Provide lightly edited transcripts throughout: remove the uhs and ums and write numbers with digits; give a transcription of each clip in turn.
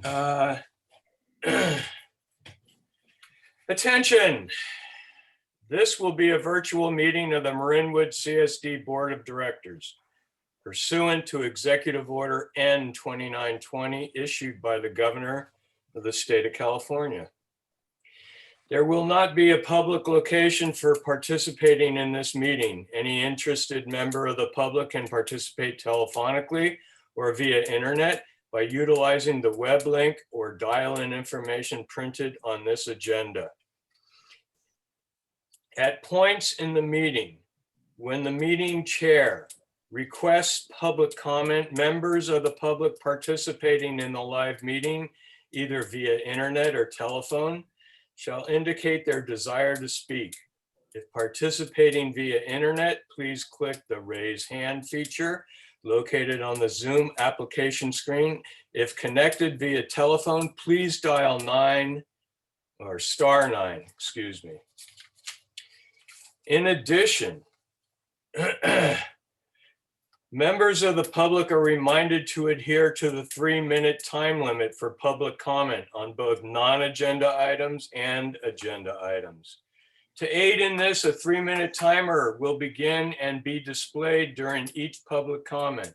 Uh, Attention. This will be a virtual meeting of the Marinwood CSD Board of Directors pursuant to Executive Order N 2920 issued by the Governor of the State of California. There will not be a public location for participating in this meeting. Any interested member of the public can participate telephonically or via internet by utilizing the web link or dial-in information printed on this agenda. At points in the meeting, when the meeting chair requests public comment, members of the public participating in the live meeting, either via internet or telephone, shall indicate their desire to speak. If participating via internet, please click the raise hand feature located on the Zoom application screen. If connected via telephone, please dial star 9, excuse me. In addition, members of the public are reminded to adhere to the 3-minute time limit for public comment on both non-agenda items and agenda items. To aid in this, a 3-minute timer will begin and be displayed during each public comment.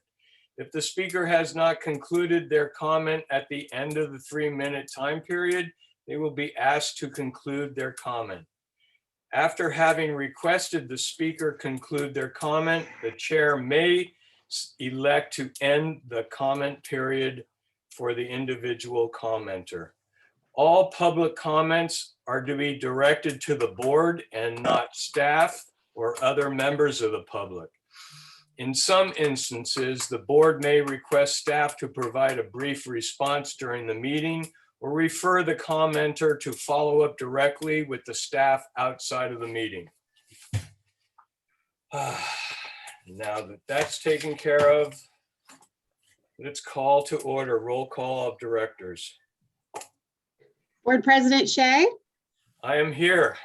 If the speaker has not concluded their comment at the end of the 3-minute time period, they will be asked to conclude their comment. After having requested the speaker conclude their comment, the chair may elect to end the comment period for the individual commenter. All public comments are to be directed to the board and not staff or other members of the public. In some instances, the board may request staff to provide a brief response during the meeting or refer the commenter to follow up directly with the staff outside of the meeting. Now that that's taken care of, let's call to order. Roll call of directors. Board President Shea, I am here.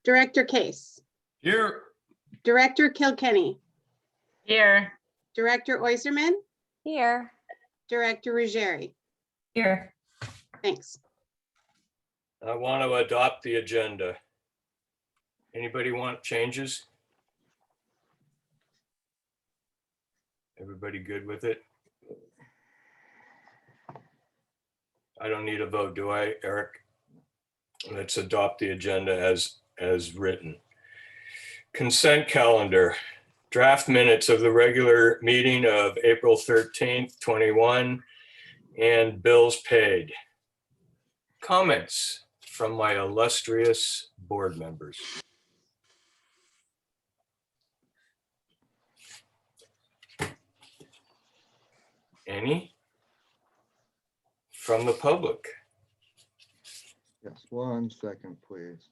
Director Case, Here. Director Kilkenny, Here. Director Oyserman, Here. Director Ruggieri. Here. Thanks. I want to adopt the agenda. Anybody want changes? Everybody good with it? I don't need a vote, do I, Eric? Let's adopt the agenda as written. Consent calendar. Draft minutes of the regular meeting of April 13th, 21, and bills paid. Comments from my illustrious board members. Any? From the public? Yes, 1 second, please.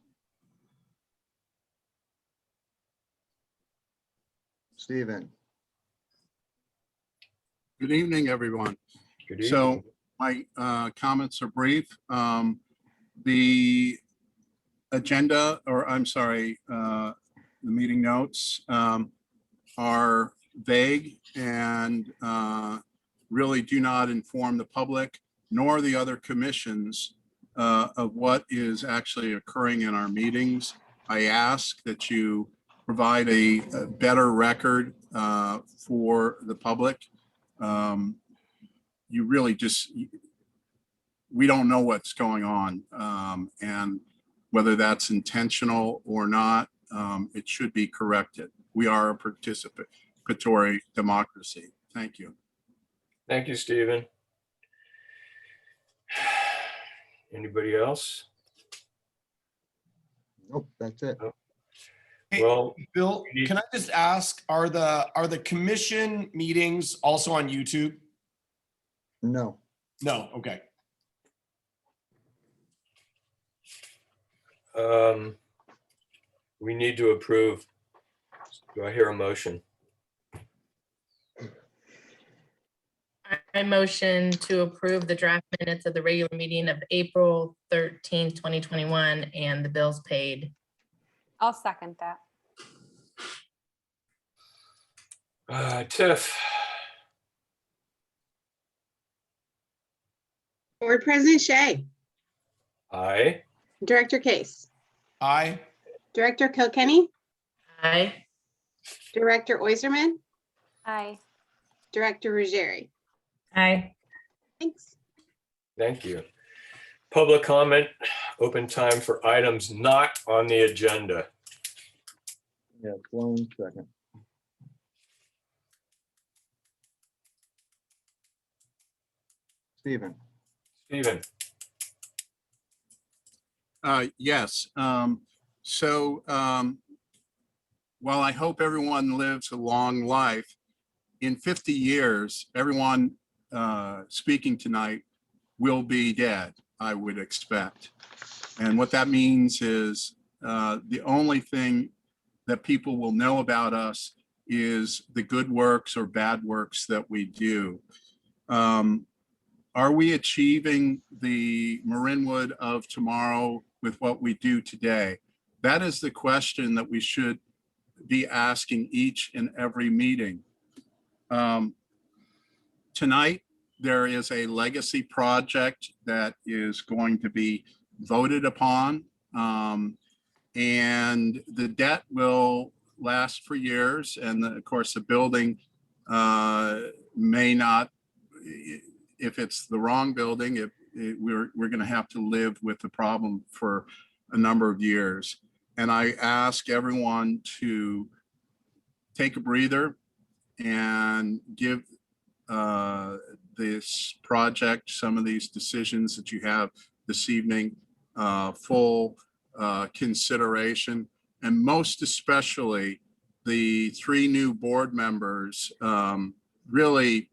Stephen. Good evening, everyone. Good evening. So my comments are brief. The agenda, or I'm sorry, the meeting notes are vague and really do not inform the public nor the other commissions of what is actually occurring in our meetings. I ask that you provide a better record for the public. You really just, we don't know what's going on, and whether that's intentional or not, it should be corrected. We are a participatory democracy. Thank you. Thank you, Stephen. Anybody else? Nope, that's it. Hey, Well, Bill, can I just ask, are the commission meetings also on YouTube? No. No, okay. we need to approve. Do I hear a motion? I motion to approve the draft minutes of the regular meeting of April 13th, 2021, and the bills paid. I'll second that. Tiff. Board President Shay, Aye. Director Case, Aye. Director Kilkenny, Aye. Director Oyserman, Aye. Director Ruggieri. Aye. Thanks. Thank you. Public comment, open time for items not on the agenda. Yes, 1 second. Stephen, Stephen, Yes. While I hope everyone lives a long life, in 50 years, everyone speaking tonight will be dead, I would expect. And what that means is the only thing that people will know about us is the good works or bad works that we do. Are we achieving the Marinwood of tomorrow with what we do today? That is the question that we should be asking each and every meeting. Tonight, there is a legacy project that is going to be voted upon. And the debt will last for years. And of course, the building may not, if it's the wrong building, we're going to have to live with the problem for a number of years. And I ask everyone to take a breather and give this project, some of these decisions that you have this evening, full consideration, and most especially the 3 new board members. Really,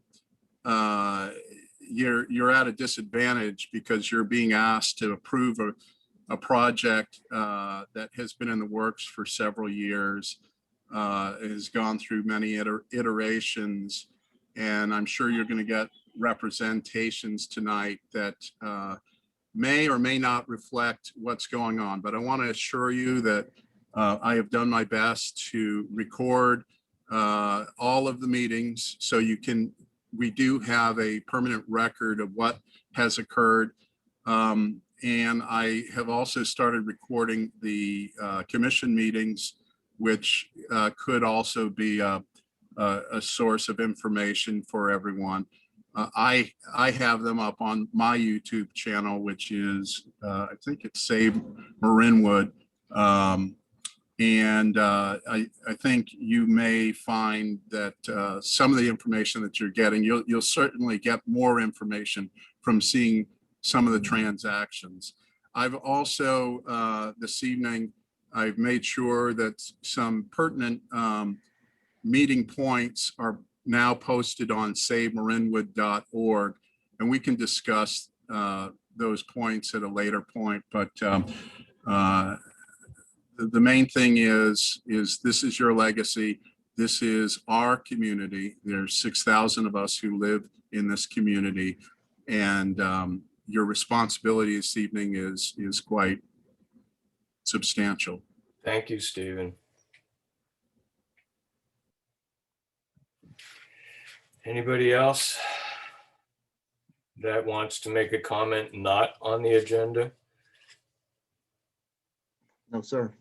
you're at a disadvantage because you're being asked to approve a project that has been in the works for several years. It has gone through many iterations, and I'm sure you're going to get representations tonight that may or may not reflect what's going on. But I want to assure you that I have done my best to record all of the meetings so we do have a permanent record of what has occurred. And I have also started recording the commission meetings, which could also be a source of information for everyone. I have them up on my YouTube channel, which is, I think it's Save Marinwood. And I think you may find that some of the information that you're getting, you'll certainly get more information from seeing some of the transactions. I've also, this evening, I've made sure that some pertinent meeting points are now posted on savemarinwood.org, and we can discuss those points at a later point. But the main thing is this is your legacy. This is our community. There's 6,000 of us who live in this community, and your responsibility this evening is quite substantial. thank you, Stephen. Anybody else that wants to make a comment not on the agenda? no, sir.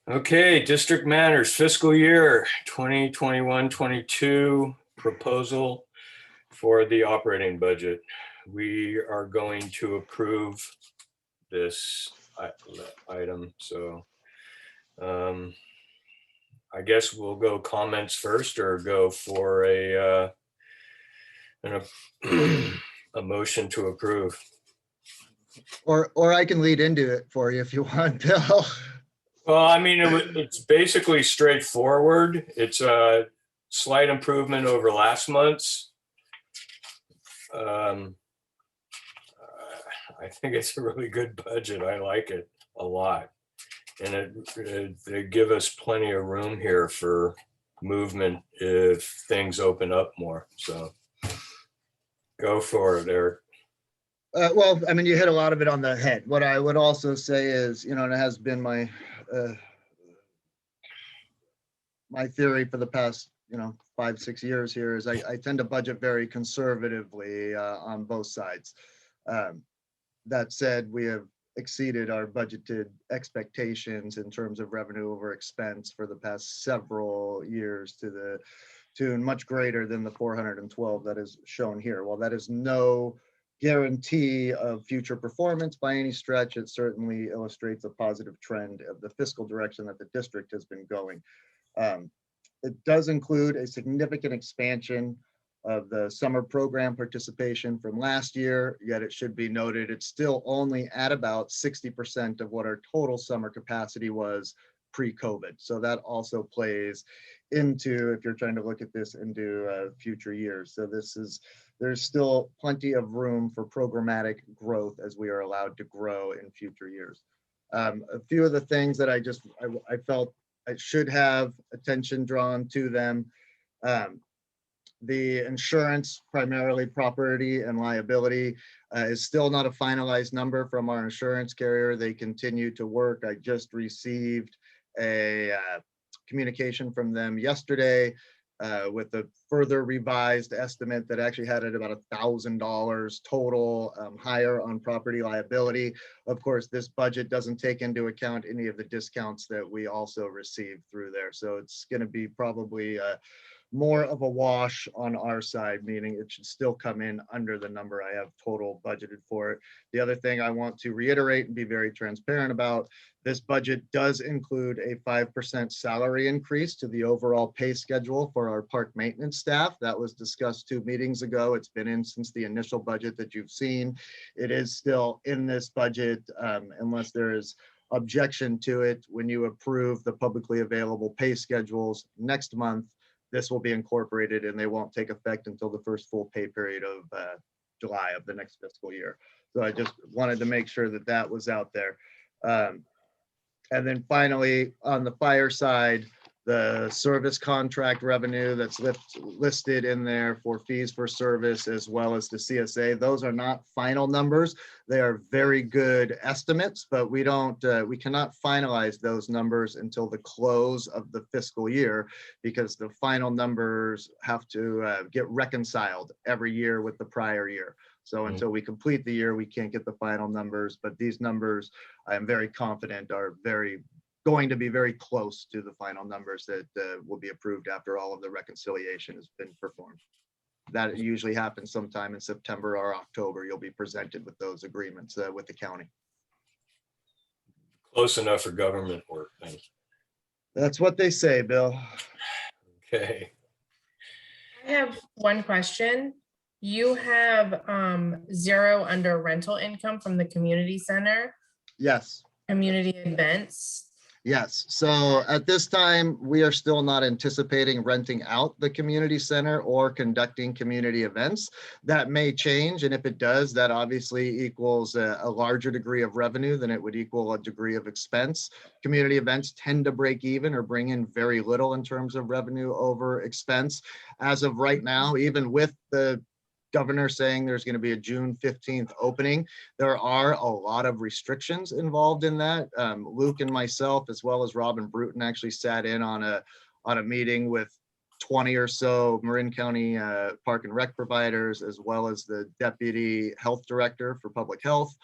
Okay, district manners, fiscal year 2021-22 proposal for the operating budget. We are going to approve this item, so I guess we'll go comments first, or go for a motion to approve. Or I can lead into it for you if you want, Bill. Well, I mean, it's basically straightforward. It's a slight improvement over last month's. I think it's a really good budget. I like it a lot. And they give us plenty of room here for movement if things open up more. So go for it, Eric. Well, I mean, you hit a lot of it on the head. What I would also say is, and it has been my my theory for the past 5, 6 years here is I tend to budget very conservatively on both sides. That said, we have exceeded our budgeted expectations in terms of revenue over expense for the past several years to the tune much greater than the 412 that is shown here. While that is no guarantee of future performance by any stretch, it certainly illustrates a positive trend of the fiscal direction that the district has been going. It does include a significant expansion of the summer program participation from last year, yet it should be noted it's still only at about 60% of what our total summer capacity was pre-COVID. So that also plays into, if you're trying to look at this into future years. So there's still plenty of room for programmatic growth as we are allowed to grow in future years. A few of the things that I felt I should have attention drawn to them. The insurance, primarily property and liability, is still not a finalized number from our insurance carrier. They continue to work. I just received a communication from them yesterday with a further revised estimate that actually had it about $1,000 total higher on property liability. Of course, this budget doesn't take into account any of the discounts that we also received through there. So it's going to be probably more of a wash on our side, meaning it should still come in under the number I have total budgeted for it. The other thing I want to reiterate and be very transparent about, this budget does include a 5% salary increase to the overall pay schedule for our park maintenance staff. That was discussed 2 meetings ago. It's been in since the initial budget that you've seen. It is still in this budget unless there is objection to it. When you approve the publicly available pay schedules next month, this will be incorporated and they won't take effect until the first full pay period of July of the next fiscal year. So I just wanted to make sure that that was out there. And then finally, on the fire side, the service contract revenue that's listed in there for fees for service as well as the CSA, those are not final numbers. They are very good estimates, but we cannot finalize those numbers until the close of the fiscal year because the final numbers have to get reconciled every year with the prior year. So until we complete the year, we can't get the final numbers, but these numbers, I am very confident are going to be very close to the final numbers that will be approved after all of the reconciliation has been performed. That usually happens sometime in September or October. You'll be presented with those agreements with the county. Close enough for government work. Thank That's what they say, Bill. you. Okay. I have one question. You have 0 under rental income from the community center, Yes. community events. Yes, so at this time, we are still not anticipating renting out the community center or conducting community events. That may change, and if it does, that obviously equals a larger degree of revenue than it would equal a degree of expense. Community events tend to break even or bring in very little in terms of revenue over expense. As of right now, even with the governor saying there's going to be a June 15th opening, there are a lot of restrictions involved in that. Luke and myself, as well as Robin Bruton, actually sat in on a meeting with 20 or so Marin County Park and Rec providers, as well as the Deputy Health Director for Public Health.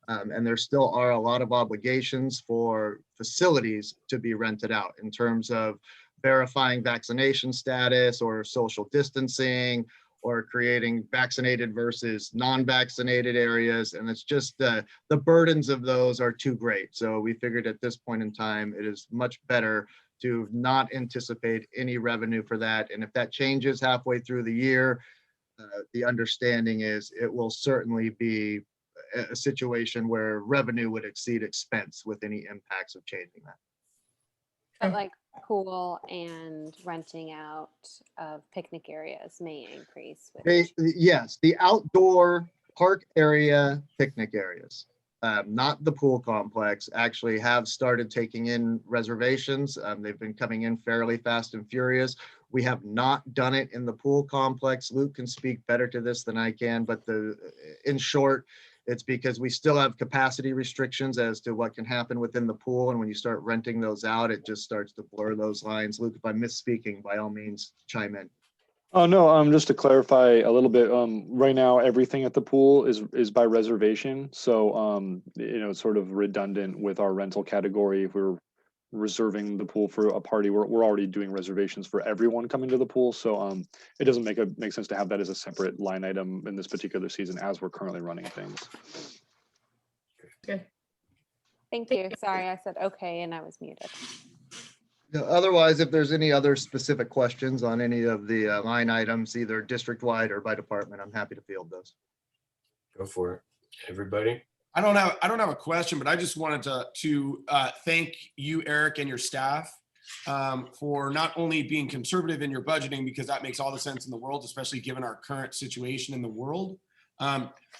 And there still are a lot of obligations for facilities to be rented out in terms of verifying vaccination status or social distancing, or creating vaccinated versus non-vaccinated areas. And it's just the burdens of those are too great. So we figured at this point in time, it is much better to not anticipate any revenue for that. And if that changes halfway through the year, the understanding is it will certainly be a situation where revenue would exceed expense with any impacts of changing that. But like pool and renting out of picnic areas may increase. Yes, the outdoor park area picnic areas, not the pool complex, actually have started taking in reservations. They've been coming in fairly fast and furious. We have not done it in the pool complex. Luke can speak better to this than I can, but in short, It's because we still have capacity restrictions as to what can happen within the pool. And when you start renting those out, it just starts to blur those lines. Luke, if I'm misspeaking, by all means, chime in. Oh, no, just to clarify a little bit, right now, everything at the pool is by reservation. So, it's sort of redundant with our rental category. If we're reserving the pool for a party, we're already doing reservations for everyone coming to the pool. So, it doesn't make sense to have that as a separate line item in this particular season as we're currently running things. Thank you. Sorry, I said okay and I was muted. Otherwise, if there's any other specific questions on any of the line items, either district-wide or by department, I'm happy to field those. Go for it. Everybody? I don't have a question, but I just wanted to thank you, Eric, and your staff for not only being conservative in your budgeting, because that makes all the sense in the world, especially given our current situation in the world,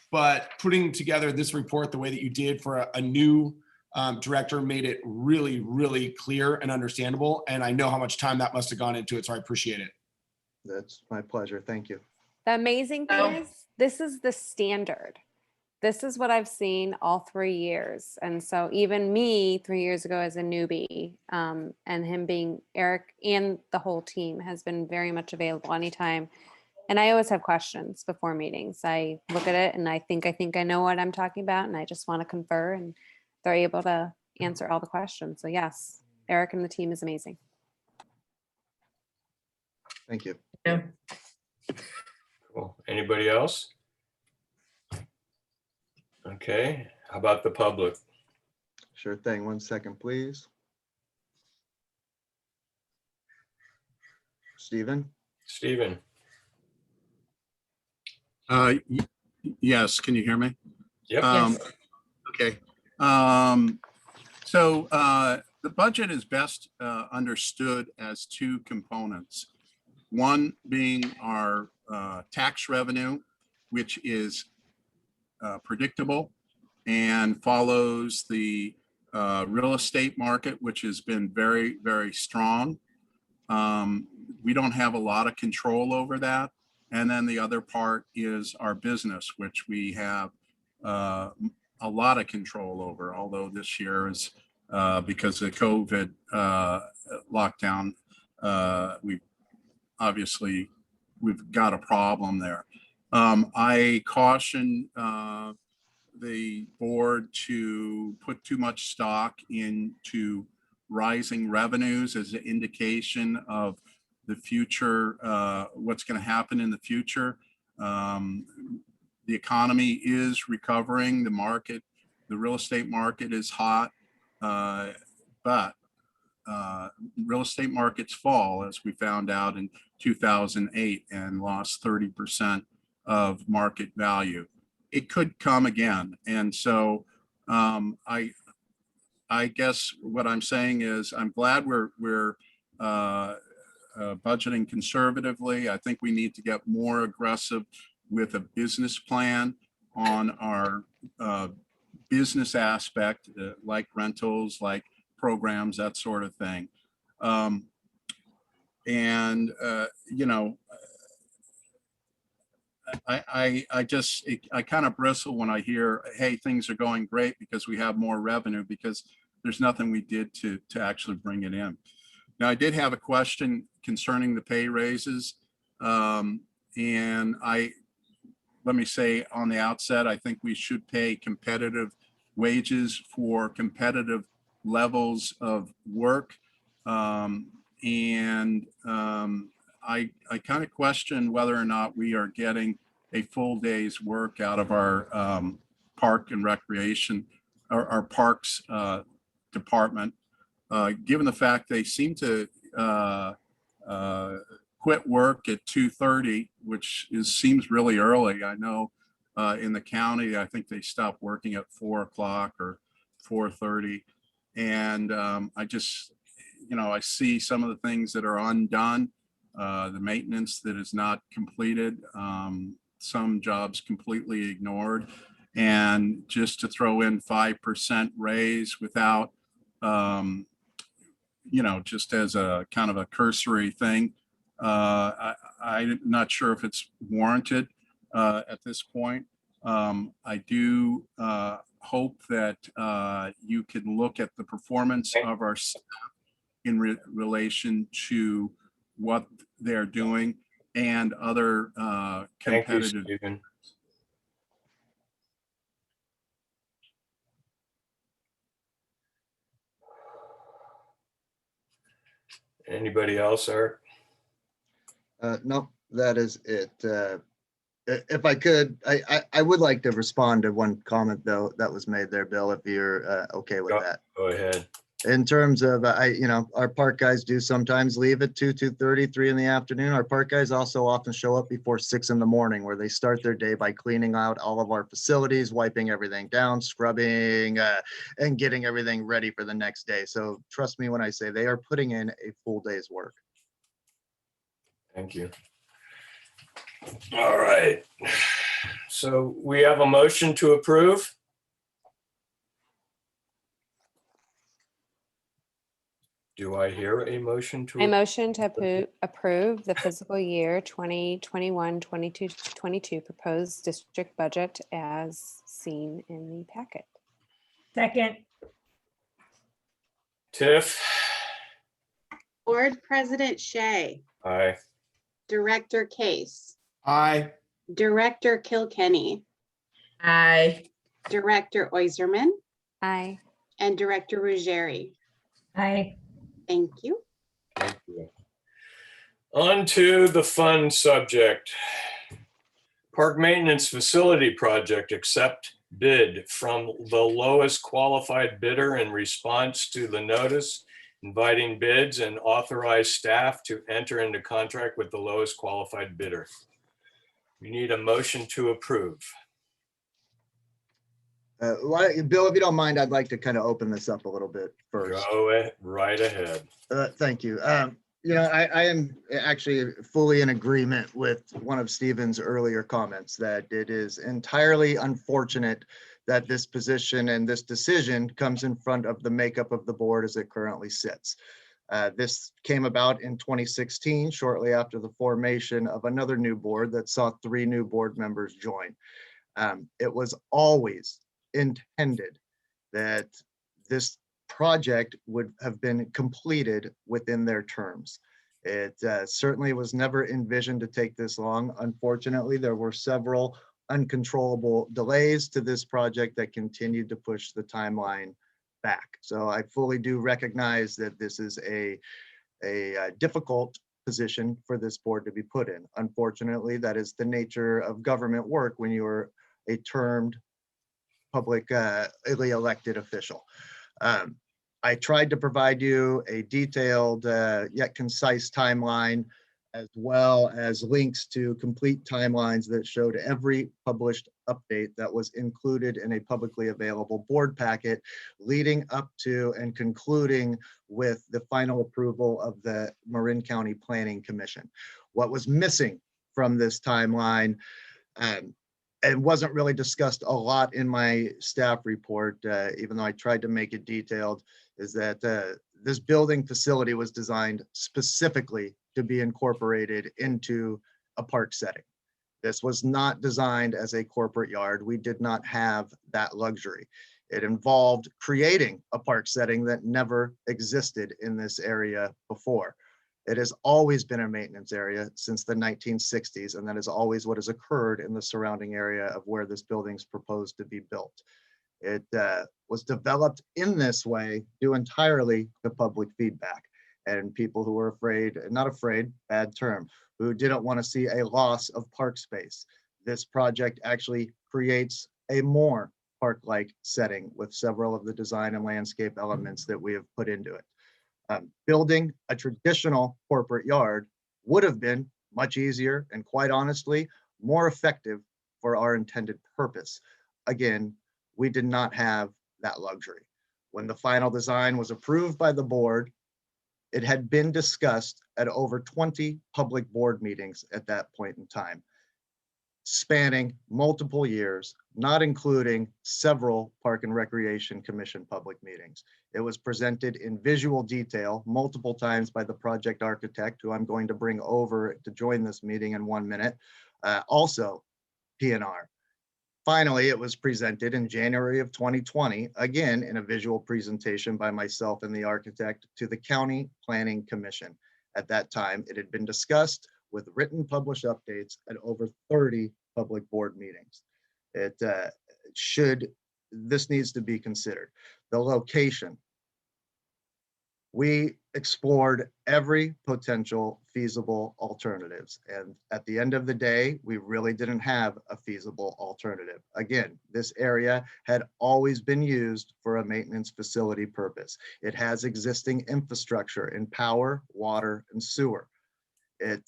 but putting together this report the way that you did for a new director made it really, really clear and understandable. And I know how much time that must have gone into it, so I appreciate it. That's my pleasure. Thank you. The amazing thing is, this is the standard. This is what I've seen all 3 years. And so even me 3 years ago as a newbie, and him being Eric and the whole team has been very much available anytime. And I always have questions before meetings. I look at it and I think I know what I'm talking about, and I just want to confer, and they're able to answer all the questions. So yes, Eric and the team is amazing. Thank you. Yeah. Cool. Anybody else? Okay, how about the public? Sure thing. 1 second, please. Stephen? Stephen? Yes, can you hear me? Yep. Yes. Okay. So the budget is best understood as two components. One being our tax revenue, which is predictable and follows the real estate market, which has been very, very strong. We don't have a lot of control over that. And then the other part is our business, which we have a lot of control over, although this year is because of COVID lockdown, we've got a problem there. I caution the board to put too much stock into rising revenues as an indication of the future, what's going to happen in the future. The economy is recovering, the market, the real estate market is hot, but real estate markets fall, as we found out in 2008, and lost 30% of market value. It could come again. And so I guess what I'm saying is I'm glad we're budgeting conservatively. I think we need to get more aggressive with a business plan on our business aspect, like rentals, like programs, that sort of thing. You know, I kind of bristle when I hear, hey, things are going great because we have more revenue, because there's nothing we did to actually bring it in. Now, I did have a question concerning the pay raises. And let me say on the outset, I think we should pay competitive wages for competitive levels of work. I kind of question whether or not we are getting a full day's work out of our park and recreation, or our parks department, given the fact they seem to quit work at 2:30, which seems really early. I know in the county, I think they stopped working at 4 o'clock or 4:30. And I just, you know, I see some of the things that are undone, the maintenance that is not completed, some jobs completely ignored. And just to throw in 5% raise without, you know, just as a kind of a cursory thing, I'm not sure if it's warranted at this point. I do hope that you can look at the performance of our staff in relation to what they're doing and other Thank you, competitive. Stephen. Anybody else, Eric? No, that is it. If I could, I would like to respond to one comment though that was made there, Bill, if you're okay with Go- that. Go ahead. In terms of, our park guys do sometimes leave at 2:30, 3 in the afternoon. Our park guys also often show up before 6 in the morning, where they start their day by cleaning out all of our facilities, wiping everything down, scrubbing, and getting everything ready for the next day. So trust me when I say they are putting in a full day's work. Thank you. All right. So we have a motion to approve. Do I hear a motion to? I motion to approve the fiscal year 2021-22 proposed district budget as seen in the packet. Second, Tiff? Board President Shay, Aye. Director Case, Aye. Director Kilkenny, Aye. Director Oyserman, Aye. and Director Ruggieri. aye. Thank you. Thank you. On to the fun subject. Park Maintenance Facility Project, accept bid from the lowest qualified bidder in response to the notice inviting bids and authorize staff to enter into contract with the lowest qualified bidder. We need a motion to approve. Bill, if you don't mind, I'd like to kind of open this up a little bit first. Go right ahead. Thank you. I am actually fully in agreement with one of Stephen's earlier comments that it is entirely unfortunate that this position and this decision comes in front of the makeup of the board as it currently sits. This came about in 2016, shortly after the formation of another new board that saw 3 new board members join. It was always intended that this project would have been completed within their terms. It certainly was never envisioned to take this long. Unfortunately, there were several uncontrollable delays to this project that continued to push the timeline back. So I fully do recognize that this is a difficult position for this board to be put in. Unfortunately, that is the nature of government work when you're a termed publicly elected official. I tried to provide you a detailed yet concise timeline, as well as links to complete timelines that showed every published update that was included in a publicly available board packet, leading up to and concluding with the final approval of the Marin County Planning Commission. What was missing from this timeline, and wasn't really discussed a lot in my staff report, even though I tried to make it detailed, is that this building facility was designed specifically to be incorporated into a park setting. This was not designed as a corporate yard. We did not have that luxury. It involved creating a park setting that never existed in this area before. It has always been a maintenance area since the 1960s, and that is always what has occurred in the surrounding area of where this building is proposed to be built. It was developed in this way due entirely to public feedback and people who were afraid, not afraid, bad term, who didn't want to see a loss of park space. This project actually creates a more park-like setting with several of the design and landscape elements that we have put into it. Building a traditional corporate yard would have been much easier and, quite honestly, more effective for our intended purpose. Again, we did not have that luxury. When the final design was approved by the board, it had been discussed at over 20 public board meetings at that point in time, spanning multiple years, not including several Park and Recreation Commission public meetings. It was presented in visual detail multiple times by the project architect, who I'm going to bring over to join this meeting in 1 minute. Also, PNR. Finally, it was presented in January of 2020, again in a visual presentation by myself and the architect to the County Planning Commission. At that time, it had been discussed with written published updates at over 30 public board meetings. This needs to be considered. The location. We explored every potential feasible alternatives. And at the end of the day, we really didn't have a feasible alternative. Again, this area had always been used for a maintenance facility purpose. It has existing infrastructure in power, water, and sewer. It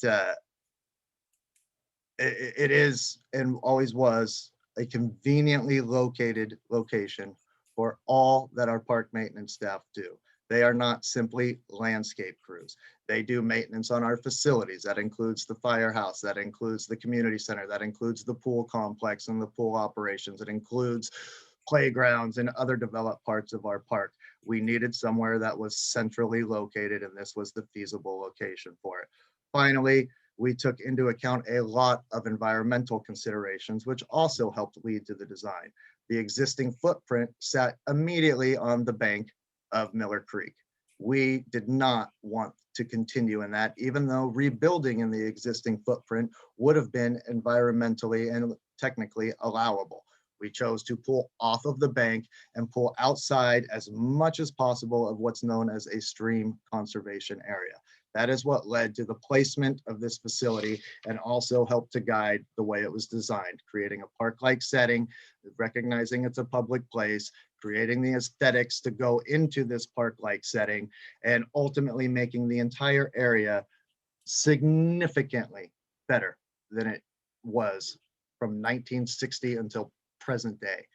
is and always was a conveniently located location for all that our park maintenance staff do. They are not simply landscape crews. They do maintenance on our facilities. That includes the firehouse, that includes the community center, that includes the pool complex and the pool operations. It includes playgrounds and other developed parts of our park. We needed somewhere that was centrally located, and this was the feasible location for it. Finally, we took into account a lot of environmental considerations, which also helped lead to the design. The existing footprint sat immediately on the bank of Miller Creek. We did not want to continue in that, even though rebuilding in the existing footprint would have been environmentally and technically allowable. We chose to pull off of the bank and pull outside as much as possible of what's known as a stream conservation area. That is what led to the placement of this facility and also helped to guide the way it was designed, creating a park-like setting, recognizing it's a public place, creating the aesthetics to go into this park-like setting, and ultimately making the entire area significantly better than it was from 1960 until present day.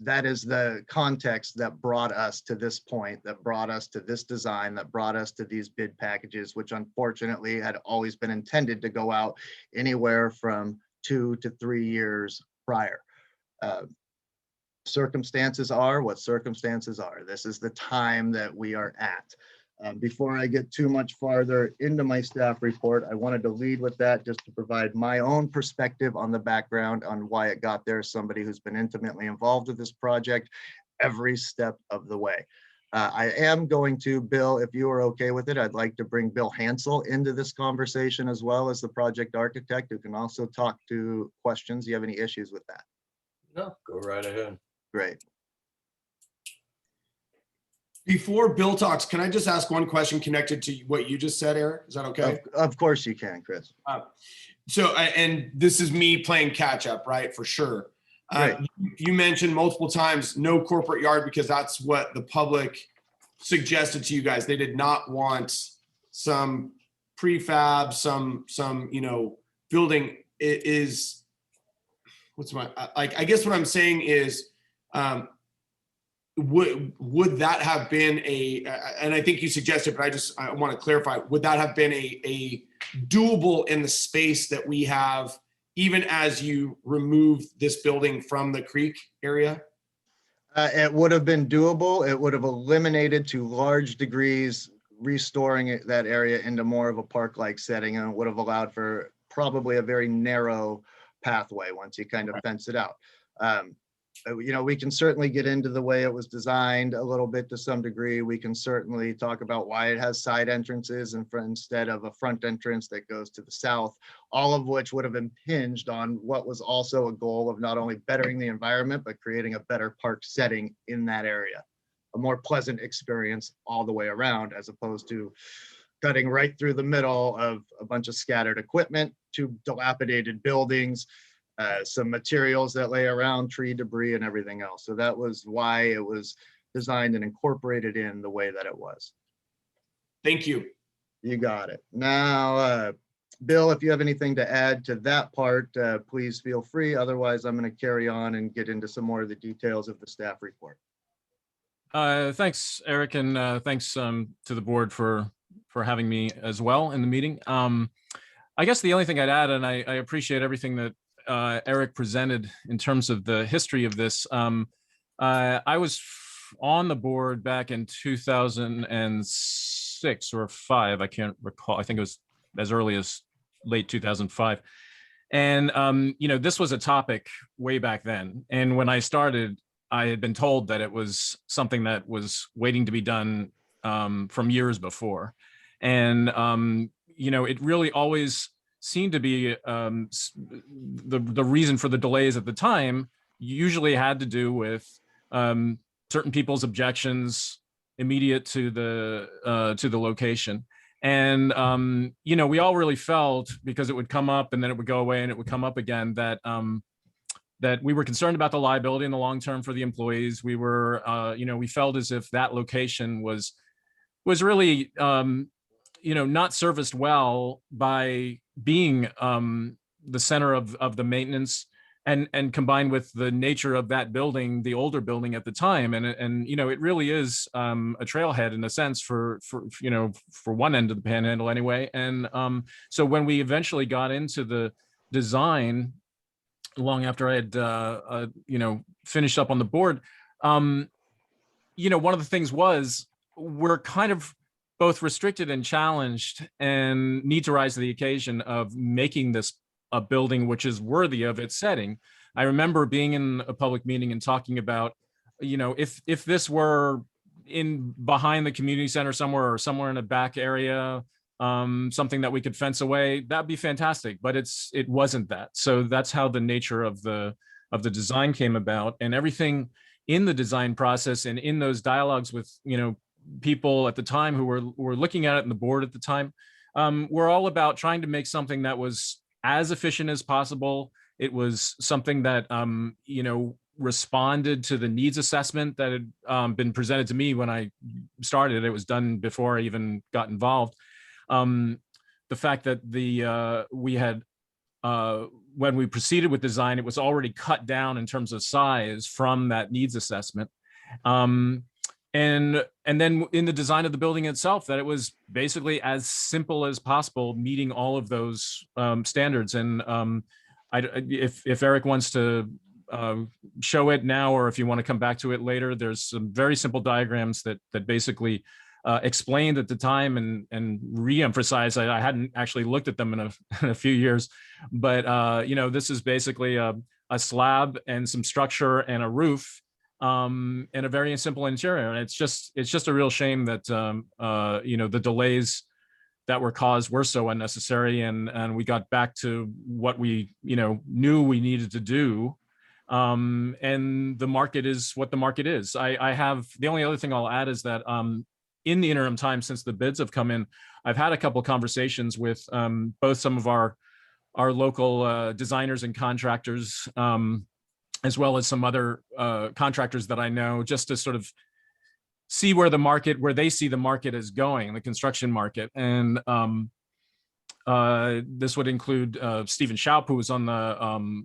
That is the context that brought us to this point, that brought us to this design, that brought us to these bid packages, which unfortunately had always been intended to go out anywhere from 2 to 3 years prior. Circumstances are what circumstances are. This is the time that we are at. Before I get too much farther into my staff report, I wanted to lead with that just to provide my own perspective on the background on why it got there. Somebody who's been intimately involved with this project every step of the way. I am going to, Bill, if you are okay with it, I'd like to bring Bill Hansel into this conversation as well as the project architect who can also talk to questions. Do you have any issues with that? No, go right ahead. Great. Before Bill talks, can I just ask one question connected to what you just said, Eric? Is that okay? Of course you can, Chris. And this is me playing catch up, right? For sure. Right. You mentioned multiple times no corporate yard because that's what the public suggested to you guys. They did not want some prefab, some building. It is I guess what I'm saying is. Would that have been and I think you suggested, but I want to clarify, would that have been a doable in the space that we have, even as you remove this building from the creek area? It would have been doable. It would have eliminated to large degrees restoring that area into more of a park-like setting, and it would have allowed for probably a very narrow pathway once you kind of fence it out. We can certainly get into the way it was designed a little bit to some degree. We can certainly talk about why it has side entrances instead of a front entrance that goes to the south, all of which would have impinged on what was also a goal of not only bettering the environment, but creating a better park setting in that area, a more pleasant experience all the way around, as opposed to cutting right through the middle of a bunch of scattered equipment, two dilapidated buildings, some materials that lay around, tree debris and everything else. So that was why it was designed and incorporated in the way that it was. Thank you. You got it. Now, Bill, if you have anything to add to that part, please feel free. Otherwise, I'm going to carry on and get into some more of the details of the staff report. Thanks, Eric, and thanks to the board for having me as well in the meeting. I guess the only thing I'd add, and I appreciate everything that Eric presented in terms of the history of this. I was on the board back in 2006 or 5. I can't recall. I think it was as early as late 2005. And, this was a topic way back then. And when I started, I had been told that it was something that was waiting to be done from years before. And, it really always seemed to be the reason for the delays at the time usually had to do with certain people's objections immediate to the location. And, we all really felt, because it would come up and then it would go away and it would come up again, that that we were concerned about the liability in the long term for the employees. We were, we felt as if that location was really, not serviced well by being the center of the maintenance, and combined with the nature of that building, the older building at the time. And it really is a trailhead in a sense for one end of the panhandle anyway. And so when we eventually got into the design, long after I had finished up on the board, one of the things was, we're kind of both restricted and challenged and need to rise to the occasion of making this a building which is worthy of its setting. I remember being in a public meeting and talking about, if this were in behind the community center somewhere, or somewhere in a back area, something that we could fence away, that'd be fantastic. But it wasn't that. So that's how the nature of the design came about, and everything in the design process and in those dialogues with people at the time who were looking at it, and the board at the time, we're all about trying to make something that was as efficient as possible. It was something that responded to the needs assessment that had been presented to me when I started. It was done before I even got involved. The fact that we had when we proceeded with design, it was already cut down in terms of size from that needs assessment. And then in the design of the building itself, that it was basically as simple as possible, meeting all of those standards. And if Eric wants to show it now, or if you want to come back to it later, there's some very simple diagrams that basically explained at the time and re-emphasized. I hadn't actually looked at them in a few years, but this is basically a slab and some structure and a roof, and a very simple interior. And it's just a real shame that the delays that were caused were so unnecessary, and we got back to what we knew we needed to do. And the market is what the market is. I have, the only other thing I'll add is that in the interim time since the bids have come in, I've had a couple of conversations with both some of our local designers and contractors, as well as some other contractors that I know, just to sort of see where they see the market is going, the construction market. And this would include Stephen Schaup, who was on the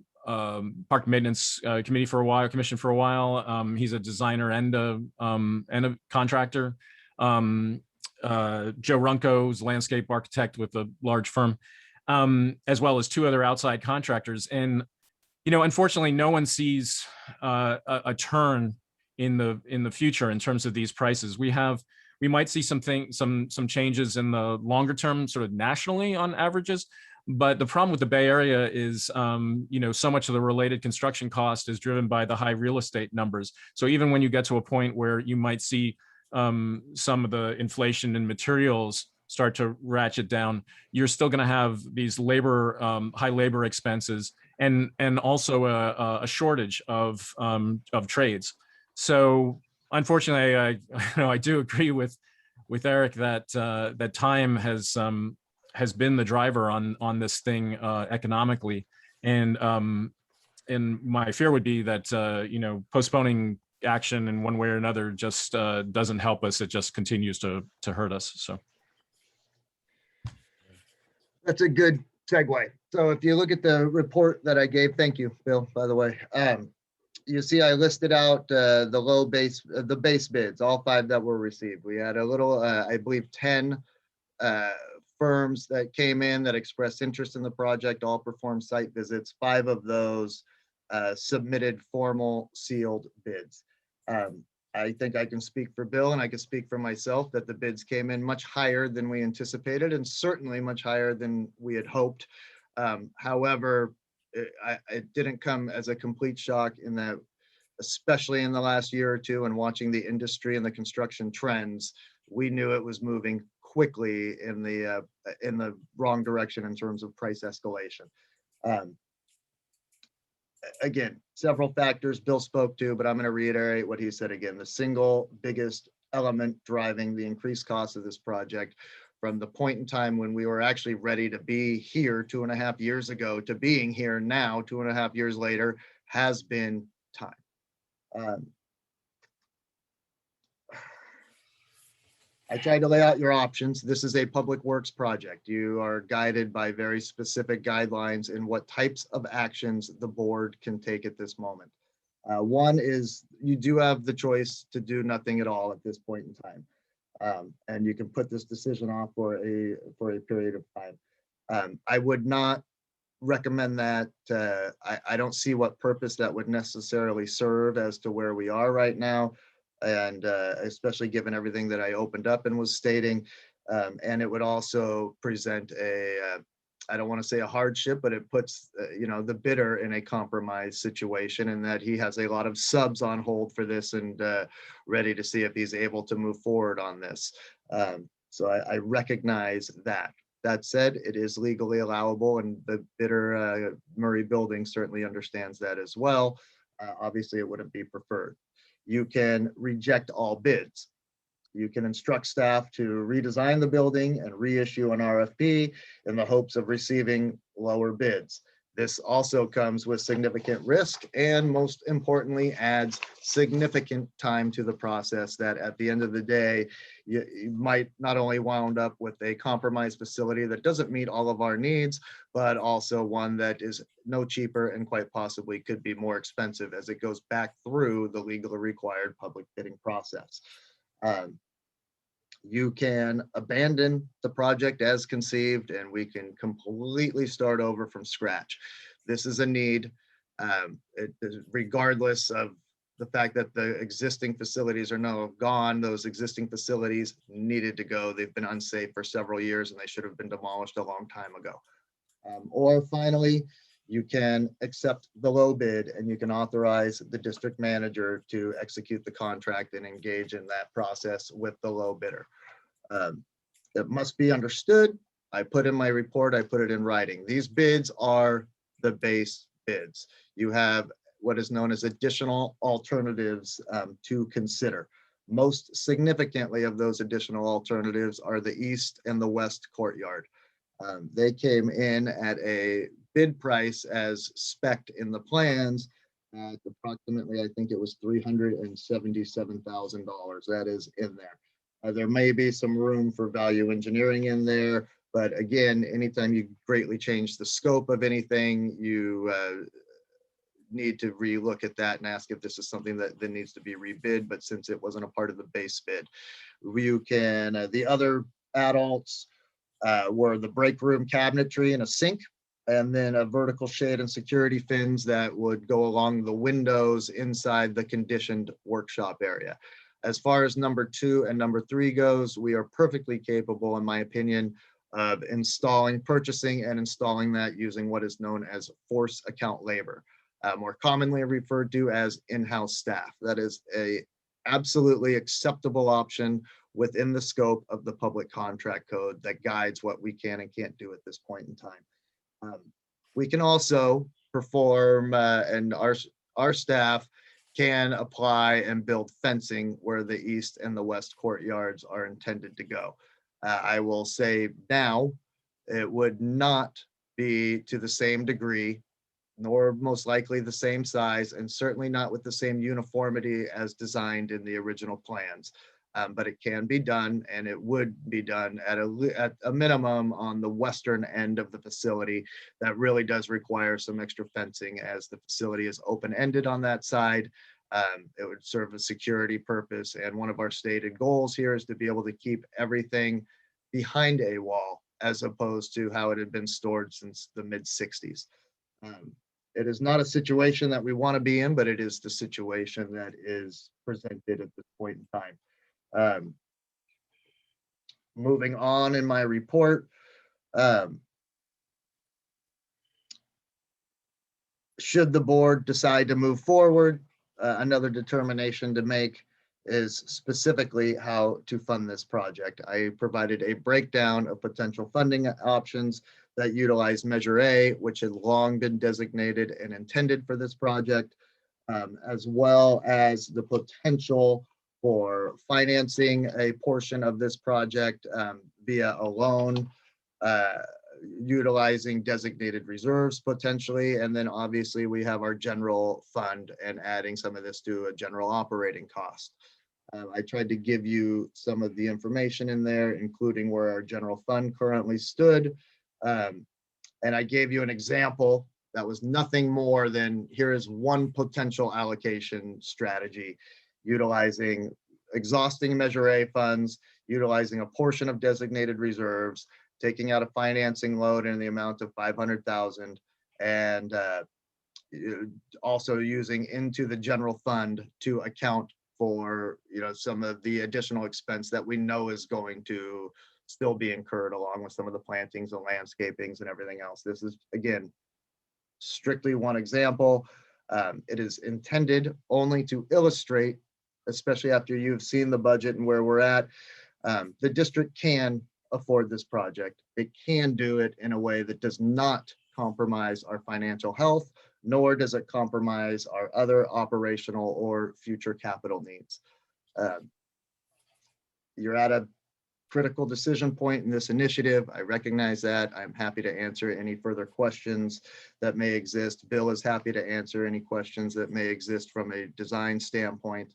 Park Maintenance Commission for a while. He's a designer and a contractor. Joe Runco's landscape architect with a large firm, as well as two other outside contractors. And unfortunately, no one sees a turn in the future in terms of these prices. We might see some changes in the longer term, sort of nationally on averages. But the problem with the Bay Area is, so much of the related construction cost is driven by the high real estate numbers. So even when you get to a point where you might see some of the inflation in materials start to ratchet down, you're still going to have these high labor expenses, and also a shortage of trades. So unfortunately, I do agree with Eric that that time has been the driver on this thing economically, and my fear would be that postponing action in one way or another just doesn't help us. It just continues to hurt us. So That's a good segue. So if you look at the report that I gave, thank you, Bill, by the way. You see I listed out the base bids, all 5 that were received. We had a little, I believe 10 firms that came in that expressed interest in the project, all performed site visits. 5 of those submitted formal sealed bids. I think I can speak for Bill, and I can speak for myself, that the bids came in much higher than we anticipated, and certainly much higher than we had hoped. However, it didn't come as a complete shock in that, especially in the last year or two and watching the industry and the construction trends, we knew it was moving quickly in the wrong direction in terms of price escalation. Um, Again, several factors Bill spoke to, but I'm going to reiterate what he said again. The single biggest element driving the increased cost of this project from the point in time when we were actually ready to be here 2.5 years ago to being here now 2.5 years later has been time. I tried to lay out your options. This is a public works project. You are guided by very specific guidelines in what types of actions the board can take at this moment. One is you do have the choice to do nothing at all at this point in time. And you can put this decision off for a period of time. I would not recommend that. I don't see what purpose that would necessarily serve as to where we are right now. And especially given everything that I opened up and was stating. And it would also present I don't want to say a hardship, but it puts, the bidder in a compromised situation, in that he has a lot of subs on hold for this and ready to see if he's able to move forward on this. So I recognize that. That said, it is legally allowable, and the bidder, Murray Building, certainly understands that as well. Obviously, it wouldn't be preferred. You can reject all bids. You can instruct staff to redesign the building and reissue an RFP in the hopes of receiving lower bids. This also comes with significant risk and, most importantly, adds significant time to the process that at the end of the day, you might not only wound up with a compromised facility that doesn't meet all of our needs, but also one that is no cheaper and quite possibly could be more expensive as it goes back through the legally required public bidding process. You can abandon the project as conceived and we can completely start over from scratch. This is a need, regardless of the fact that the existing facilities are now gone. Those existing facilities needed to go. They've been unsafe for several years and they should have been demolished a long time ago. Or finally, you can accept the low bid and you can authorize the district manager to execute the contract and engage in that process with the low bidder. It must be understood. I put in my report, I put it in writing. These bids are the base bids. You have what is known as additional alternatives to consider. Most significantly of those additional alternatives are the east and the west courtyard. They came in at a bid price as spec'd in the plans at approximately, I think it was $377,000. That is in there. There may be some room for value engineering in there, but again, anytime you greatly change the scope of anything, you need to relook at that and ask if this is something that needs to be rebid. But since it wasn't a part of the base bid, you can, the other adults were the break room cabinetry and a sink, and then a vertical shade and security fins that would go along the windows inside the conditioned workshop area. As far as number 2 and number 3 goes, we are perfectly capable, in my opinion, of purchasing and installing that using what is known as force account labor, more commonly referred to as in-house staff. That is a absolutely acceptable option within the scope of the public contract code that guides what we can and can't do at this point in time. We can also perform, and our staff can apply and build fencing where the east and the west courtyards are intended to go. I will say now, it would not be to the same degree, nor most likely the same size, and certainly not with the same uniformity as designed in the original plans. But it can be done, and it would be done at a minimum on the western end of the facility. That really does require some extra fencing as the facility is open-ended on that side. It would serve a security purpose, and one of our stated goals here is to be able to keep everything behind a wall as opposed to how it had been stored since the mid-60s. It is not a situation that we want to be in, but it is the situation that is presented at this point in time. Moving on in my report, should the board decide to move forward, another determination to make is specifically how to fund this project. I provided a breakdown of potential funding options that utilize Measure A, which had long been designated and intended for this project, as well as the potential for financing a portion of this project via a loan, utilizing designated reserves potentially. And then obviously we have our general fund and adding some of this to a general operating cost. I tried to give you some of the information in there, including where our general fund currently stood. And I gave you an example that was nothing more than here is one potential allocation strategy, utilizing exhausting Measure A funds, utilizing a portion of designated reserves, taking out a financing loan in the amount of 500,000, and also using into the general fund to account for some of the additional expense that we know is going to still be incurred, along with some of the plantings and landscapings and everything else. This is, again, strictly one example. It is intended only to illustrate, especially after you've seen the budget and where we're at, the district can afford this project. It can do it in a way that does not compromise our financial health, nor does it compromise our other operational or future capital needs. You're at a critical decision point in this initiative. I recognize that. I'm happy to answer any further questions that may exist. Bill is happy to answer any questions that may exist from a design standpoint.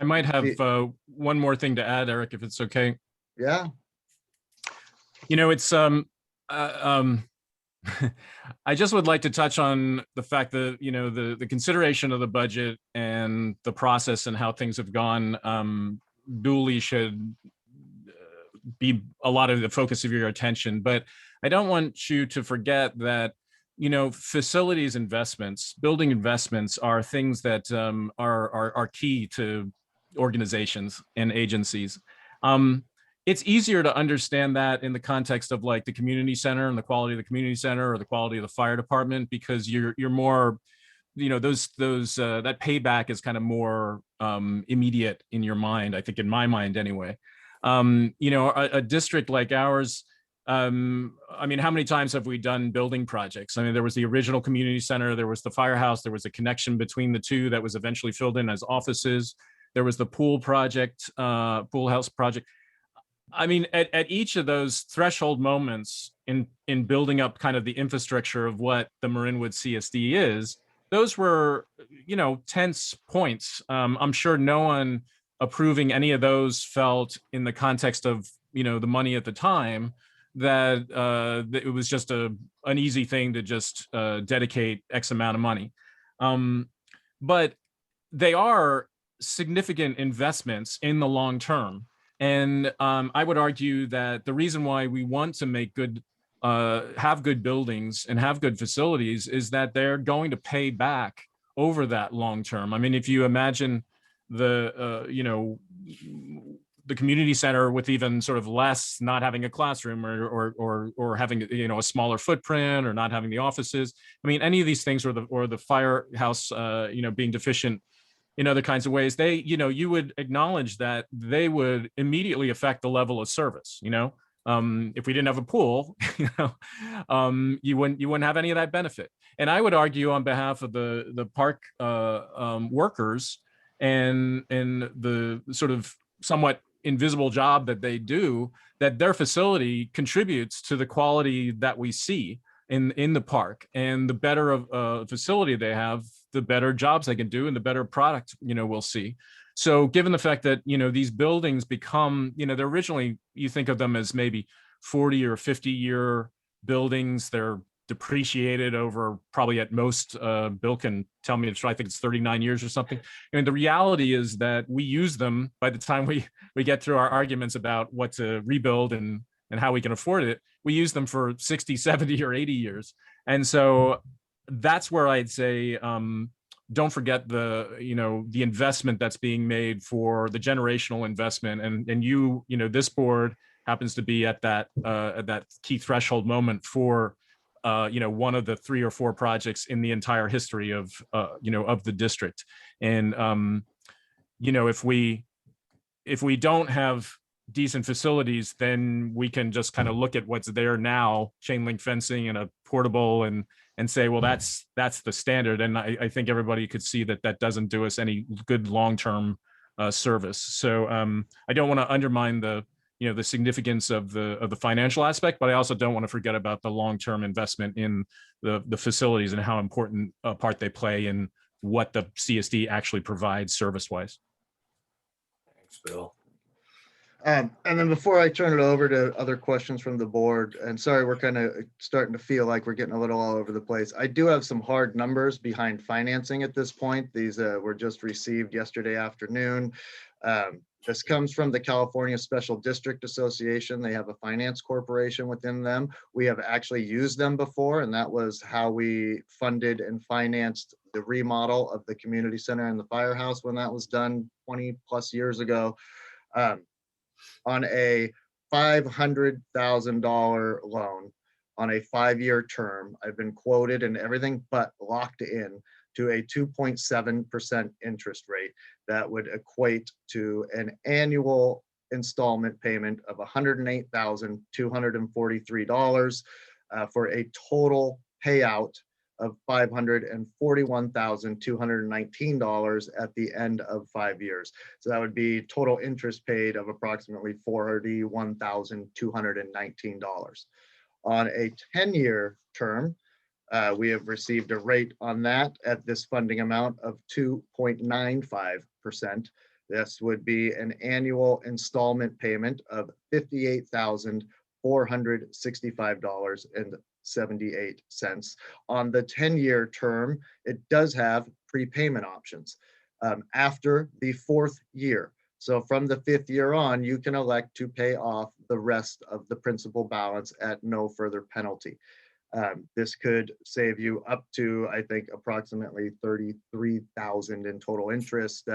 I might have one more thing to add, Eric, if it's okay. Yeah. It's I just would like to touch on the fact that the consideration of the budget and the process and how things have gone duly should be a lot of the focus of your attention. But I don't want you to forget that facilities investments, building investments are things that are key to organizations and agencies. It's easier to understand that in the context of like the community center and the quality of the community center or the quality of the fire department, because you're more, that payback is kind of more immediate in your mind, I think, in my mind anyway. A district like ours, how many times have we done building projects? There was the original community center, there was the firehouse, there was a connection between the two that was eventually filled in as offices. There was the pool project, pool house project. At each of those threshold moments in building up kind of the infrastructure of what the Marinwood CSD is, those were, tense points. I'm sure no one approving any of those felt, in the context of, the money at the time, that it was just an easy thing to just dedicate X amount of money. But they are significant investments in the long term. And I would argue that the reason why we want to make have good buildings and have good facilities is that they're going to pay back over that long term. If you imagine the community center with even sort of less, not having a classroom or having a smaller footprint, or not having the offices. Any of these things, or the firehouse being deficient in other kinds of ways, you would acknowledge that they would immediately affect the level of service. If we didn't have a pool, you wouldn't have any of that benefit. And I would argue on behalf of the park workers and the sort of somewhat invisible job that they do, that their facility contributes to the quality that we see in the park. And the better of facility they have, the better jobs they can do and the better product we'll see. So given the fact that these buildings become, they're originally, you think of them as maybe 40 or 50-year buildings. They're depreciated over probably, at most, Bill can tell me, I think it's 39 years or something. The reality is that we use them, by the time we get through our arguments about what to rebuild and how we can afford it, we use them for 60, 70 or 80 years. And so that's where I'd say, don't forget the investment that's being made, for the generational investment. And this board happens to be at that key threshold moment for one of the 3 or 4 projects in the entire history of, of the district. And, if we don't have decent facilities, then we can just kind of look at what's there now, chain link fencing and a portable, and say, well, that's the standard. And I think everybody could see that that doesn't do us any good long-term service. So I don't want to undermine the significance of the financial aspect, but I also don't want to forget about the long-term investment in the facilities and how important a part they play in what the CSD actually provides service-wise. Thanks, Bill. And then before I turn it over to other questions from the board, and sorry, we're kind of starting to feel like we're getting a little all over the place. I do have some hard numbers behind financing at this point. These were just received yesterday afternoon. This comes from the California Special District Association. They have a finance corporation within them. We have actually used them before, and that was how we funded and financed the remodel of the community center and the firehouse when that was done 20 plus years ago. On a $500,000 loan on a 5-year term. I've been quoted and everything but locked in to a 2.7% interest rate. That would equate to an annual installment payment of $108,243 for a total payout of $541,219 at the end of 5 years. So that would be total interest paid of approximately $41,219. On a 10-year term, we have received a rate on that at this funding amount of 2.95%. This would be an annual installment payment of $58,465.78. On the 10-year term, it does have prepayment options after the 4th year. So from the 5th year on, you can elect to pay off the rest of the principal balance at no further penalty. This could save you up to, I think, approximately $33,000 in total interest,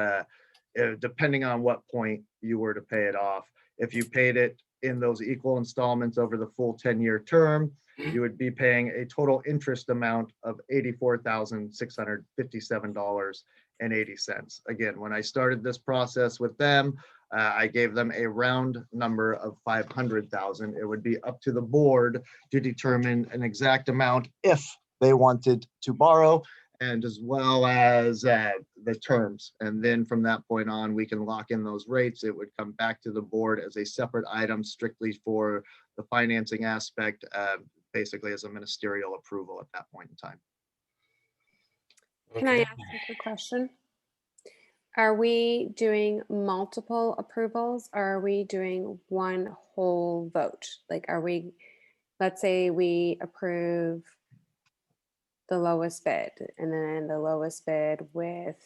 depending on what point you were to pay it off. If you paid it in those equal installments over the full 10-year term, you would be paying a total interest amount of $84,657.80. Again, when I started this process with them, I gave them a round number of 500,000. It would be up to the board to determine an exact amount if they wanted to borrow, and as well as the terms. And then from that point on, we can lock in those rates. It would come back to the board as a separate item strictly for the financing aspect, basically as a ministerial approval at that point in time. Can I Okay. ask a question? Are we doing multiple approvals or are we doing one whole vote? Like, let's say we approve the lowest bid and then the lowest bid with,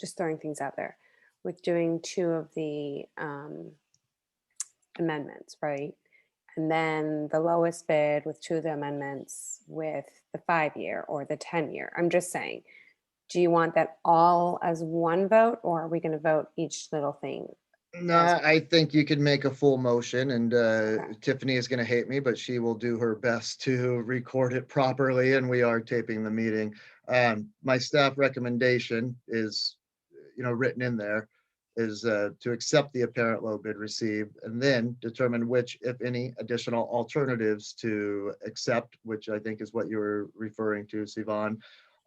just throwing things out there, with doing 2 of the amendments, right? And then the lowest bid with 2 of the amendments with the 5-year or the 10-year. I'm just saying, do you want that all as one vote or are we going to vote each little thing? No, I think you could make a full motion, and Tiffany is going to hate me, but she will do her best to record it properly, and we are taping the meeting. My staff recommendation is, written in there, is to accept the apparent low bid received and then determine which, if any, additional alternatives to accept, which I think is what you were referring to, Sivan.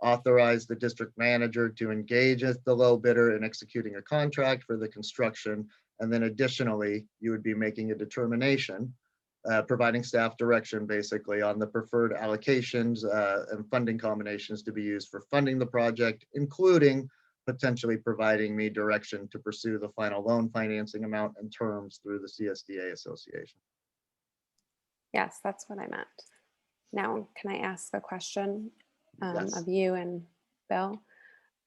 Authorize the district manager to engage as the low bidder in executing a contract for the construction. And then additionally, you would be making a determination, providing staff direction basically on the preferred allocations and funding combinations to be used for funding the project, including potentially providing me direction to pursue the final loan financing amount and terms through the CSDA Association. Yes, that's what I meant. Now, can I ask a question Yes. of you and Bill?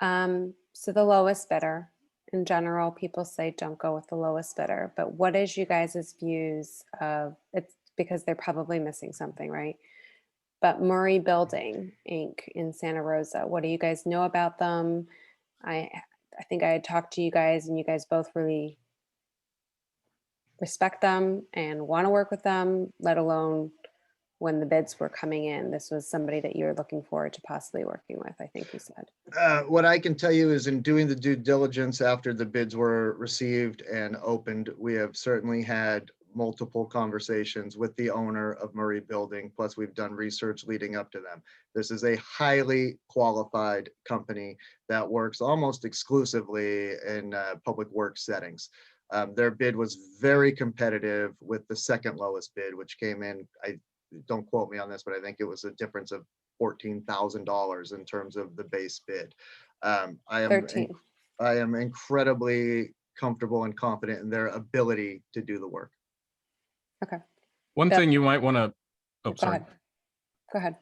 So the lowest bidder, in general, people say don't go with the lowest bidder, but what is you guys' views of, it's because they're probably missing something, right? But Murray Building Inc. in Santa Rosa, what do you guys know about them? I think I had talked to you guys and you guys both really respect them and want to work with them, let alone when the bids were coming in, this was somebody that you were looking forward to possibly working with, I think you said. What I can tell you is in doing the due diligence after the bids were received and opened, we have certainly had multiple conversations with the owner of Murray Building, plus we've done research leading up to them. This is a highly qualified company that works almost exclusively in public works settings. Their bid was very competitive with the second lowest bid, which came in, don't quote me on this, but I think it was a difference of $14,000 in terms of the base bid. I am 13. I am incredibly comfortable and confident in their ability to do the work. Okay, One So- thing you might want to, oh, go sorry. ahead. Go ahead.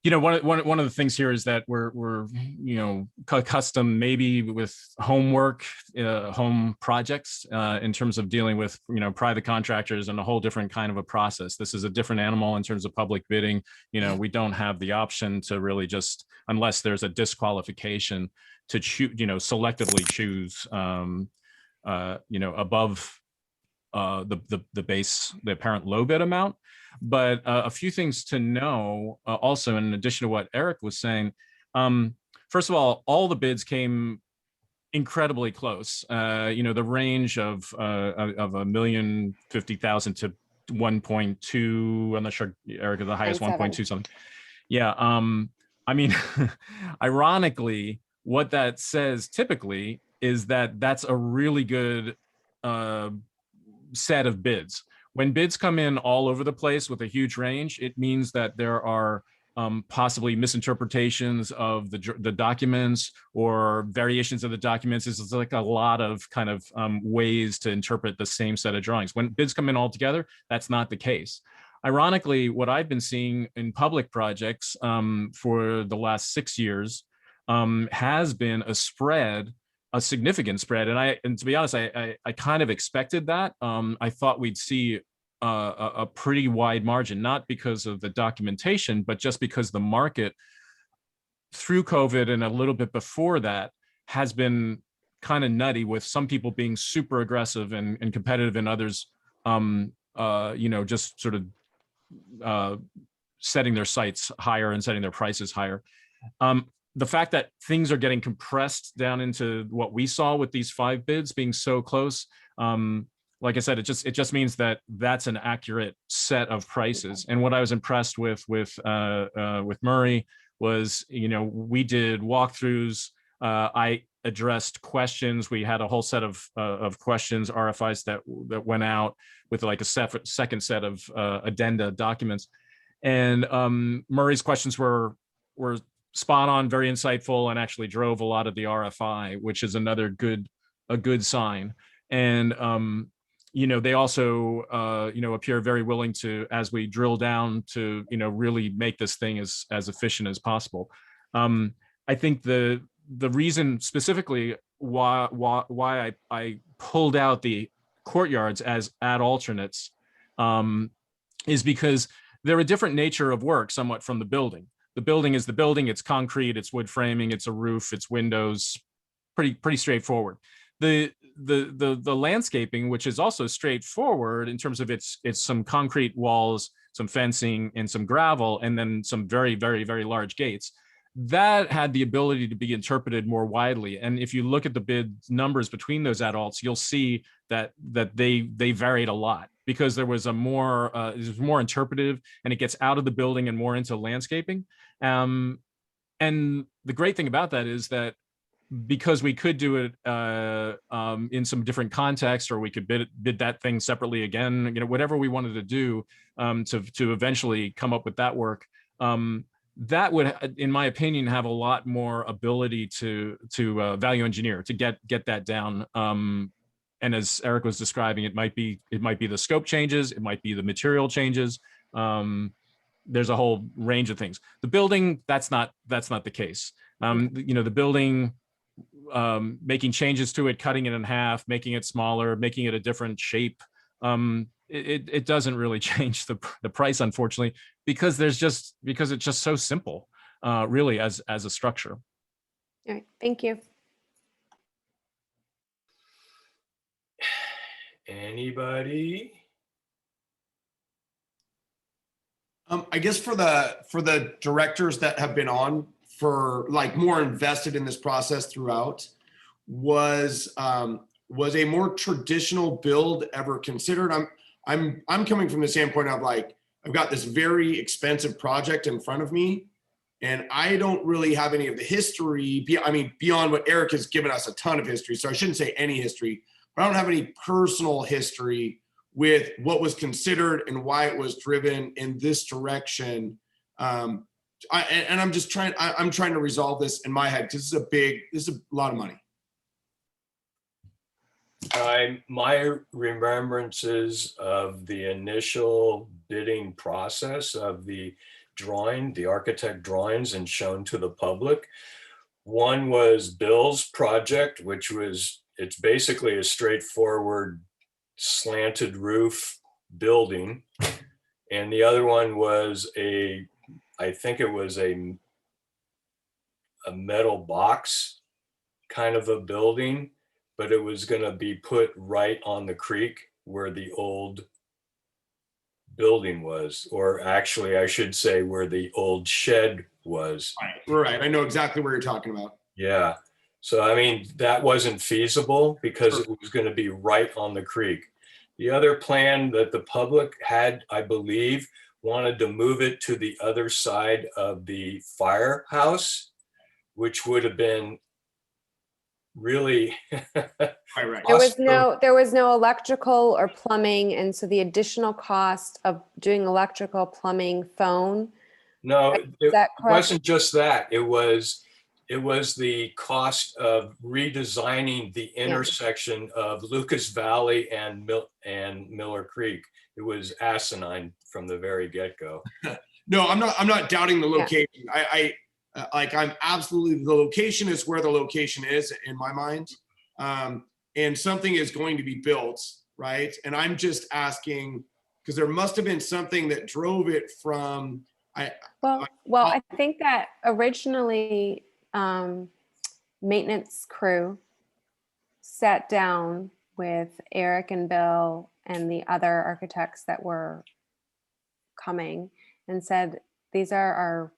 You know, one of the things here is that we're you know, custom maybe with homework, home projects in terms of dealing with, you know, private contractors and a whole different kind of a process. This is a different animal in terms of public bidding. You know, we don't have the option to really just, unless there's a disqualification, to choose, you know, selectively choose, you know, above the base, the apparent low bid amount. But a few things to know also, in addition to what Eric was saying. First of all the bids came incredibly close. You know, the range of $1,050,000 to 1.2. I'm not sure, Eric, the highest 1.2 something. Yeah. I mean, ironically, what that says typically is that that's a really good set of bids. When bids come in all over the place with a huge range, it means that there are possibly misinterpretations of the documents or variations of the documents. It's like a lot of kind of ways to interpret the same set of drawings. When bids come in all together, that's not the case. Ironically, what I've been seeing in public projects for the last 6 years has been a significant spread. And to be honest, I kind of expected that. I thought we'd see a pretty wide margin, not because of the documentation, but just because the market through COVID and a little bit before that has been kind of nutty, with some people being super aggressive and competitive and others, you know, just sort of setting their sights higher and setting their prices higher. The fact that things are getting compressed down into what we saw with these 5 bids being so close, like I said, it just means that that's an accurate set of prices. And what I was impressed with Murray was, you know, we did walkthroughs. I addressed questions. We had a whole set of questions, RFIs that went out with like a second set of addenda documents. And Murray's questions were spot on, very insightful, and actually drove a lot of the RFI, which is another good sign. And you know, they also you know, appear very willing to, as we drill down, to, you know, really make this thing as efficient as possible. I think the reason specifically why I pulled out the courtyards as ad alternates is because they're a different nature of work somewhat from the building. The building is the building. It's concrete, it's wood framing, it's a roof, it's windows, pretty straightforward. The landscaping, which is also straightforward in terms of it's some concrete walls, some fencing, and some gravel, and then some very large gates, that had the ability to be interpreted more widely. And if you look at the bid numbers between those adults, you'll see that they varied a lot, because there was it was more interpretive, and it gets out of the building and more into landscaping. And the great thing about that is that because we could do it in some different context, or we could bid that thing separately again, you know, whatever we wanted to do to eventually come up with that work, that would, in my opinion, have a lot more ability to value engineer, to get that down. And as Eric was describing, it might be the scope changes, it might be the material changes. There's a whole range of things. The building, that's not the case. You know, the building, making changes to it, cutting it in half, making it smaller, making it a different shape, it doesn't really change the price, unfortunately, because it's just so simple, really, as a structure. All right, thank you. Anybody? I guess for the directors that have been on for like more invested in this process throughout, was a more traditional build ever considered? I'm coming from the standpoint of like, I've got this very expensive project in front of me, and I don't really have any of the history. I mean, beyond what Eric has given us a ton of history, so I shouldn't say any history, but I don't have any personal history with what was considered and why it was driven in this direction. I'm trying to resolve this in my head because this is a lot of money. My remembrances of the initial bidding process of the architect drawings and shown to the public. One was Bill's project, it's basically a straightforward slanted roof building. And the other one was I think it was a metal box kind of a building, but it was going to be put right on the creek where the old building was, or actually I should say where the old shed was. Right. I know exactly where you're talking about. Yeah. So, I mean, that wasn't feasible because it was going to be right on the creek. The other plan that the public had, I believe, wanted to move it to the other side of the firehouse, which would have been really Right. There was no electrical or plumbing, and so the additional cost of doing electrical, plumbing, phone. No, Is it that correct? wasn't just that. It was the cost of redesigning the intersection of Lucas Valley and Miller Creek. It was asinine from the very get-go. No, I'm not doubting the location. I'm absolutely, the location is where the location is in my mind. And something is going to be built, right? And I'm just asking, because there must have been something that drove it from, Well, I think that originally maintenance crew sat down with Eric and Bill and the other architects that were coming and said, these are our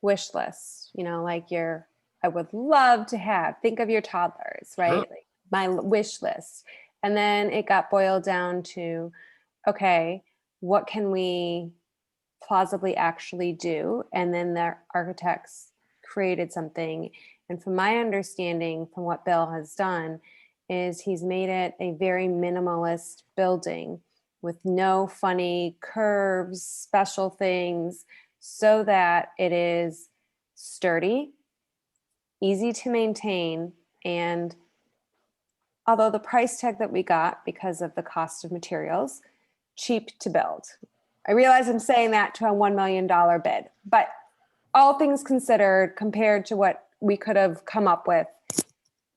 wish lists, like I would love to have, think of your toddlers, right? Sure. Like my wish list. And then it got boiled down to, okay, what can we plausibly actually do? And then the architects created something. And from my understanding, from what Bill has done, is he's made it a very minimalist building with no funny curves, special things, so that it is sturdy, easy to maintain, and although the price tag that we got because of the cost of materials, cheap to build. I realize I'm saying that to a $1 million bid, but all things considered, compared to what we could have come up with,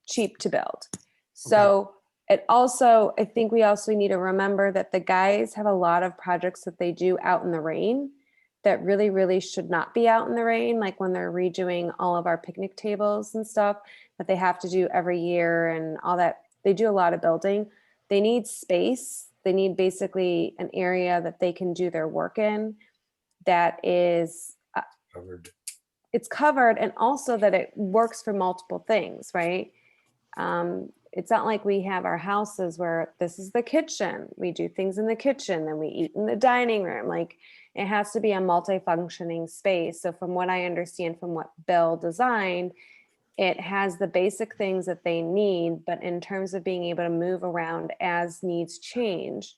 cheap to build. So it also, I think we also need to remember that the guys have a lot of projects that they do out in the rain that really, really should not be out in the rain, like when they're redoing all of our picnic tables and stuff that they have to do every year and all that. They do a lot of building. They need space. They need basically an area that they can do their work in that is Covered. It's covered, and also that it works for multiple things, right? It's not like we have our houses where this is the kitchen. We do things in the kitchen, then we eat in the dining room. Like it has to be a multifunctioning space. So from what I understand from what Bill designed, it has the basic things that they need, but in terms of being able to move around as needs change,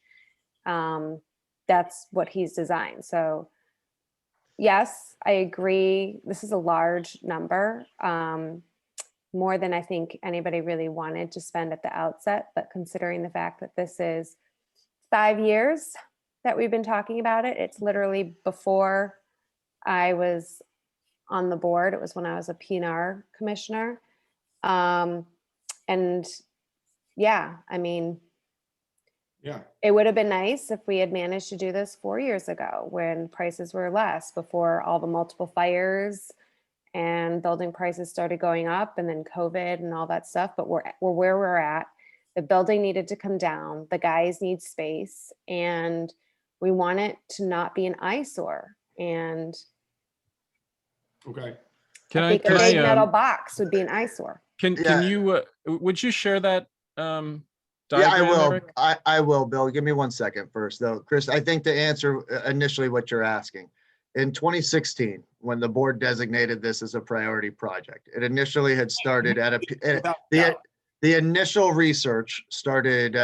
that's what he's designed. So yes, I agree. This is a large number, more than I think anybody really wanted to spend at the outset. But considering the fact that this is 5 years that we've been talking about it, it's literally before I was on the board. It was when I was a PNR commissioner. And yeah, I mean, yeah, it would have been nice if we had managed to do this 4 years ago when prices were less, before all the multiple fires and building prices started going up, and then COVID and all that stuff. But we're where we're at. The building needed to come down. The guys need space, and We want it to not be an eyesore. And Okay. Can I I, think a can big I, metal box would be an eyesore. can Yeah. you, would you share that Yeah, I diagram, will. Eric? I will, Bill. Give me 1 second first, though. Chris, I think to answer initially what you're asking. In 2016, when the board designated this as a priority project, it initially had started at Without doubt. the initial research started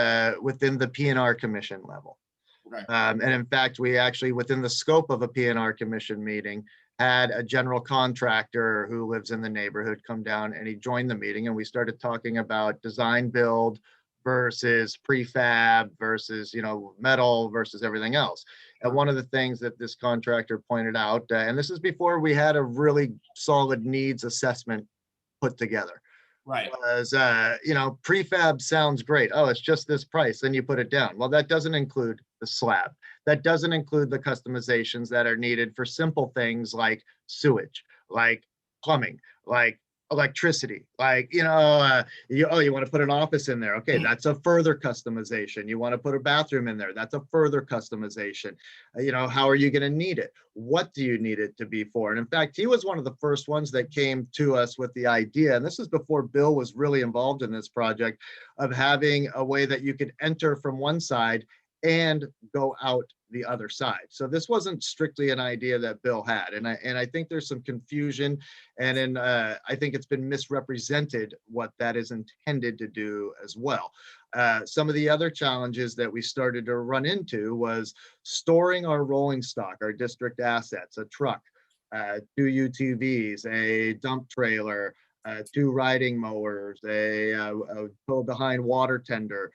within the PNR commission level. Okay. And in fact, we actually, within the scope of a PNR commission meeting, had a general contractor who lives in the neighborhood come down, and he joined the meeting, and we started talking about design build versus prefab versus, metal versus everything else. And one of the things that this contractor pointed out, and this is before we had a really solid needs assessment put together, Right. was, prefab sounds great. Oh, it's just this price. Then you put it down. Well, that doesn't include the slab. That doesn't include the customizations that are needed for simple things like sewage, like plumbing, like electricity, like, you want to put an office in there. Okay, that's a further customization. You want to put a bathroom in there. That's a further customization. How are you going to need it? What do you need it to be for? And in fact, he was one of the first ones that came to us with the idea, and this is before Bill was really involved in this project, of having a way that you could enter from one side and go out the other side. So this wasn't strictly an idea that Bill had. And I think there's some confusion, and I think it's been misrepresented what that is intended to do as well. Some of the other challenges that we started to run into was storing our rolling stock, our district assets, a truck, 2 UTVs, a dump trailer, 2 riding mowers, a tow behind water tender,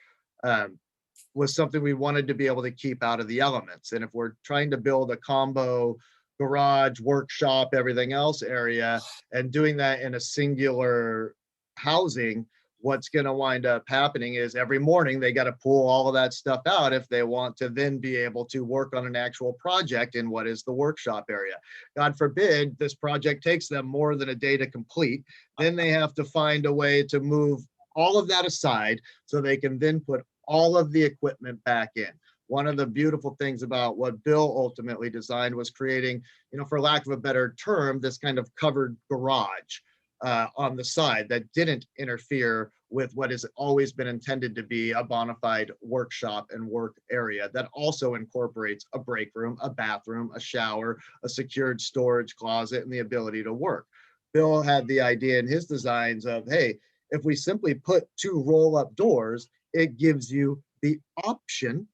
was something we wanted to be able to keep out of the elements. And if we're trying to build a combo garage, workshop, everything else area, and doing that in a singular housing, what's going to wind up happening is every morning they got to pull all of that stuff out if they want to then be able to work on an actual project in what is the workshop area. God forbid this project takes them more than a day to complete. Then they have to find a way to move all of that aside so they can then put all of the equipment back in. One of the beautiful things about what Bill ultimately designed was creating, for lack of a better term, this kind of covered garage on the side that didn't interfere with what has always been intended to be a bona fide workshop and work area that also incorporates a break room, a bathroom, a shower, a secured storage closet, and the ability to work. Bill had the idea in his designs of, hey, if we simply put 2 roll-up doors, it gives you the option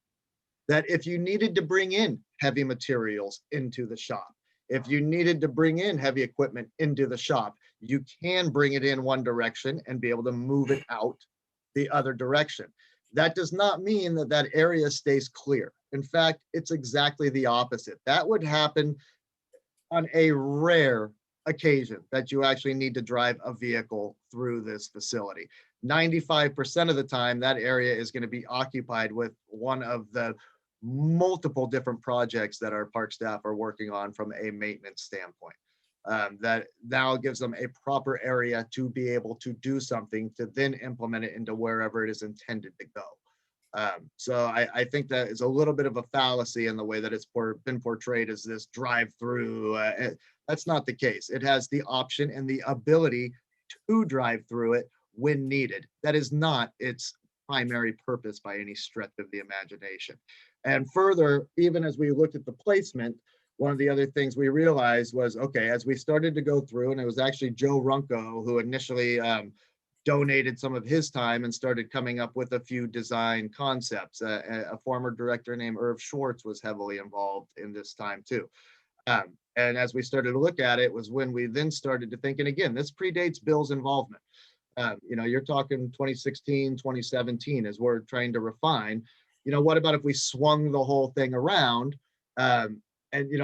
that if you needed to bring in heavy materials into the shop, if you needed to bring in heavy equipment into the shop, you can bring it in one direction and be able to move it out the other direction. That does not mean that that area stays clear. In fact, it's exactly the opposite. That would happen on a rare occasion that you actually need to drive a vehicle through this facility. 95% of the time, that area is going to be occupied with one of the multiple different projects that our park staff are working on from a maintenance standpoint. That now gives them a proper area to be able to do something to then implement it into wherever it is intended to go. So I think that is a little bit of a fallacy in the way that it's been portrayed as this drive-through. That's not the case. It has the option and the ability to drive through it when needed. That is not its primary purpose by any stretch of the imagination. And further, even as we looked at the placement, one of the other things we realized was, okay, as we started to go through, and it was actually Joe Runco who initially donated some of his time and started coming up with a few design concepts. A former director named Irv Schwartz was heavily involved in this time too. And as we started to look at it was when we then started to think, and again, this predates Bill's involvement. You're talking 2016, 2017 as we're trying to refine, what about if we swung the whole thing around and,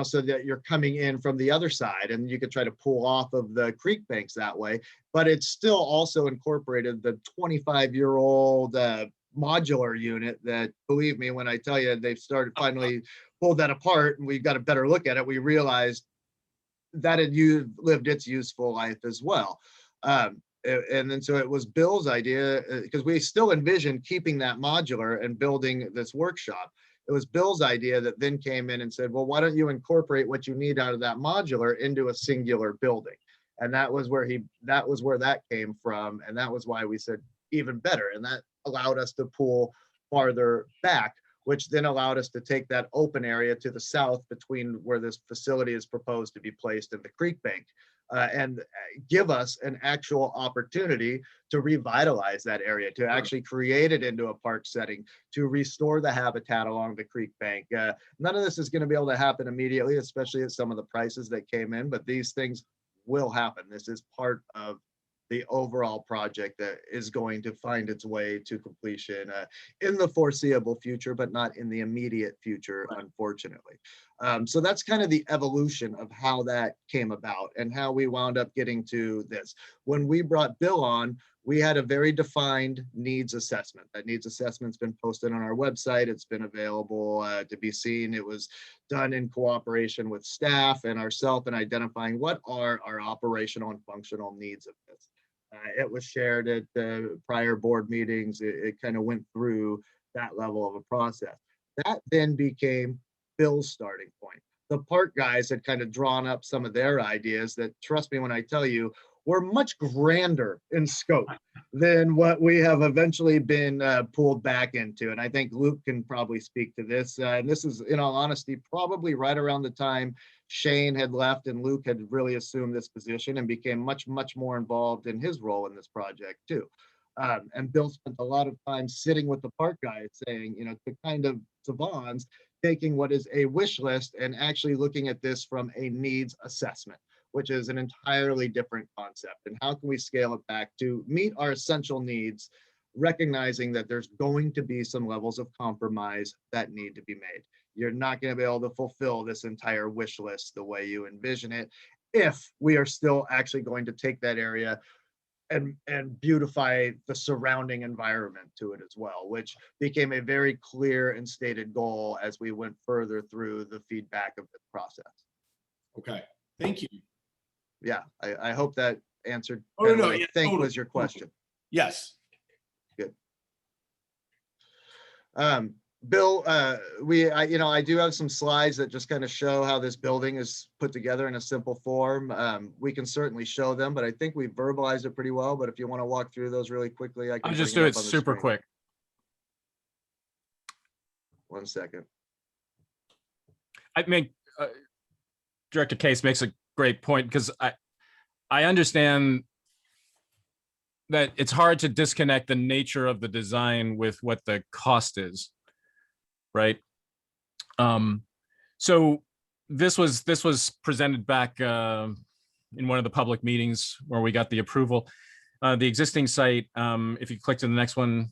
so that you're coming in from the other side and you could try to pull off of the creek banks that way, but it's still also incorporated the 25-year-old modular unit that, believe me, when I tell you they've started finally pulled that apart and we got a better look at it, we realized that had lived its useful life as well. And then so it was Bill's idea because we still envisioned keeping that modular and building this workshop. It was Bill's idea that then came in and said, well, why don't you incorporate what you need out of that modular into a singular building? And that was where that came from. And that was why we said even better. And that allowed us to pull farther back, which then allowed us to take that open area to the south between where this facility is proposed to be placed in the creek bank, and give us an actual opportunity to revitalize that area, to actually create it into a park setting, to restore the habitat along the creek bank. None of this is going to be able to happen immediately, especially at some of the prices that came in, but these things will happen. This is part of the overall project that is going to find its way to completion in the foreseeable future, but not in the immediate future, unfortunately. So that's kind of the evolution of how that came about and how we wound up getting to this. When we brought Bill on, we had a very defined needs assessment. That needs assessment's been posted on our website. It's been available to be seen. It was done in cooperation with staff and ourselves in identifying what are our operational and functional needs of this. It was shared at the prior board meetings. It kind of went through that level of a process. That then became Bill's starting point. The park guys had kind of drawn up some of their ideas that, trust me when I tell you, were much grander in scope than what we have eventually been pulled back into. And I think Luke can probably speak to this. And this is, in all honesty, probably right around the time Shane had left and Luke had really assumed this position and became much, much more involved in his role in this project too. And Bill spent a lot of time sitting with the park guys saying, you know, to kind of Savon's, taking what is a wish list and actually looking at this from a needs assessment, which is an entirely different concept. And how can we scale it back to meet our essential needs, recognizing that there's going to be some levels of compromise that need to be made. You're not going to be able to fulfill this entire wish list the way you envision it if we are still actually going to take that area and beautify the surrounding environment to it as well, which became a very clear and stated goal as we went further through the feedback of the process. Okay, thank you. Yeah, I hope that answered Oh, kind of no, what I yeah, think totally, was your question. Yes. Good. Bill, I do have some slides that just kind of show how this building is put together in a simple form. We can certainly show them, but I think we verbalized it pretty well. But if you want to walk through those really quickly, I can I'll just bring do up it on the super screen. quick. 1 second. I make Director Case makes a great point because I understand that it's hard to disconnect the nature of the design with what the cost is, right? So this was presented back in one of the public meetings where we got the approval. The existing site, if you click to the next one,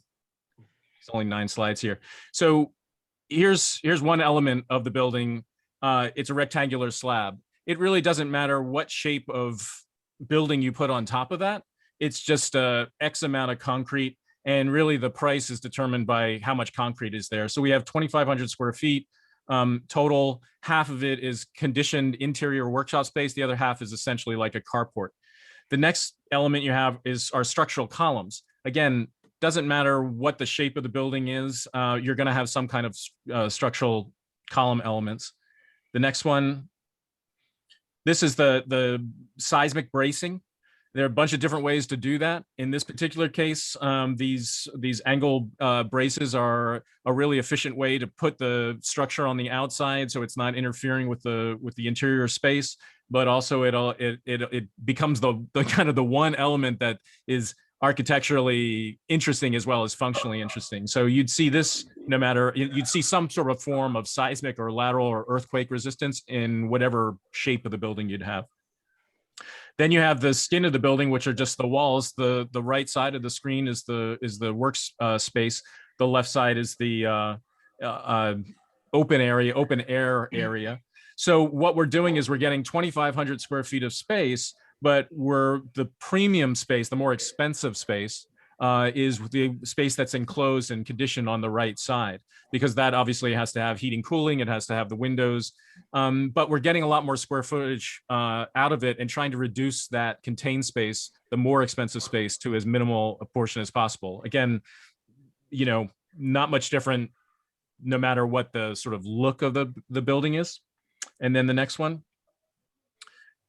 it's only 9 slides here. So here's one element of the building. It's a rectangular slab. It really doesn't matter what shape of building you put on top of that. It's just X amount of concrete, and really the price is determined by how much concrete is there. So we have 2,500 square feet total. Half of it is conditioned interior workshop space. The other half is essentially like a carport. The next element you have is our structural columns. Again, doesn't matter what the shape of the building is, you're going to have some kind of structural column elements. The next one, this is the seismic bracing. There are a bunch of different ways to do that. In this particular case, these angle braces are a really efficient way to put the structure on the outside, so it's not interfering with the interior space. But also it becomes the kind of the one element that is architecturally interesting as well as functionally interesting. So you'd see this no matter, you'd see some sort of form of seismic or lateral or earthquake resistance in whatever shape of the building you'd have. Then you have the skin of the building, which are just the walls. The right side of the screen is the work space. The left side is the open air area. So what we're doing is we're getting 2,500 square feet of space, but the premium space, the more expensive space, is the space that's enclosed and conditioned on the right side, because that obviously has to have heating, cooling, it has to have the windows, but we're getting a lot more square footage out of it and trying to reduce that contained space, the more expensive space, to as minimal a portion as possible. Again, not much different no matter what the sort of look of the building is. And then the next one.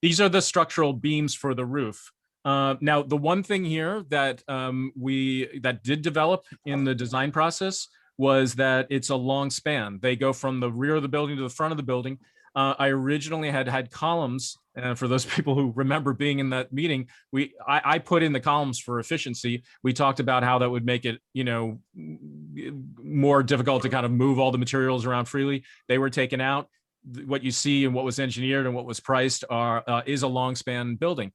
These are the structural beams for the roof. Now, the one thing here that that did develop in the design process was that it's a long span. They go from the rear of the building to the front of the building. I originally had columns, for those people who remember being in that meeting, I put in the columns for efficiency. We talked about how that would make it, more difficult to kind of move all the materials around freely. They were taken out. What you see and what was engineered and what was priced is a long span building.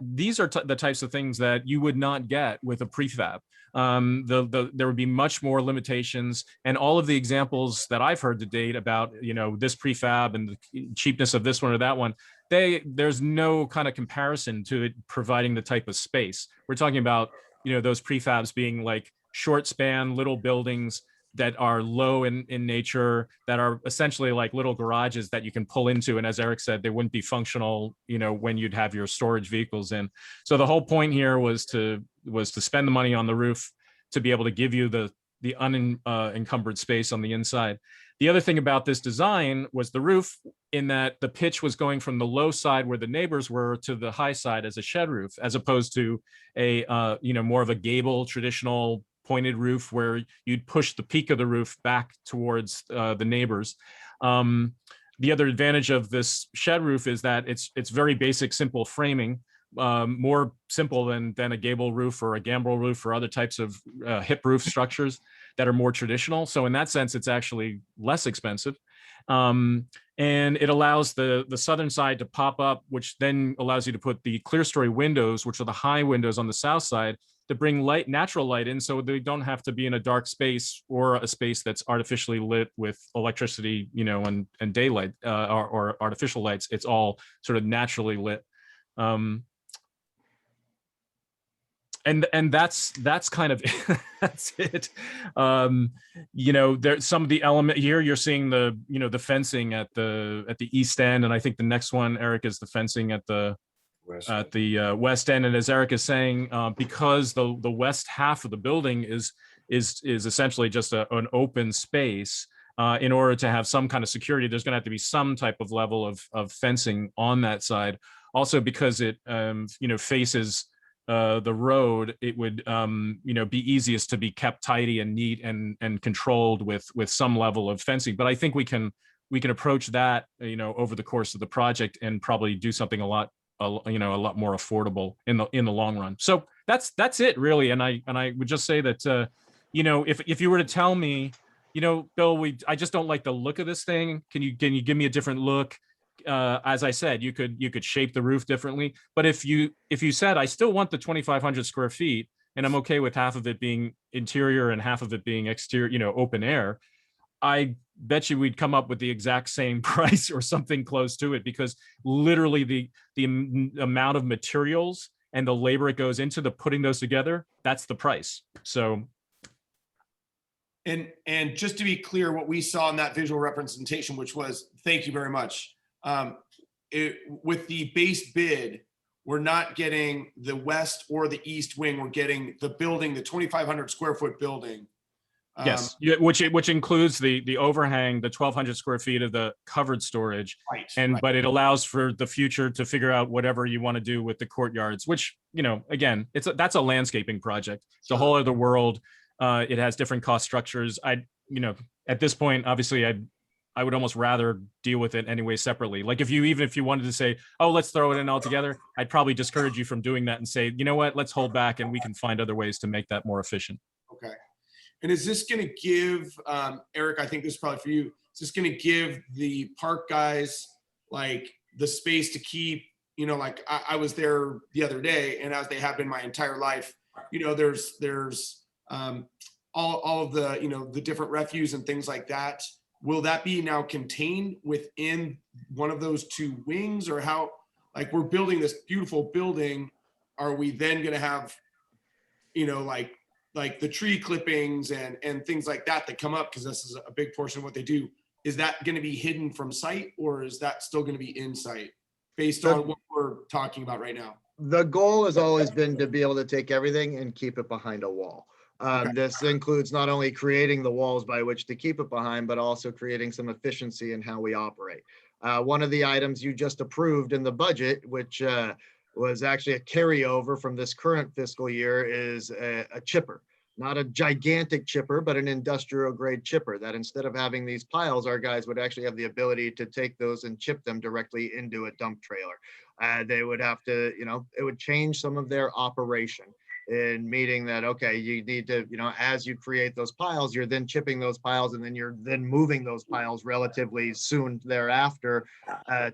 These are the types of things that you would not get with a prefab. There would be much more limitations, and all of the examples that I've heard to date about this prefab and the cheapness of this one or that one, there's no kind of comparison to it providing the type of space. We're talking about those prefabs being like short span little buildings that are low in nature, that are essentially like little garages that you can pull into. And as Eric said, they wouldn't be functional, when you'd have your storage vehicles in. So the whole point here was to spend the money on the roof to be able to give you the unencumbered space on the inside. The other thing about this design was the roof, in that the pitch was going from the low side where the neighbors were to the high side as a shed roof, as opposed to a more of a gable traditional pointed roof where you'd push the peak of the roof back towards the neighbors. The other advantage of this shed roof is that it's very basic, simple framing, more simple than a gable roof or a gambrel roof or other types of hip roof structures that are more traditional. So in that sense, it's actually less expensive. And it allows the southern side to pop up, which then allows you to put the clear story windows, which are the high windows on the south side, to bring natural light in, so they don't have to be in a dark space or a space that's artificially lit with electricity, and daylight or artificial lights. It's all sort of naturally lit. And that's kind of that's it. There's some of the element here. You're seeing the fencing at the east end, and I think the next one, Eric, is the fencing at the west end. And as Eric is saying, because the west half of the building is essentially just an open space, in order to have some kind of security, there's going to have to be some type of level of fencing on that side. Also, because it faces the road, it would be easiest to be kept tidy and neat and controlled with some level of fencing. But I think we can approach that over the course of the project and probably do something a lot more affordable in the long run. So that's it really. And I would just say that if you were to tell me, Bill, I just don't like the look of this thing. Can you give me a different look? As I said, you could shape the roof differently. But if you said, I still want the 2,500 square feet and I'm okay with half of it being interior and half of it being exterior, open air, I bet you we'd come up with the exact same price or something close to it, because literally the amount of materials and the labor it goes into putting those together, that's the price. So. And just to be clear, what we saw in that visual representation, which was, thank you very much. With the base bid, we're not getting the west or the east wing. We're getting the building, the 2,500 square foot building. Yes, which includes the overhang, the 1,200 square feet of the covered storage, right. But it allows for the future to figure out whatever you want to do with the courtyards. Which again, that's a landscaping project. It's a whole other world. It has different cost structures. At this point, obviously, I would almost rather deal with it anyway separately. Like if you wanted to say, oh, let's throw it in all together, I'd probably discourage you from doing that and say, you know what, let's hold back and we can find other ways to make that more efficient. Okay. And is this going to give, Eric, I think this is probably for you, is this going to give the park guys like the space to keep, like I was there the other day, and as they have been my entire life, there's all of the, the different refuse and things like that. Will that be now contained within one of those two wings, or how, like we're building this beautiful building, are we then going to have, like the tree clippings and things like that come up, because this is a big portion of what they do. Is that going to be hidden from sight, or is that still going to be in sight based on what we're talking about right now? The goal has always been to be able to take everything and keep it behind a wall. This includes not only creating the walls by which to keep it behind, but also creating some efficiency in how we operate. One of the items you just approved in the budget, which was actually a carryover from this current fiscal year, is a chipper. Not a gigantic chipper, but an industrial grade chipper that instead of having these piles, our guys would actually have the ability to take those and chip them directly into a dump trailer. They would have to, it would change some of their operation in meeting that, okay, you need to, as you create those piles, you're then chipping those piles and then you're then moving those piles relatively soon thereafter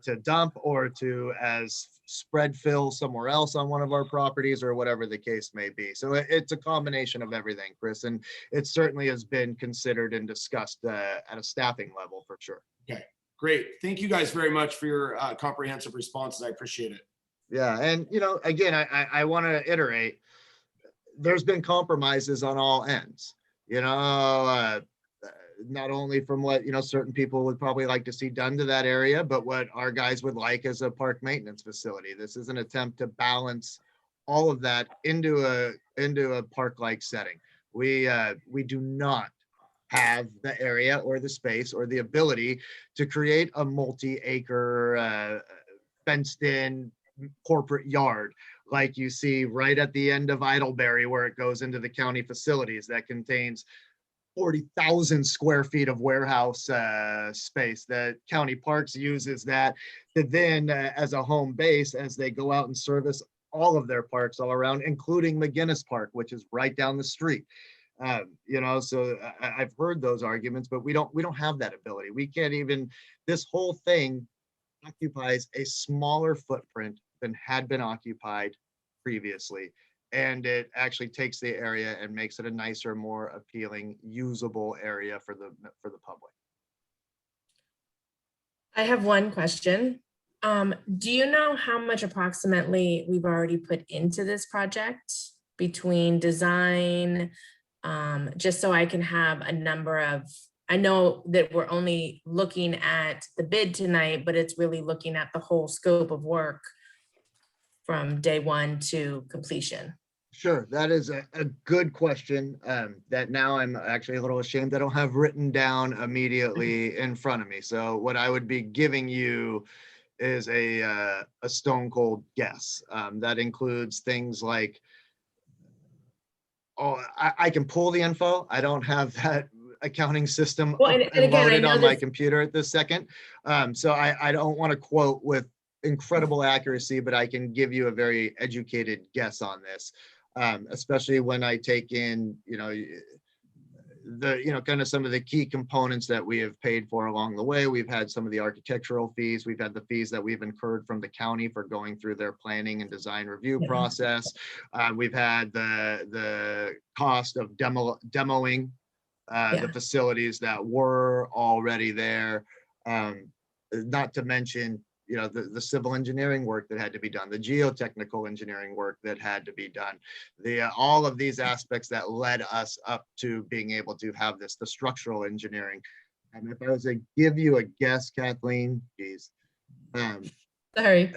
to dump or to as spread fill somewhere else on one of our properties or whatever the case may be. So it's a combination of everything, Chris, and it certainly has been considered and discussed at a staffing level for sure. Okay, great. Thank you guys very much for your comprehensive responses. I appreciate it. Yeah, and again, I want to iterate, there's been compromises on all ends, not only from what, certain people would probably like to see done to that area, but what our guys would like as a park maintenance facility. This is an attempt to balance all of that into a park-like setting. We do not have the area or the space or the ability to create a multi-acre fenced in corporate yard like you see right at the end of Idleberry, where it goes into the county facilities that contains 40,000 square feet of warehouse space. The county parks uses that to then as a home base as they go out and service all of their parks all around, including McGinnis Park, which is right down the street. So I've heard those arguments, but we don't have that ability. We can't even, this whole thing occupies a smaller footprint than had been occupied previously. And it actually takes the area and makes it a nicer, more appealing, usable area for the public. I have one question. Do you know how much approximately we've already put into this project between design, just so I can have a number of, I know that we're only looking at the bid tonight, but it's really looking at the whole scope of work from day one to completion. Sure, that is a good question that now I'm actually a little ashamed I don't have written down immediately in front of me. So what I would be giving you is a stone cold guess. That includes things like, I can pull the info. I don't have that accounting system loaded on my computer at this second. So I don't want to quote with incredible accuracy, but I can give you a very educated guess on this. Especially when I take in, kind of some of the key components that we have paid for along the way. We've had some of the architectural fees. We've had the fees that we've incurred from the county for going through their planning and design review process. We've had the cost of demoing the facilities that were already there. Not to mention, the civil engineering work that had to be done, the geotechnical engineering work that had to be done, all of these aspects that led us up to being able to have the structural engineering. And if I was to give you a guess, Kathleen, geez. Sorry.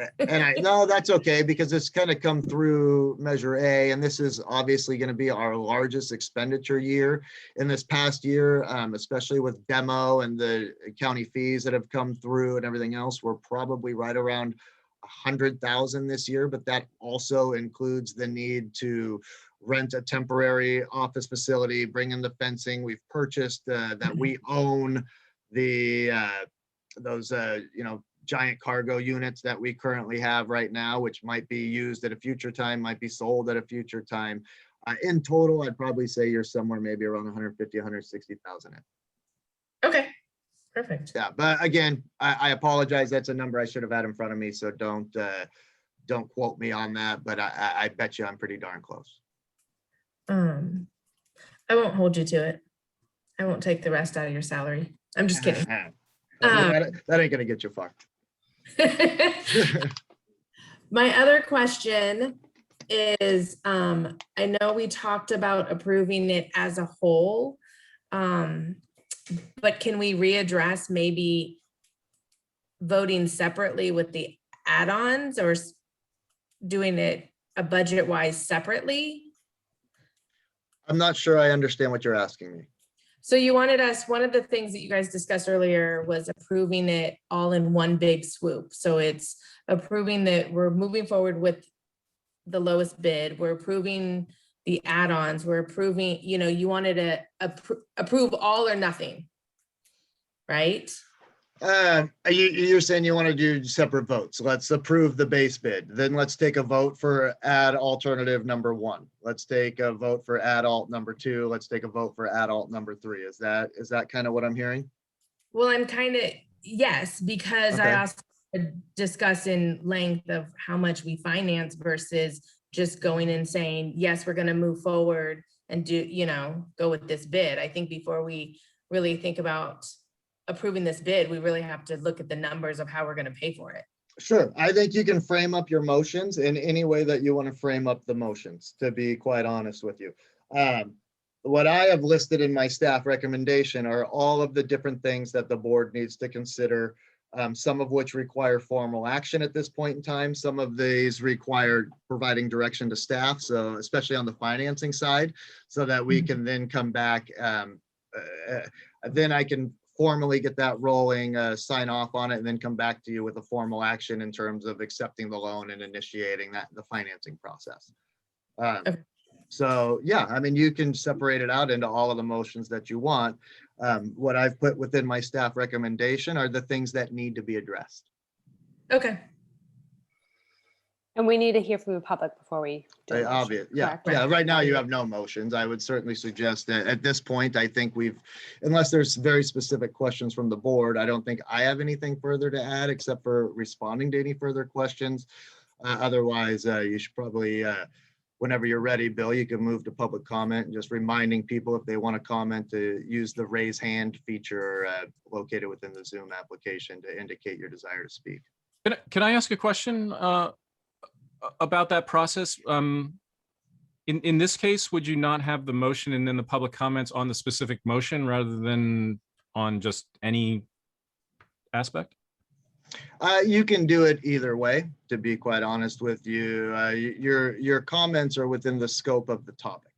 No, that's okay, because it's kind of come through Measure A, and this is obviously going to be our largest expenditure year in this past year, especially with demo and the county fees that have come through and everything else. We're probably right around 100,000 this year, but that also includes the need to rent a temporary office facility, bring in the fencing. We've purchased that we own those giant cargo units that we currently have right now, which might be used at a future time, might be sold at a future time. In total, I'd probably say you're somewhere maybe around 150, 160,000. Okay, perfect. Yeah, but again, I apologize. That's a number I should have had in front of me, so don't quote me on that, but I bet you I'm pretty darn close. I won't hold you to it. I won't take the rest out of your salary. I'm just kidding. That ain't gonna get you far. My other question is, I know we talked about approving it as a whole, but can we readdress maybe voting separately with the add-ons or doing it a budget-wise separately? I'm not sure I understand what you're asking me. So you wanted us, one of the things that you guys discussed earlier was approving it all in one big swoop. So it's approving that we're moving forward with the lowest bid, we're approving the add-ons, we're approving, you know, you wanted to approve all or nothing, right? You're saying you want to do separate votes. Let's approve the base bid. Then let's take a vote for add alternative number 1. Let's take a vote for add alt number 2. Let's take a vote for add alt number 3. Is that kind of what I'm hearing? Well, I'm kind of, yes, because I Okay. also discuss in length of how much we finance versus just going and saying, yes, we're going to move forward and do, you know, go with this bid. I think before we really think about approving this bid, we really have to look at the numbers of how we're going to pay for it. Sure. I think you can frame up your motions in any way that you want to frame up the motions, to be quite honest with you. What I have listed in my staff recommendation are all of the different things that the board needs to consider, some of which require formal action at this point in time. Some of these require providing direction to staff, so especially on the financing side, so that we can then come back. Then I can formally get that rolling, sign off on it, and then come back to you with a formal action in terms of accepting the loan and initiating the financing process. So yeah, I mean, you can separate it out into all of the motions that you want. What I've put within my staff recommendation are the things that need to be addressed. Okay. And we need to hear from the public before we do a motion, Obvious, yeah, correct? yeah. Right now you have no motions. I would certainly suggest that at this point, I think unless there's very specific questions from the board, I don't think I have anything further to add except for responding to any further questions. Otherwise, you should probably, whenever you're ready, Bill, you can move to public comment, and just reminding people if they want to comment to use the raise hand feature located within the Zoom application to indicate your desire to speak. Can I ask a question about that process? In this case, would you not have the motion and then the public comments on the specific motion rather than on just any aspect? You can do it either way, to be quite honest with you. Your comments are within the scope of the topic,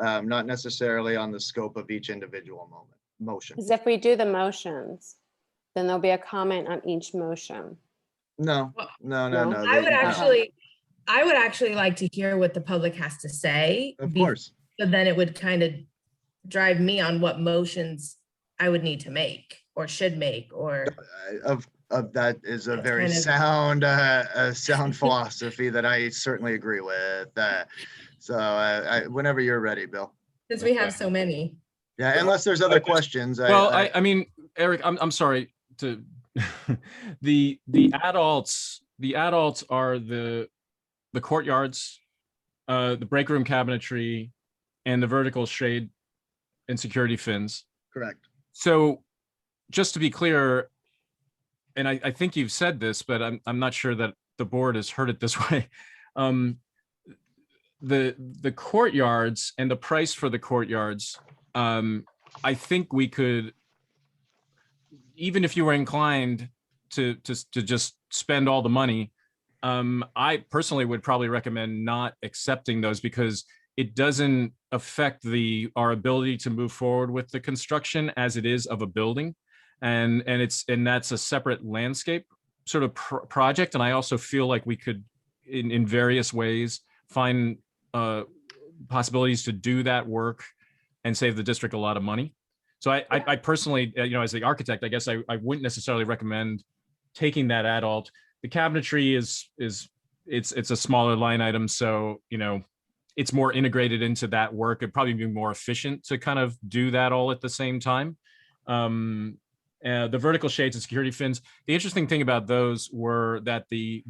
not necessarily on the scope of each individual motion. Because if we do the motions, then there'll be a comment on each motion. No. I would actually like to hear what the public has to say. Of course. So then it would kind of drive me on what motions I would need to make or should make, or That is a That's very kind of- sound philosophy that I certainly agree with. Whenever you're ready, Bill. since we have so many. Yeah, unless there's other questions. Well, I mean, Eric, I'm sorry to the adults are the courtyards, the break room cabinetry, and the vertical shade and security fins. Correct. So just to be clear, and I think you've said this, but I'm not sure that the board has heard it this way. The courtyards and the price for the courtyards, I think we could, even if you were inclined to just spend all the money, I personally would probably recommend not accepting those because it doesn't affect our ability to move forward with the construction as it is of a building. And that's a separate landscape sort of project. And I also feel like we could, in various ways, find possibilities to do that work and save the district a lot of money. So I personally, as the architect, I guess I wouldn't necessarily recommend taking that adult. The cabinetry it's a smaller line item, so it's more integrated into that work. It'd probably be more efficient to kind of do that all at the same time. The vertical shades and security fins. The interesting thing about those were that the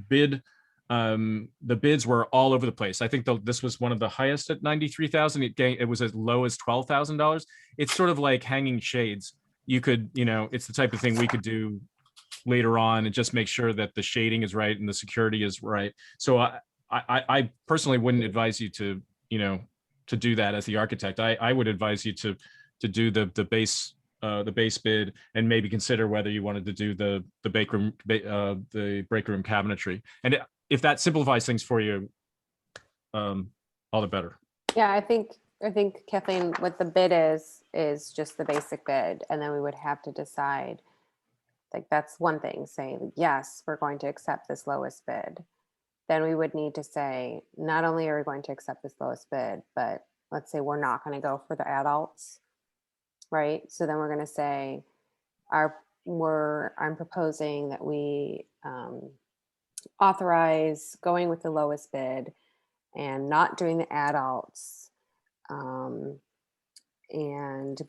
bids were all over the place. I think this was one of the highest at $93,000. It was as low as $12,000. It's sort of like hanging shades. You could, it's the type of thing we could do later on and just make sure that the shading is right and the security is right. So I personally wouldn't advise you to do that as the architect. I would advise you to do the base bid and maybe consider whether you wanted to do the break room cabinetry. And if that simplifies things for you, all the better. Yeah, I think I think Kathleen, what the bid is just the basic bid, and then we would have to decide, like, that's one thing, saying, yes, we're going to accept this lowest bid. Then we would need to say, not only are we going to accept this lowest bid, but let's say we're not going to go for the adults, right? So then we're going to say, I'm proposing that we authorize going with the lowest bid and not doing the adults, and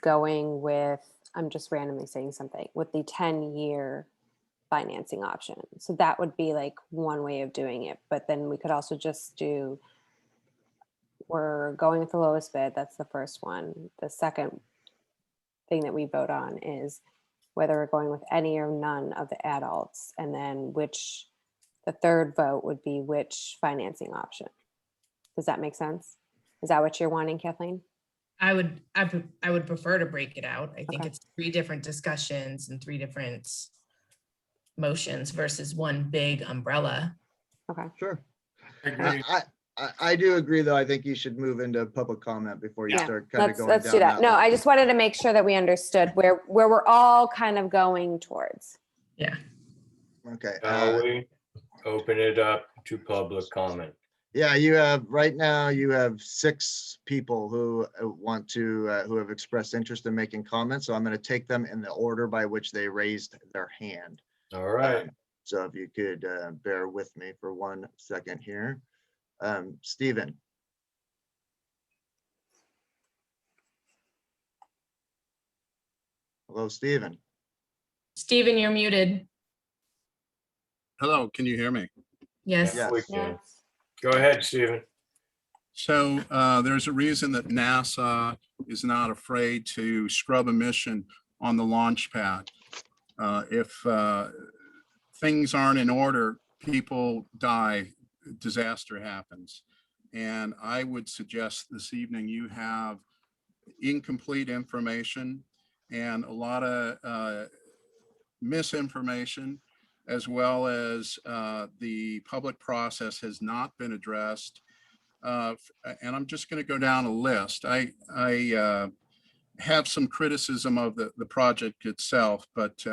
going with, I'm just randomly saying something, with the 10-year financing option. So that would be like one way of doing it. But then we could also just do, we're going with the lowest bid. That's the first one. The second thing that we vote on is whether we're going with any or none of the adults. And then the third vote would be which financing option. Does that make sense? Is that what you're wanting, Kathleen? I would prefer to break it out. I think Okay. it's 3 different discussions and 3 different motions versus one big umbrella. Okay. Sure. I agree. I do agree, though. I think you should move into public comment before you Yeah, start kind of let's going let's do down that. No, line. I just wanted to make sure that we understood where we're all kind of going towards. Yeah. Okay. Now we open it up to public comment. Yeah, right now you have 6 people who want to, who have expressed interest in making comments. So I'm going to take them in the order by which they raised their hand. All right. So if you could bear with me for 1 second here. Stephen. Hello, Stephen. Stephen, you're muted. Hello, can you hear me? Yes. Yeah. We can. Go ahead, Stephen. So there's a reason that NASA is not afraid to scrub emission on the launch pad. If things aren't in order, people die, disaster happens. And I would suggest this evening you have incomplete information and a lot of misinformation, as well as the public process has not been addressed. And I'm just going to go down a list. I have some criticism of the project itself, but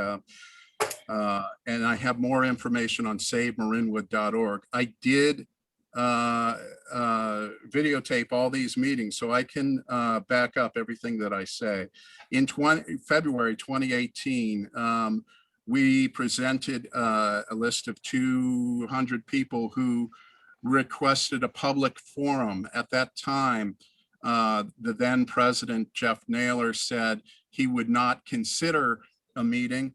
and I have more information on savemarinwood.org. I did videotape all these meetings, so I can back up everything that I say. In February 2018, we presented a list of 200 people who requested a public forum. At that time, the then president, Jeff Naylor, said he would not consider a meeting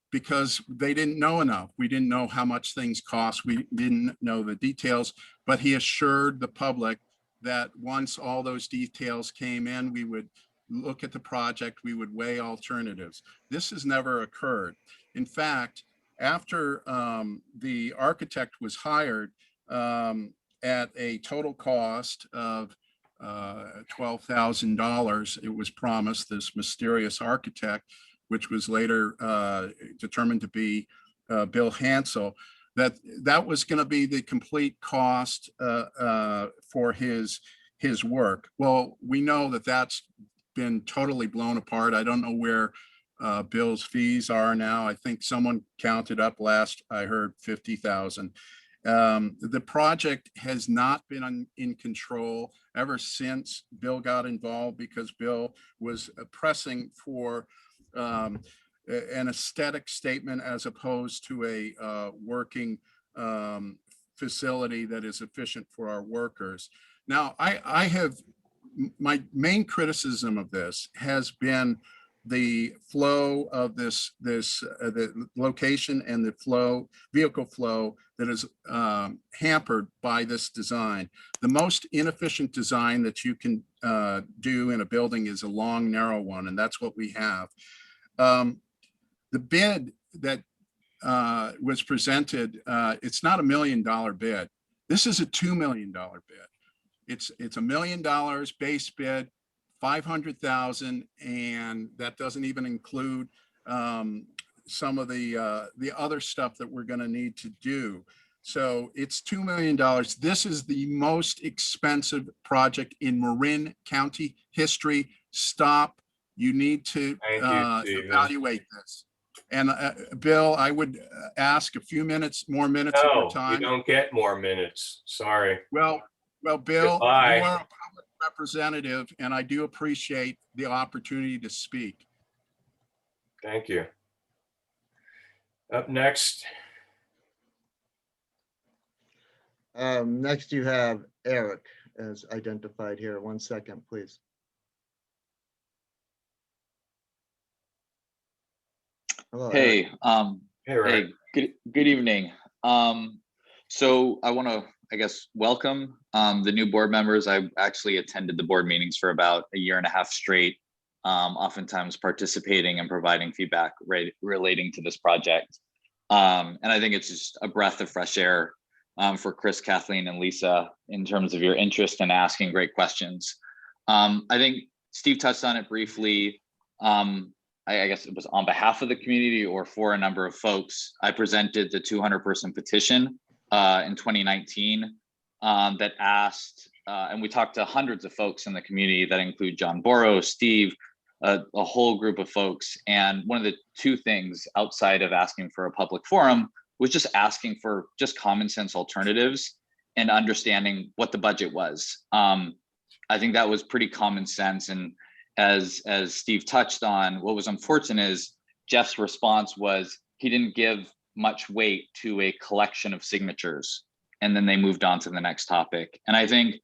because they didn't know enough. We didn't know how much things cost. We didn't know the details, but he assured the public that once all those details came in, we would look at the project, we would weigh alternatives. This has never occurred. In fact, after the architect was hired at a total cost of $12,000, it was promised, this mysterious architect, which was later determined to be Bill Hansel, that was going to be the complete cost for his work. Well, we know that that's been totally blown apart. I don't know where Bill's fees are now. I think someone counted up last I heard 50,000. The project has not been in control ever since Bill got involved, because Bill was pressing for an aesthetic statement as opposed to a working facility that is efficient for our workers. Now, my main criticism of this has been the flow of the location and the vehicle flow that is hampered by this design. The most inefficient design that you can do in a building is a long, narrow one, and that's what we have. The bid that was presented, it's not $1 million bid. This is a $2 million bid. It's $1 million base bid, 500,000, and that doesn't even include some of the other stuff that we're going to need to do. So it's $2 million. This is the most expensive project in Marin County history. Stop. You need to Thank you, Stephen. evaluate this. And Bill, I would ask a few more minutes of your No, you time. don't get more minutes. Sorry. Well, Bill, Goodbye. you are a public representative, and I do appreciate the opportunity to speak. Thank you. Up next, Next you have Eric as identified here. 1 second, please. Hello, Eric. hey, Rick. Good evening. So I want to, I guess, welcome the new board members. I actually attended the board meetings for about a year and a half straight, oftentimes participating and providing feedback relating to this project. And I think it's just a breath of fresh air for Chris, Kathleen, and Lisa in terms of your interest in asking great questions. I think Steve touched on it briefly. I guess it was on behalf of the community or for a number of folks. I presented the 200-person petition in 2019 that asked, and we talked to hundreds of folks in the community that include John Borrow, Steve, a whole group of folks. And one of the two things outside of asking for a public forum was just asking for just common sense alternatives and understanding what the budget was. I think that was pretty common sense. And as Steve touched on, what was unfortunate is Jeff's response was he didn't give much weight to a collection of signatures, and then they moved on to the next topic. And I think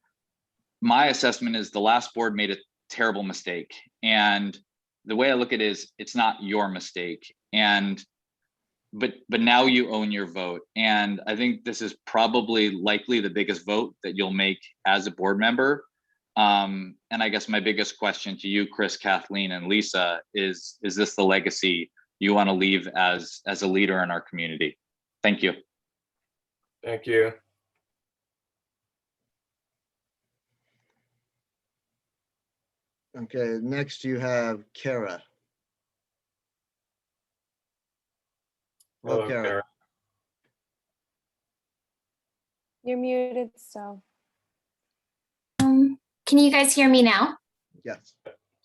my assessment is the last board made a terrible mistake. And the way I look at it is it's not your mistake. But now you own your vote. And I think this is probably likely the biggest vote that you'll make as a board member. And I guess my biggest question to you, Chris, Kathleen, and Lisa is this the legacy you want to leave as a leader in our community? Thank you. Thank you. Okay, next you have Kara. Hello, Kara. Kara. You're muted still. Can you guys hear me now? Yes.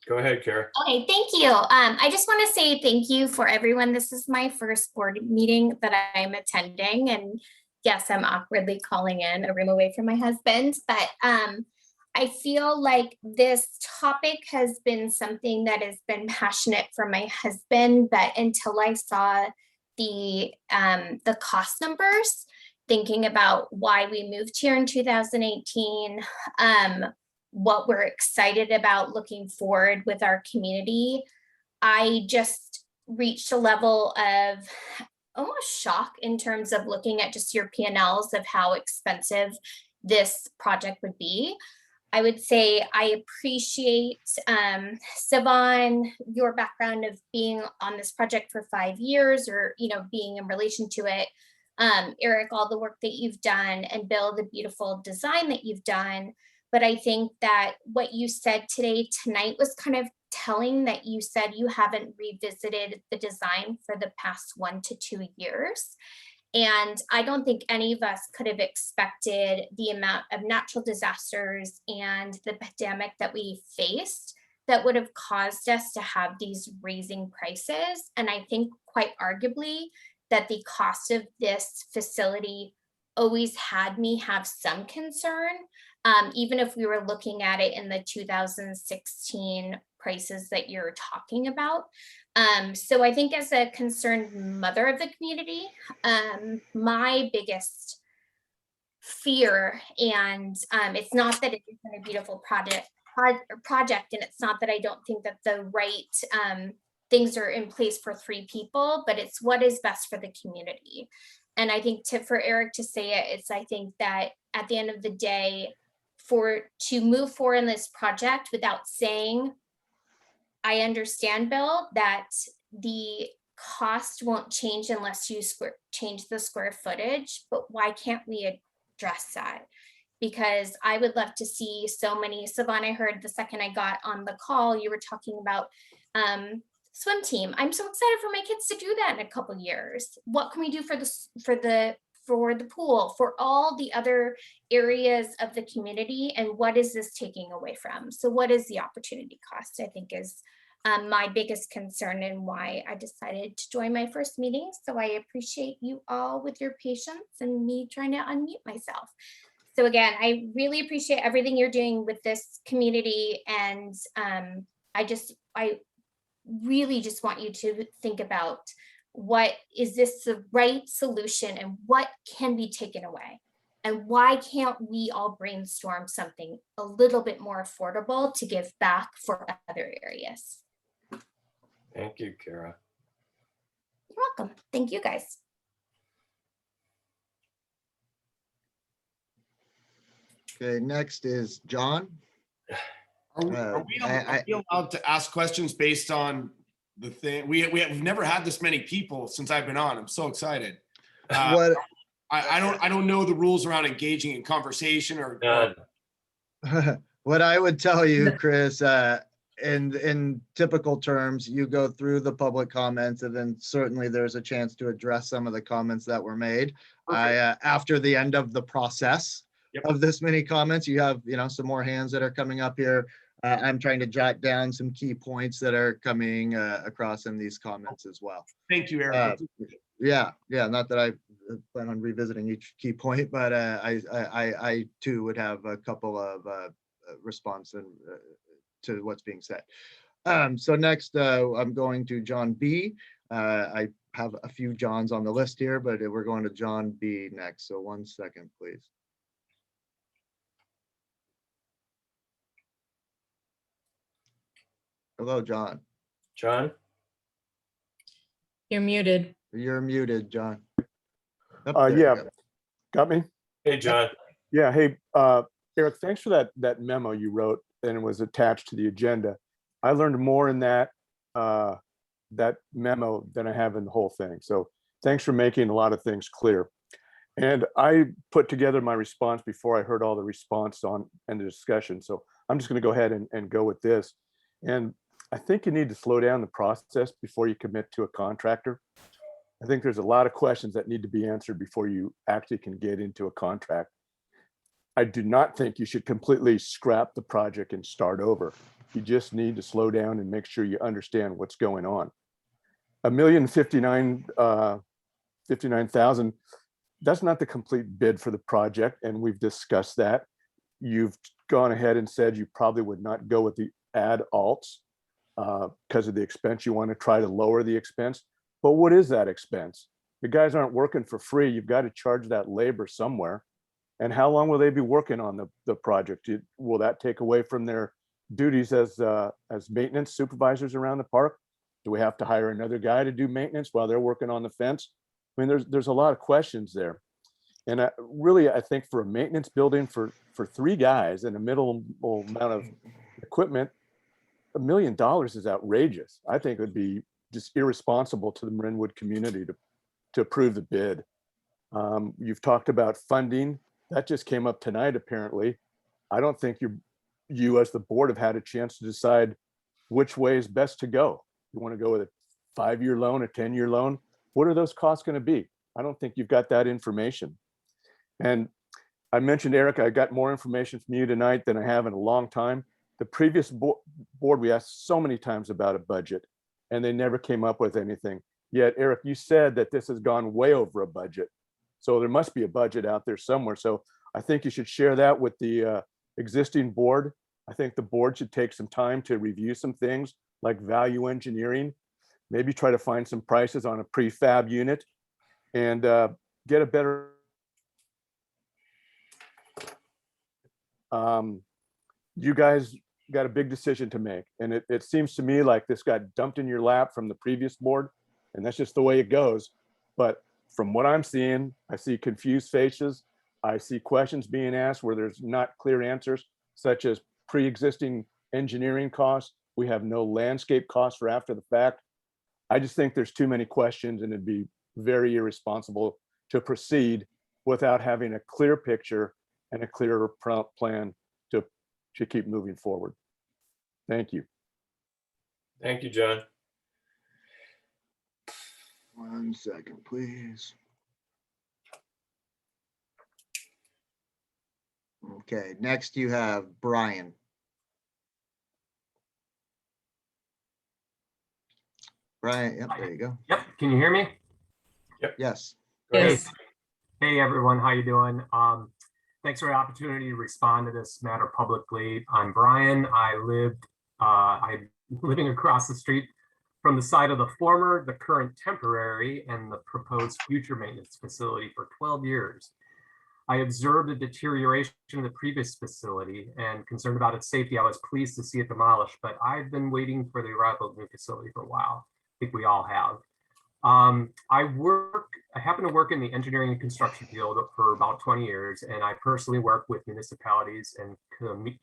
Go ahead, Kara. Okay, thank you. I just want to say thank you for everyone. This is my first board meeting that I'm attending. And yes, I'm awkwardly calling in a room away from my husband, but I feel like this topic has been something that has been passionate for my husband, but until I saw the cost numbers, thinking about why we moved here in 2018, what we're excited about looking forward with our community, I just reached a level of almost shock in terms of looking at just your P&Ls of how expensive this project would be. I would say I appreciate, Siobhan, your background of being on this project for 5 years, or being in relation to it. Eric, all the work that you've done, and Bill, the beautiful design that you've done. But I think that what you said tonight was kind of telling, that you said you haven't revisited the design for the past 1 to 2 years. And I don't think any of us could have expected the amount of natural disasters and the pandemic that we faced that would have caused us to have these raising prices. And I think quite arguably that the cost of this facility always had me have some concern, even if we were looking at it in the 2016 prices that you're talking about. So I think as a concerned mother of the community, my biggest fear, and it's not that it isn't a beautiful project, and it's not that I don't think that the right things are in place for 3 people, but it's what is best for the community. And I think for Eric to say it, I think that at the end of the day, to move forward in this project without saying, I understand, Bill, that the cost won't change unless you change the square footage, but why can't we address that? Because I would love to see so many. Siobhan, I heard the second I got on the call, you were talking about swim team. I'm so excited for my kids to do that in a couple years. What can we do for the for the pool, for all the other areas of the community, and what is this taking away from? So what is the opportunity cost, I think is my biggest concern and why I decided to join my first meeting. So I appreciate you all with your patience and me trying to unmute myself. So again, I really appreciate everything you're doing with this community. And I really just want you to think about, what is this the right solution and what can be taken away? And why can't we all brainstorm something a little bit more affordable to give back for other areas? Thank you, Kara. You're welcome. Thank you, guys. Okay, next is John. Are we allowed to ask questions based on the thing? We've never had this many people since I've been on. I'm so excited. What I don't know the rules around engaging in conversation or what I would tell you, Chris, in typical terms, you go through the public comments, and then certainly there's a chance to address some of the comments that were made. After the end of the process of this many comments, you have, some more hands that are coming up here. I'm trying to jot down some key points that are coming across in these comments as well. Thank you, Eric. Yeah, not that I plan on revisiting each key point, but I too would have a couple of response to what's being said. So next, I'm going to John B. I have a few Johns on the list here, but we're going to John B next. So 1 second, please. Hello, John. John? You're muted. You're muted, John. Yeah, got me? Hey, John. Yeah, hey, Eric, thanks for that memo you wrote and it was attached to the agenda. I learned more in that memo than I have in the whole thing. So thanks for making a lot of things clear. And I put together my response before I heard all the response and the discussion. So I'm just gonna go ahead and go with this. And I think you need to slow down the process before you commit to a contractor. I think there's a lot of questions that need to be answered before you actually can get into a contract. I do not think you should completely scrap the project and start over. You just need to slow down and make sure you understand what's going on. $1,059,000, that's not the complete bid for the project, and we've discussed that. You've gone ahead and said you probably would not go with the add alts because of the expense. You want to try to lower the expense. But what is that expense? The guys aren't working for free. You've got to charge that labor somewhere. And how long will they be working on the project? Will that take away from their duties as maintenance supervisors around the park? Do we have to hire another guy to do maintenance while they're working on the fence? I mean, there's a lot of questions there. And I think for a maintenance building for 3 guys and a minimal amount of equipment, $1 million is outrageous. I think it would be just irresponsible to the Marinwood community to approve the bid. You've talked about funding. That just came up tonight, apparently. I don't think you as the board have had a chance to decide which way is best to go. You want to go with a 5-year loan, a 10-year loan? What are those costs going to be? I don't think you've got that information. And I mentioned, Eric, I got more information from you tonight than I have in a long time. The previous board, we asked so many times about a budget and they never came up with anything. Yet, Eric, you said that this has gone way over a budget. So there must be a budget out there somewhere. So I think you should share that with the existing board. I think the board should take some time to review some things like value engineering, maybe try to find some prices on a prefab unit and get a better you guys got a big decision to make. And it seems to me like this got dumped in your lap from the previous board, and that's just the way it goes. But from what I'm seeing, I see confused faces. I see questions being asked where there's not clear answers, such as pre-existing engineering costs. We have no landscape costs for after the fact. I just think there's too many questions and it'd be very irresponsible to proceed without having a clear picture and a clearer plan to keep moving forward. Thank you. Thank you, John. 1 second, please. Okay, next you have Brian. Brian, yep, there you go. Yep, can you hear me? Yes. Hey, Yes. hey everyone, how you doing? Thanks for the opportunity to respond to this matter publicly. I'm Brian. I'm living across the street from the site of the former, the current temporary, and the proposed future maintenance facility for 12 years. I observed the deterioration of the previous facility and concerned about its safety. I was pleased to see it demolished, but I've been waiting for the arrival of the new facility for a while. I think we all have. I happen to work in the engineering and construction field for about 20 years, and I personally work with municipalities and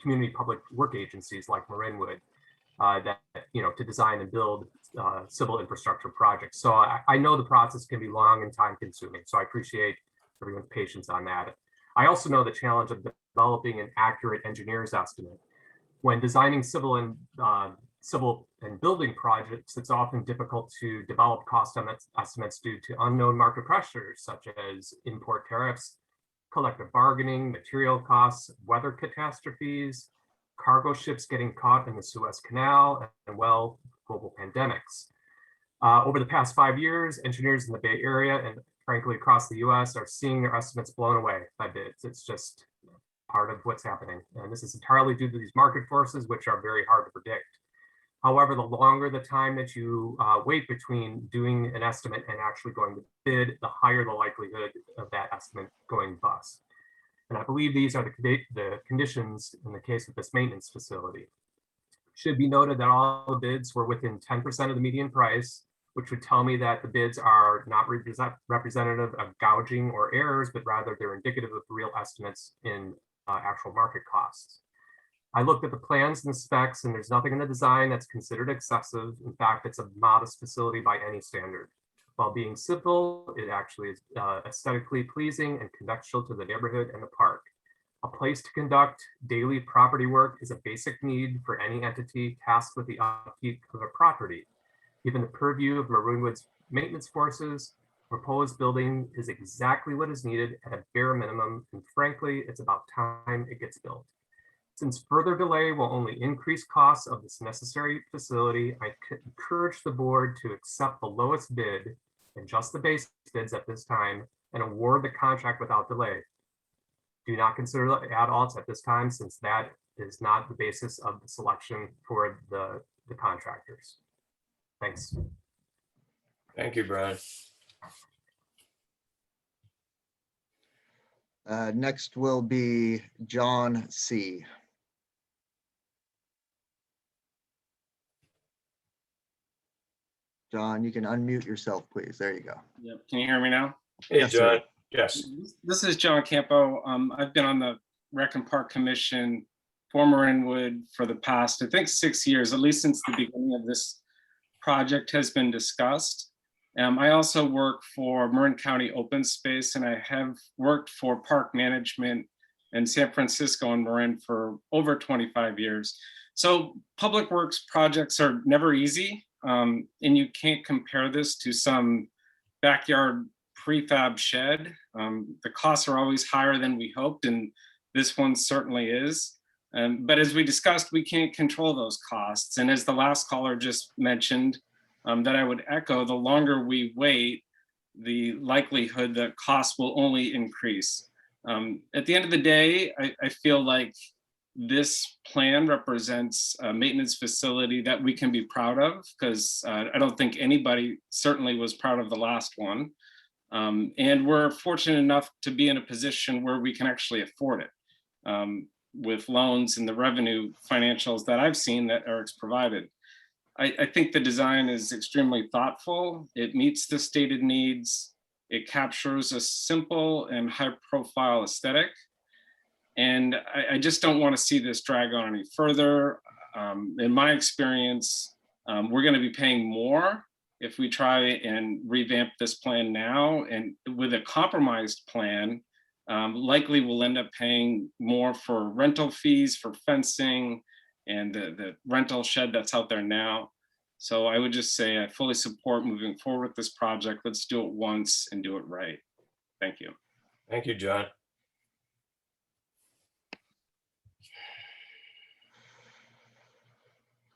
community public work agencies like Marinwood to design and build civil infrastructure projects. So I know the process can be long and time consuming. So I appreciate everyone's patience on that. I also know the challenge of developing an accurate engineer's estimate. When designing civil and building projects, it's often difficult to develop cost estimates due to unknown market pressures such as import tariffs, collective bargaining, material costs, weather catastrophes, cargo ships getting caught in the Suez Canal, and global pandemics. Over the past 5 years, engineers in the Bay Area and frankly across the US are seeing their estimates blown away by bids. It's just part of what's happening. And this is entirely due to these market forces, which are very hard to predict. However, the longer the time that you wait between doing an estimate and actually going to bid, the higher the likelihood of that estimate going bust. And I believe these are the conditions in the case of this maintenance facility. It should be noted that all the bids were within 10% of the median price, which would tell me that the bids are not representative of gouging or errors, but rather they're indicative of real estimates in actual market costs. I looked at the plans and the specs, and there's nothing in the design that's considered excessive. In fact, it's a modest facility by any standard. While being simple, it actually is aesthetically pleasing and contextual to the neighborhood and the park. A place to conduct daily property work is a basic need for any entity tasked with the upkeep of a property. Given the purview of Marinwood's maintenance forces, proposed building is exactly what is needed at a bare minimum, and frankly, it's about time it gets built. Since further delay will only increase costs of this necessary facility, I encourage the board to accept the lowest bid and just the base bids at this time and award the contract without delay. Do not consider the add-alts at this time, since that is not the basis of the selection for the contractors. Thanks. Thank you, Brian. Next will be John C. John, you can unmute yourself, please. There you go. Yep. Can you hear me now? Hey, Yes, John. sir. Yes. This is John Campo. I've been on the Rec and Park Commission for Marinwood for the past, I think, 6 years, at least since the beginning of this project has been discussed. I also work for Marin County Open Space, and I have worked for park management in San Francisco and Marin for over 25 years. So public works projects are never easy, and you can't compare this to some backyard prefab shed. The costs are always higher than we hoped, and this one certainly is. But as we discussed, we can't control those costs. And as the last caller just mentioned, that I would echo, the longer we wait, the likelihood that costs will only increase. At the end of the day, I feel like this plan represents a maintenance facility that we can be proud of, because I don't think anybody certainly was proud of the last one. And we're fortunate enough to be in a position where we can actually afford it with loans and the revenue financials that I've seen that Eric's provided. I think the design is extremely thoughtful. It meets the stated needs. It captures a simple and high profile aesthetic. And I just don't want to see this drag on any further. In my experience, we're going to be paying more if we try and revamp this plan now. And with a compromised plan, likely we'll end up paying more for rental fees, for fencing, and the rental shed that's out there now. So I would just say I fully support moving forward with this project. Let's do it once and do it right. Thank you. Thank you, John.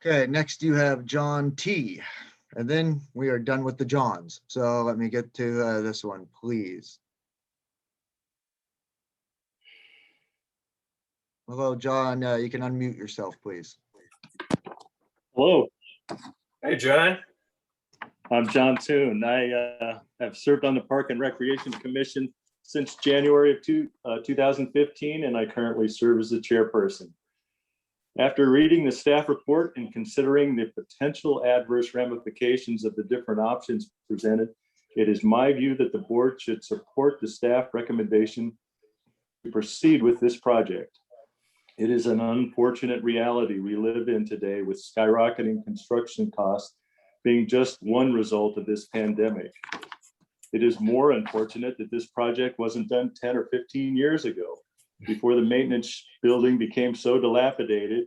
Okay, next you have John T. And then we are done with the Johns. So let me get to this one, please. Hello, John. You can unmute yourself, please. Hello, Hey, John. I'm John Toon. I have served on the Park and Recreation Commission since January of 2015, and I currently serve as the chairperson. After reading the staff report and considering the potential adverse ramifications of the different options presented, it is my view that the board should support the staff recommendation to proceed with this project. It is an unfortunate reality we live in today, with skyrocketing construction costs being just one result of this pandemic. It is more unfortunate that this project wasn't done 10 or 15 years ago, before the maintenance building became so dilapidated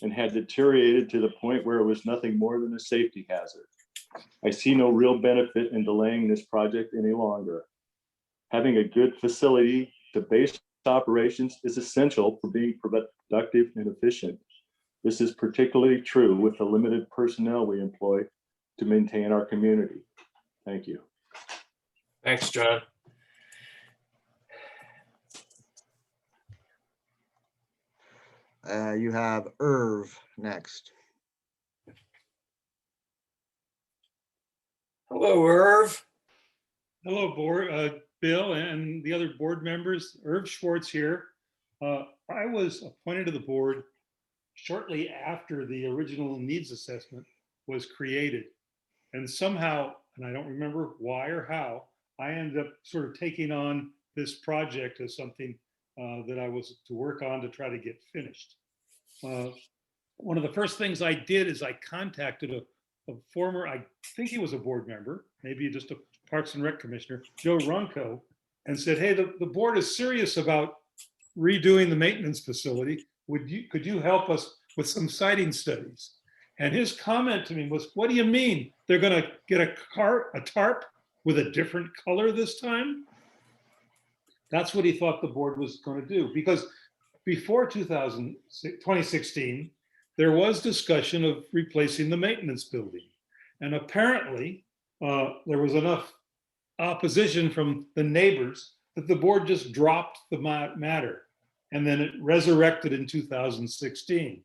and had deteriorated to the point where it was nothing more than a safety hazard. I see no real benefit in delaying this project any longer. Having a good facility to base operations is essential for being productive and efficient. This is particularly true with the limited personnel we employ to maintain our community. Thank you. Thanks, John. You have Irv next. Hello, Irv. Hello, board, Bill and the other board members. Irv Schwartz here. I was appointed to the board shortly after the original needs assessment was created. And somehow, and I don't remember why or how, I ended up sort of taking on this project as something that I was to work on to try to get finished. One of the first things I did is I contacted a former, I think he was a board member, maybe just a Parks and Rec commissioner, Joe Runco, and said, hey, the board is serious about redoing the maintenance facility. Could you help us with some siting studies? And his comment to me was, what do you mean? They're gonna get a tarp with a different color this time? That's what he thought the board was gonna do, because before 2016, there was discussion of replacing the maintenance building. And apparently there was enough opposition from the neighbors that the board just dropped the matter. And then it resurrected in 2016.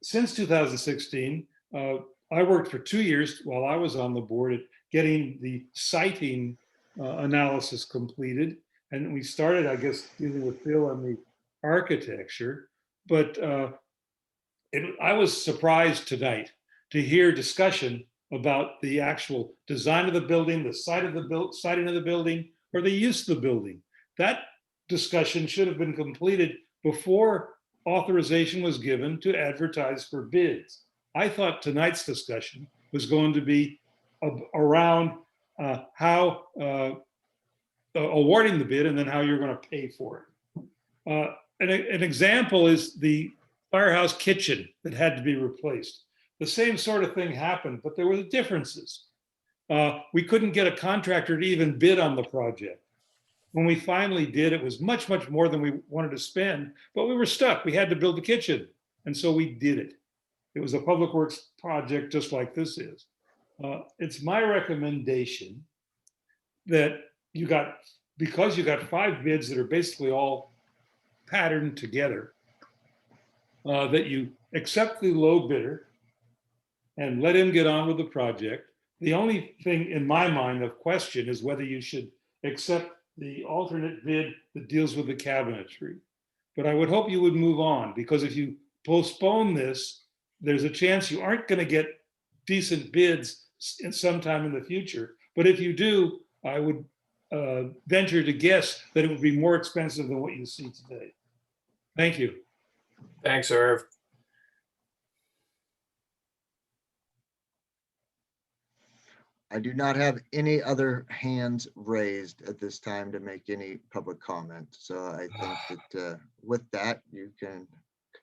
Since 2016, I worked for 2 years while I was on the board at getting the siting analysis completed. And we started, I guess, dealing with Bill on the architecture. But I was surprised tonight to hear discussion about the actual design of the building, the siting of the building, or the use of the building. That discussion should have been completed before authorization was given to advertise for bids. I thought tonight's discussion was going to be around how awarding the bid and then how you're going to pay for it. An example is the firehouse kitchen that had to be replaced. The same sort of thing happened, but there were differences. We couldn't get a contractor to even bid on the project. When we finally did, it was much, much more than we wanted to spend, but we were stuck. We had to build the kitchen. And so we did it. It was a public works project just like this is. It's my recommendation that because you got 5 bids that are basically all patterned together, that you accept the low bidder and let him get on with the project. The only thing in my mind of question is whether you should accept the alternate bid that deals with the cabinetry. But I would hope you would move on, because if you postpone this, there's a chance you aren't going to get decent bids sometime in the future. But if you do, I would venture to guess that it would be more expensive than what you see today. Thank you. Thanks, Irv. I do not have any other hands raised at this time to make any public comment. So I think that with that, you can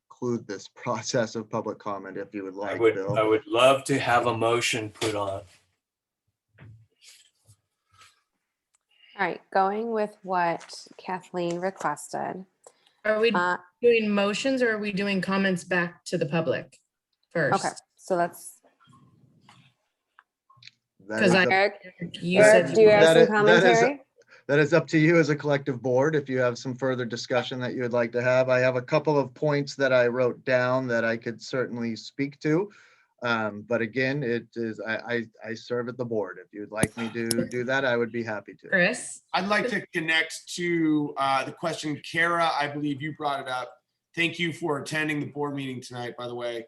conclude this process of public comment if you would like, Bill. I would love to have a motion put on. All right, going with what Kathleen requested. Are we doing motions or are we doing comments back to the public? first. So that's, That Because is I, up- Eric, you Eric, said do you have that some is- that is- commentary? That is up to you as a collective board. If you have some further discussion that you would like to have, I have a couple of points that I wrote down that I could certainly speak to. But again, it is, I serve at the board. If you'd like me to do that, I would be happy to. Chris. I'd like to connect to the question, Kara, I believe you brought it up. Thank you for attending the board meeting tonight, by the way.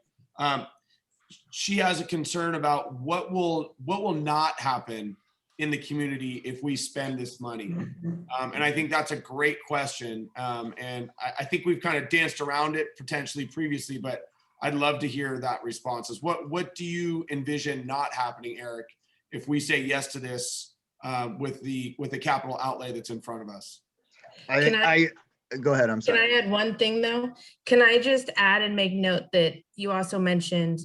She has a concern about what will not happen in the community if we spend this money. And I think that's a great question. And I think we've kind of danced around it potentially previously, but I'd love to hear that responses. What do you envision not happening, Eric, if we say yes to this with the capital outlay that's in front of us? Go ahead, I'm sorry. Can I add one thing though? Can I just add and make note that you also mentioned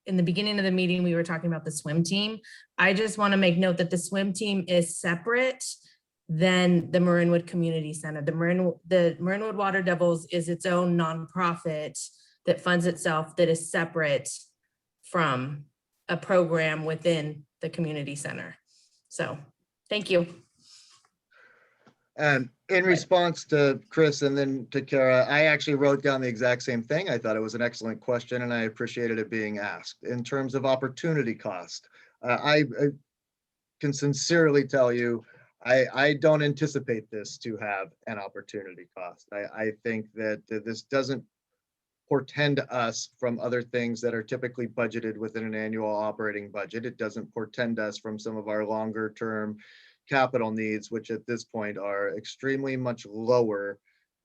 in the beginning of the meeting, we were talking about the swim team. I just want to make note that the swim team is separate than the Marinwood Community Center. The Marinwood Water Devils is its own nonprofit that funds itself, that is separate from a program within the community center. So thank you. In response to Chris and then to Kara, I actually wrote down the exact same thing. I thought it was an excellent question and I appreciated it being asked. In terms of opportunity cost, I can sincerely tell you, I don't anticipate this to have an opportunity cost. I think that this doesn't portend us from other things that are typically budgeted within an annual operating budget. It doesn't portend us from some of our longer term capital needs, which at this point are extremely much lower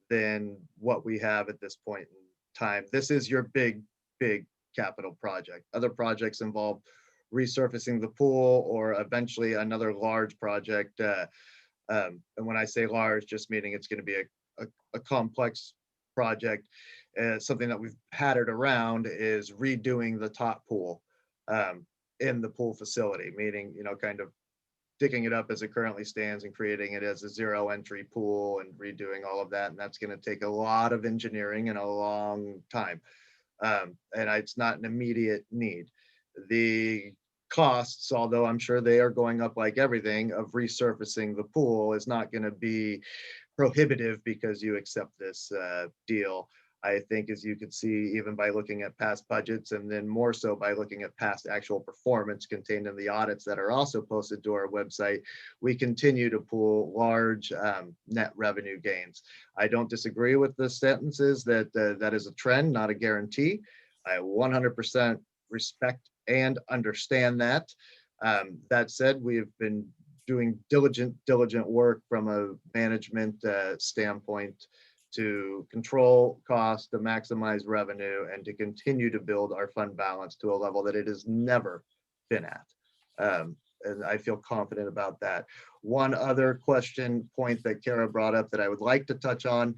than what we have at this point in time. This is your big capital project. Other projects involve resurfacing the pool or eventually another large project. And when I say large, just meaning it's going to be a complex project. Something that we've had it around is redoing the top pool in the pool facility, meaning, kind of digging it up as it currently stands and creating it as a zero entry pool and redoing all of that. And that's going to take a lot of engineering and a long time. And it's not an immediate need. The costs, although I'm sure they are going up like everything, of resurfacing the pool is not going to be prohibitive because you accept this deal. I think, as you can see, even by looking at past budgets and then more so by looking at past actual performance contained in the audits that are also posted to our website, we continue to pull large net revenue gains. I don't disagree with the sentences that that is a trend, not a guarantee. I 100% respect and understand that. That said, we have been doing diligent work from a management standpoint to control costs, to maximize revenue, and to continue to build our fund balance to a level that it has never been at. And I feel confident about that. One other point that Kara brought up that I would like to touch on,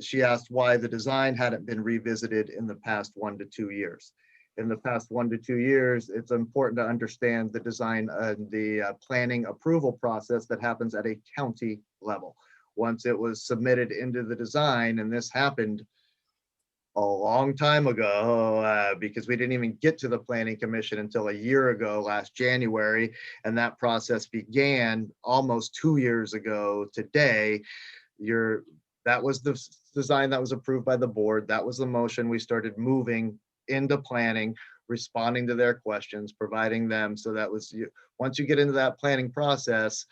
she asked why the design hadn't been revisited in the past 1 to 2 years. In the past 1 to 2 years, it's important to understand the design and the planning approval process that happens at a county level. Once it was submitted into the design, and this happened a long time ago because we didn't even get to the Planning Commission until a year ago, last January, and that process began almost 2 years ago today. That was the design that was approved by the board. That was the motion. We started moving into planning, responding to their questions, providing them. So that was, once you get into that planning process,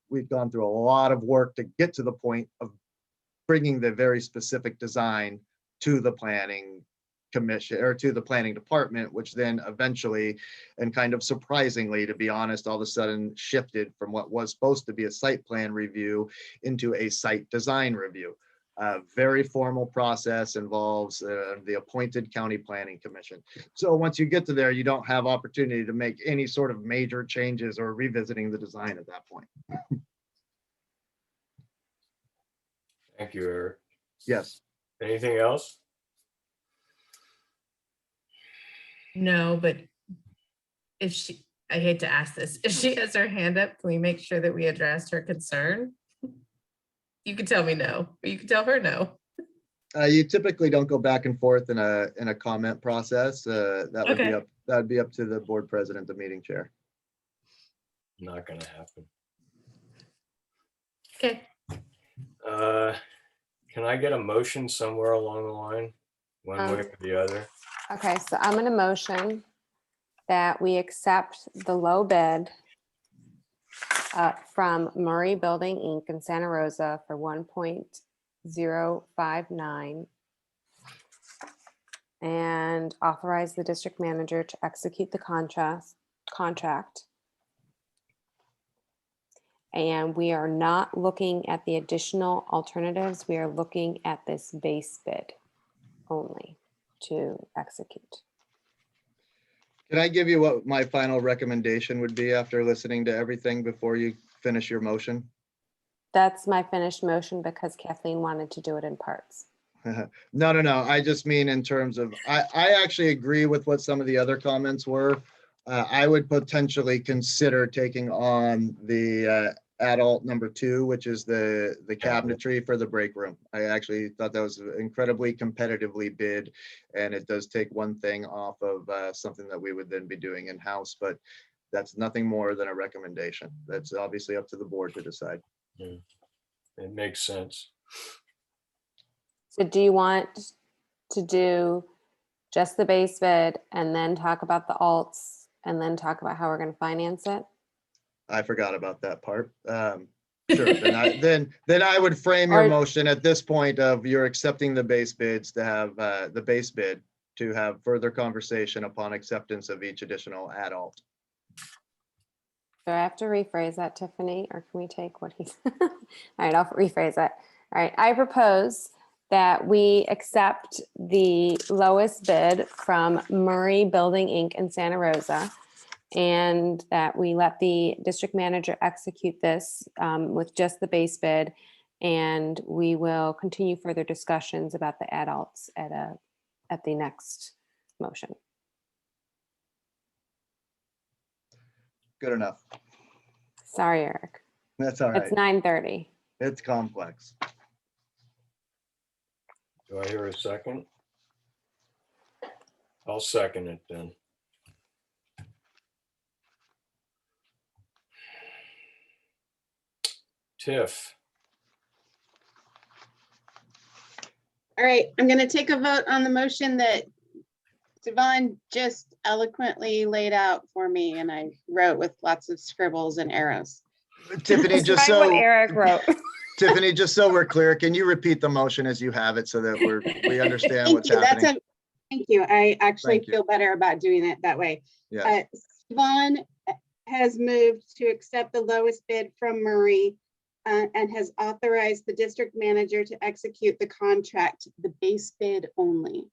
we've gone through a lot of work to get to the point of bringing the very specific design to the planning commission or to the planning department, which then eventually, and kind of surprisingly, to be honest, all of a sudden shifted from what was supposed to be a site plan review into a site design review. Very formal process, involves the appointed county planning commission. So once you get to there, you don't have opportunity to make any sort of major changes or revisiting the design at that point. Thank you, Eric. Yes. Anything else? No, but I hate to ask this, if she has her hand up, can we make sure that we addressed her concern? You can tell me no, or you can tell her no. You typically don't go back and forth in a comment process. That would be Okay. up, that'd be up to the board president, the meeting chair. Not gonna happen. Okay. Can I get a motion somewhere along the line, one way or the other? Okay, so I'm going to motion that we accept the low bid from Murray Building Inc. in Santa Rosa for 1.059 and authorize the district manager to execute the contract. And we are not looking at the additional alternatives. We are looking at this base bid only to execute. Can I give you what my final recommendation would be after listening to everything before you finish your motion? That's my finished motion because Kathleen wanted to do it in parts. No. I just mean in terms of, I actually agree with what some of the other comments were. I would potentially consider taking on the adult number 2, which is the cabinetry for the break room. I actually thought that was incredibly competitively bid, and it does take one thing off of something that we would then be doing in-house, but that's nothing more than a recommendation. That's obviously up to the board to decide. It makes sense. So do you want to do just the base bid and then talk about the alts and then talk about how we're going to finance it? I forgot about that part. Sure, then I would frame your motion at this point of you're accepting the base bids to have the base bid to have further conversation upon acceptance of each additional adult. Do I have to rephrase that, Tiffany, or can we take what he's? All right, I'll rephrase it. All right, I propose that we accept the lowest bid from Murray Building Inc. in Santa Rosa, and that we let the district manager execute this with just the base bid, and we will continue further discussions about the adults at the next motion. Good enough. Sorry, Eric. That's all right. It's 9:30. It's complex. Do I hear a second? I'll second it then. Tiff, All right, I'm going to take a vote on the motion that Devon just eloquently laid out for me, and I wrote with lots of scribbles and arrows. Tiffany, just Right, what so Eric wrote. Tiffany, just so we're clear, can you repeat the motion as you have it so that we understand Thank what's you. happening? Thank you. I actually Thank you. feel better about doing it that way. Yes. Devon has moved to accept the lowest bid from Murray and has authorized the district manager to execute the contract, the base bid only.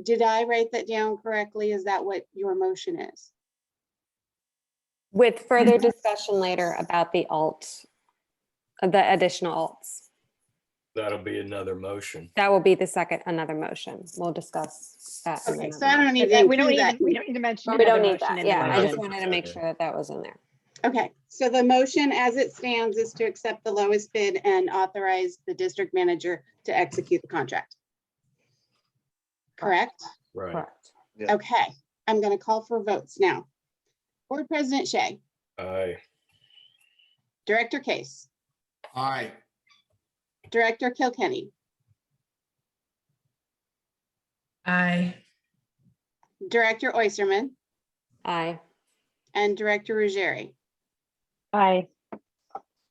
Did I write that down correctly? Is that what your motion is? With further discussion later about the additional alts. that'll be another motion. That will be another motion. We'll discuss that. in Okay, another so I don't motion. need to We don't include that. need to mention. We don't another need motion that. in the Yeah, I just motion. wanted to make sure that was in there. Okay, so the motion as it stands is to accept the lowest bid and authorize the district manager to execute the contract. Correct? Right. Correct. Yeah. Okay, I'm going to call for votes now. Board President Shea, Aye. Director Case, Aye. Director Kilkenny, Aye. Director Oyserman, Aye. and Director Ruggieri. Aye.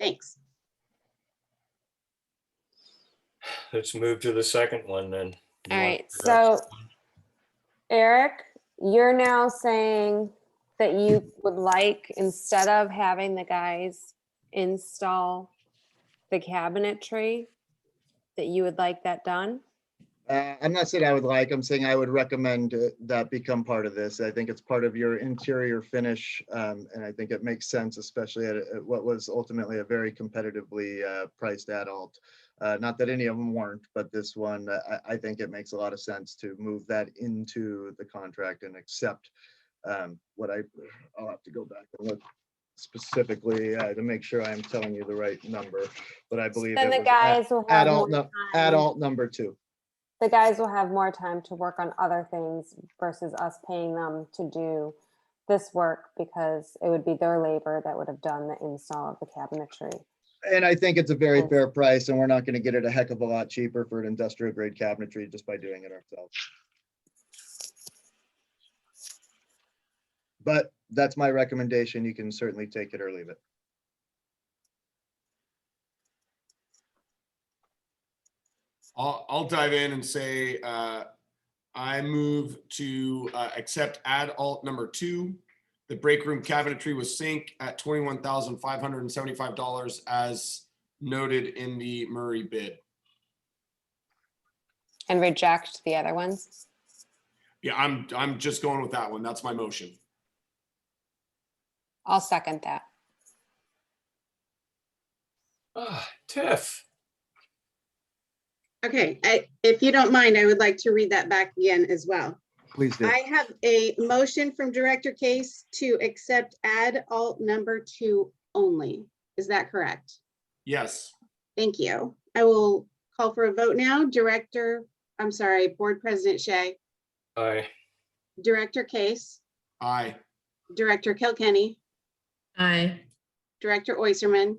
Thanks. Let's move to the second one then. You All want right, to do that? so Eric, you're now saying that you would like, instead of having the guys install the cabinetry, that you would like that done? I'm not saying I would like, I'm saying I would recommend that become part of this. I think it's part of your interior finish. And I think it makes sense, especially at what was ultimately a very competitively priced adult. Not that any of them weren't, but this one, I think it makes a lot of sense to move that into the contract and accept what I'll have to go back and look specifically to make sure I'm telling you the right number, but I believe Then it the was guys will have more adult, time. adult number 2. The guys will have more time to work on other things versus us paying them to do this work because it would be their labor that would have done the install of the cabinetry. And I think it's a very fair price, and we're not going to get it a heck of a lot cheaper for an industrial grade cabinetry just by doing it ourselves. But that's my recommendation. You can certainly take it or leave it. I'll dive in and say, I move to accept add alt number 2, the break room cabinetry with sink at $21,575 as noted in the Murray bid. And reject the other ones. Yeah, I'm just going with that one. That's my motion. I'll second that. Tiff. Okay, if you don't mind, I would like to read that back again as well. Please do. I have a motion from Director Case to accept add alt number 2 only. Is that correct? Yes. Thank you. I will call for a vote now. Board President Shea, Aye. Director Case, Aye. Director Kilkenny, Aye. Director Oyserman,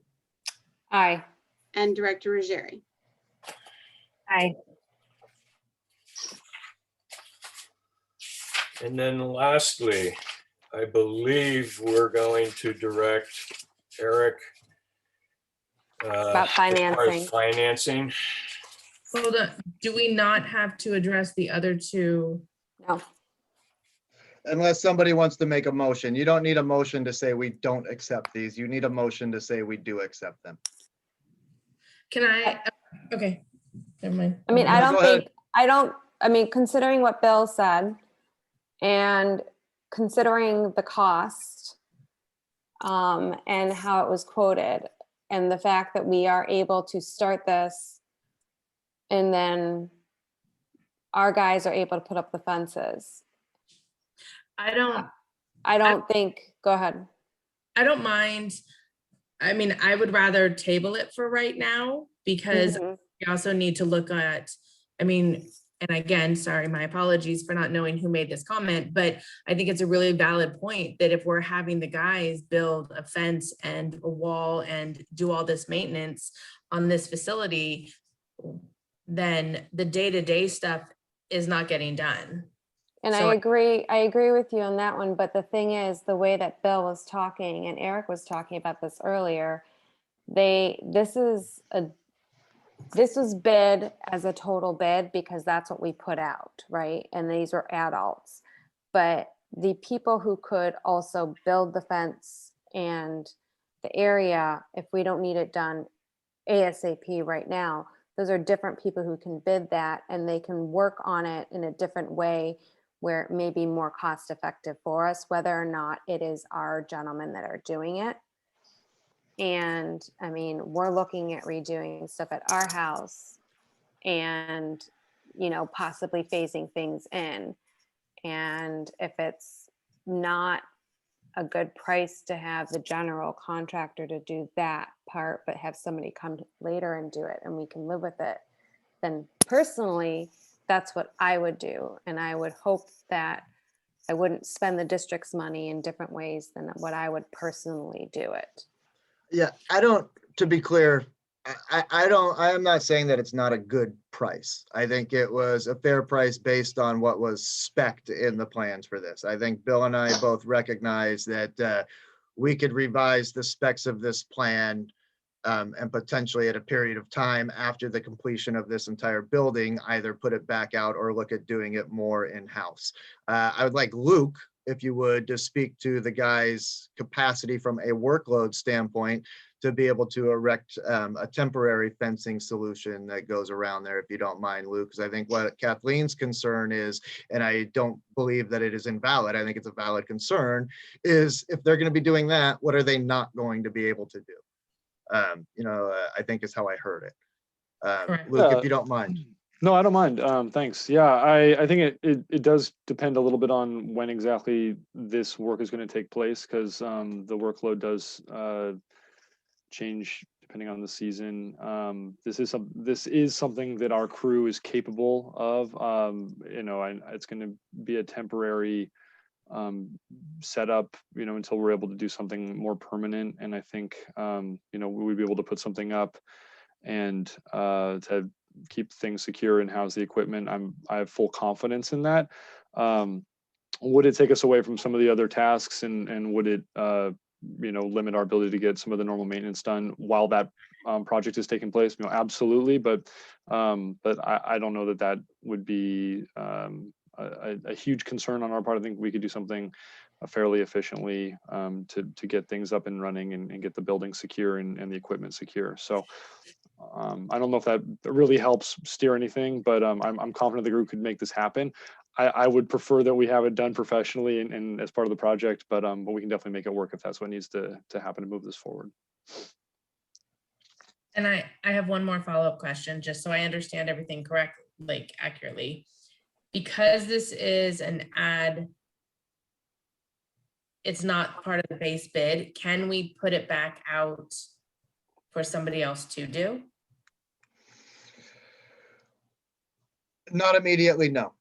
Aye. and Director Ruggieri. Aye. And then lastly, I believe we're going to direct Eric About as far as financing. financing. Hold on, do we not have to address the other two? No. Unless somebody wants to make a motion. You don't need a motion to say we don't accept these. You need a motion to say we do accept them. Can I, okay, never mind. I mean, No, go ahead. considering what Bill said and considering the cost and how it was quoted and the fact that we are able to start this and then our guys are able to put up the fences. I don't think, go ahead. I don't mind. I mean, I would rather table it for right now because Mhm. we also need to look at, I mean, and again, sorry, my apologies for not knowing who made this comment, but I think it's a really valid point that if we're having the guys build a fence and a wall and do all this maintenance on this facility, then the day-to-day stuff is not getting done. And So I agree with you on that one, but the thing is, the way that Bill was talking and Eric was talking about this earlier, this was bid as a total bid because that's what we put out, right? And these were adults. But the people who could also build the fence and the area, if we don't need it done ASAP right now, those are different people who can bid that and they can work on it in a different way where it may be more cost effective for us, whether or not it is our gentlemen that are doing it. And I mean, we're looking at redoing stuff at our house and, possibly phasing things in. And if it's not a good price to have the general contractor to do that part, but have somebody come later and do it and we can live with it, then personally, that's what I would do. And I would hope that I wouldn't spend the district's money in different ways than what I would personally do it. Yeah, to be clear, I am not saying that it's not a good price. I think it was a fair price based on what was spec'd in the plans for this. I think Bill and I both recognize that we could revise the specs of this plan and potentially at a period of time after the completion of this entire building, either put it back out or look at doing it more in-house. I would like Luke, if you would, to speak to the guy's capacity from a workload standpoint to be able to erect a temporary fencing solution that goes around there, if you don't mind, Luke, because I think what Kathleen's concern is, and I don't believe that it is invalid, I think it's a valid concern, is if they're going to be doing that, what are they not going to be able to do? I think is how I heard it. Luke, if you don't mind. No, I don't mind. Thanks. Yeah, I think it does depend a little bit on when exactly this work is going to take place, because the workload does change depending on the season. This is something that our crew is capable of. It's going to be a temporary setup, until we're able to do something more permanent. And I think, we'd be able to put something up and to keep things secure and house the equipment. I have full confidence in that. Would it take us away from some of the other tasks, and would it limit our ability to get some of the normal maintenance done while that project is taking place? Absolutely. But I don't know that would be a huge concern on our part. I think we could do something fairly efficiently to get things up and running and get the building secure and the equipment secure. So I don't know if that really helps steer anything, but I'm confident the group could make this happen. I would prefer that we have it done professionally and as part of the project, but we can definitely make it work if that's what needs to happen to move this forward. And I have one more follow-up question, just so I understand everything accurately. Because this is an ad, it's not part of the base bid, can we put it back out for somebody else to do? Not immediately, no.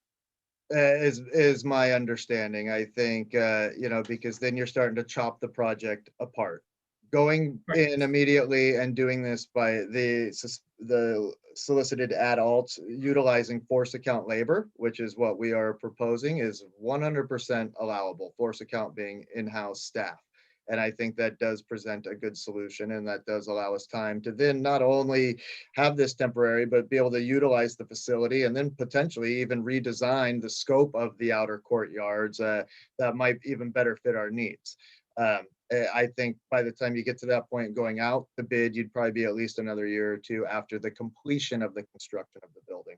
Is my understanding. I think, because then you're starting to chop the project apart. Going in immediately and doing this by the solicited ad alts, utilizing force account labor, which is what we are proposing, is 100% allowable, force account being in-house staff. And I think that does present a good solution, and that does allow us time to then not only have this temporary, but be able to utilize the facility and then potentially even redesign the scope of the outer courtyards that might even better fit our needs. I think by the time you get to that point going out the bid, you'd probably be at least another year or two after the completion of the construction of the building.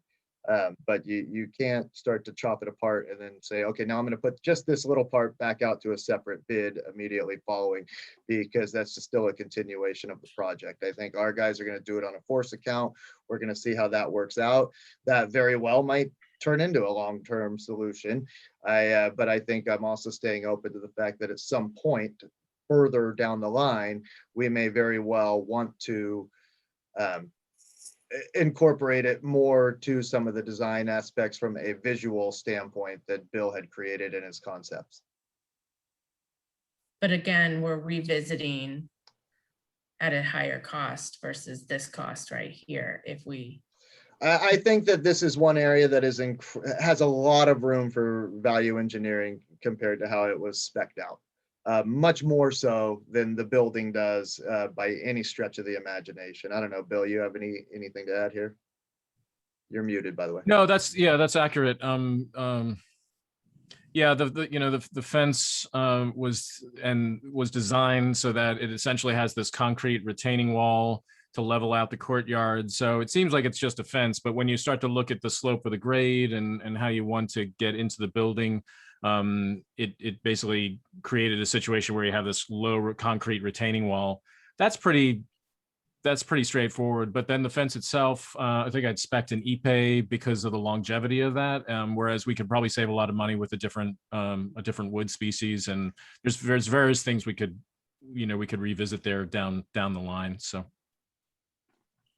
But you can't start to chop it apart and then say, okay, now I'm going to put just this little part back out to a separate bid immediately following, because that's just still a continuation of the project. I think our guys are going to do it on a force account. We're going to see how that works out. That very well might turn into a long-term solution. But I think I'm also staying open to the fact that at some point further down the line, we may very well want to incorporate it more to some of the design aspects from a visual standpoint that Bill had created in his concepts. But again, we're revisiting at a higher cost versus this cost right here. If we, I think that this is one area that has a lot of room for value engineering compared to how it was spec'd out. Much more so than the building does by any stretch of the imagination. I don't know, Bill, you have anything to add here? You're muted, by the way. No, that's accurate. Yeah, the fence was designed so that it essentially has this concrete retaining wall to level out the courtyard. So it seems like it's just a fence, but when you start to look at the slope of the grade and how you want to get into the building, it basically created a situation where you have this low concrete retaining wall. That's pretty straightforward. But then the fence itself, I think I'd spec'd an Ipe because of the longevity of that. Whereas we could probably save a lot of money with a different wood species. And there's various things we could revisit there down the line. So.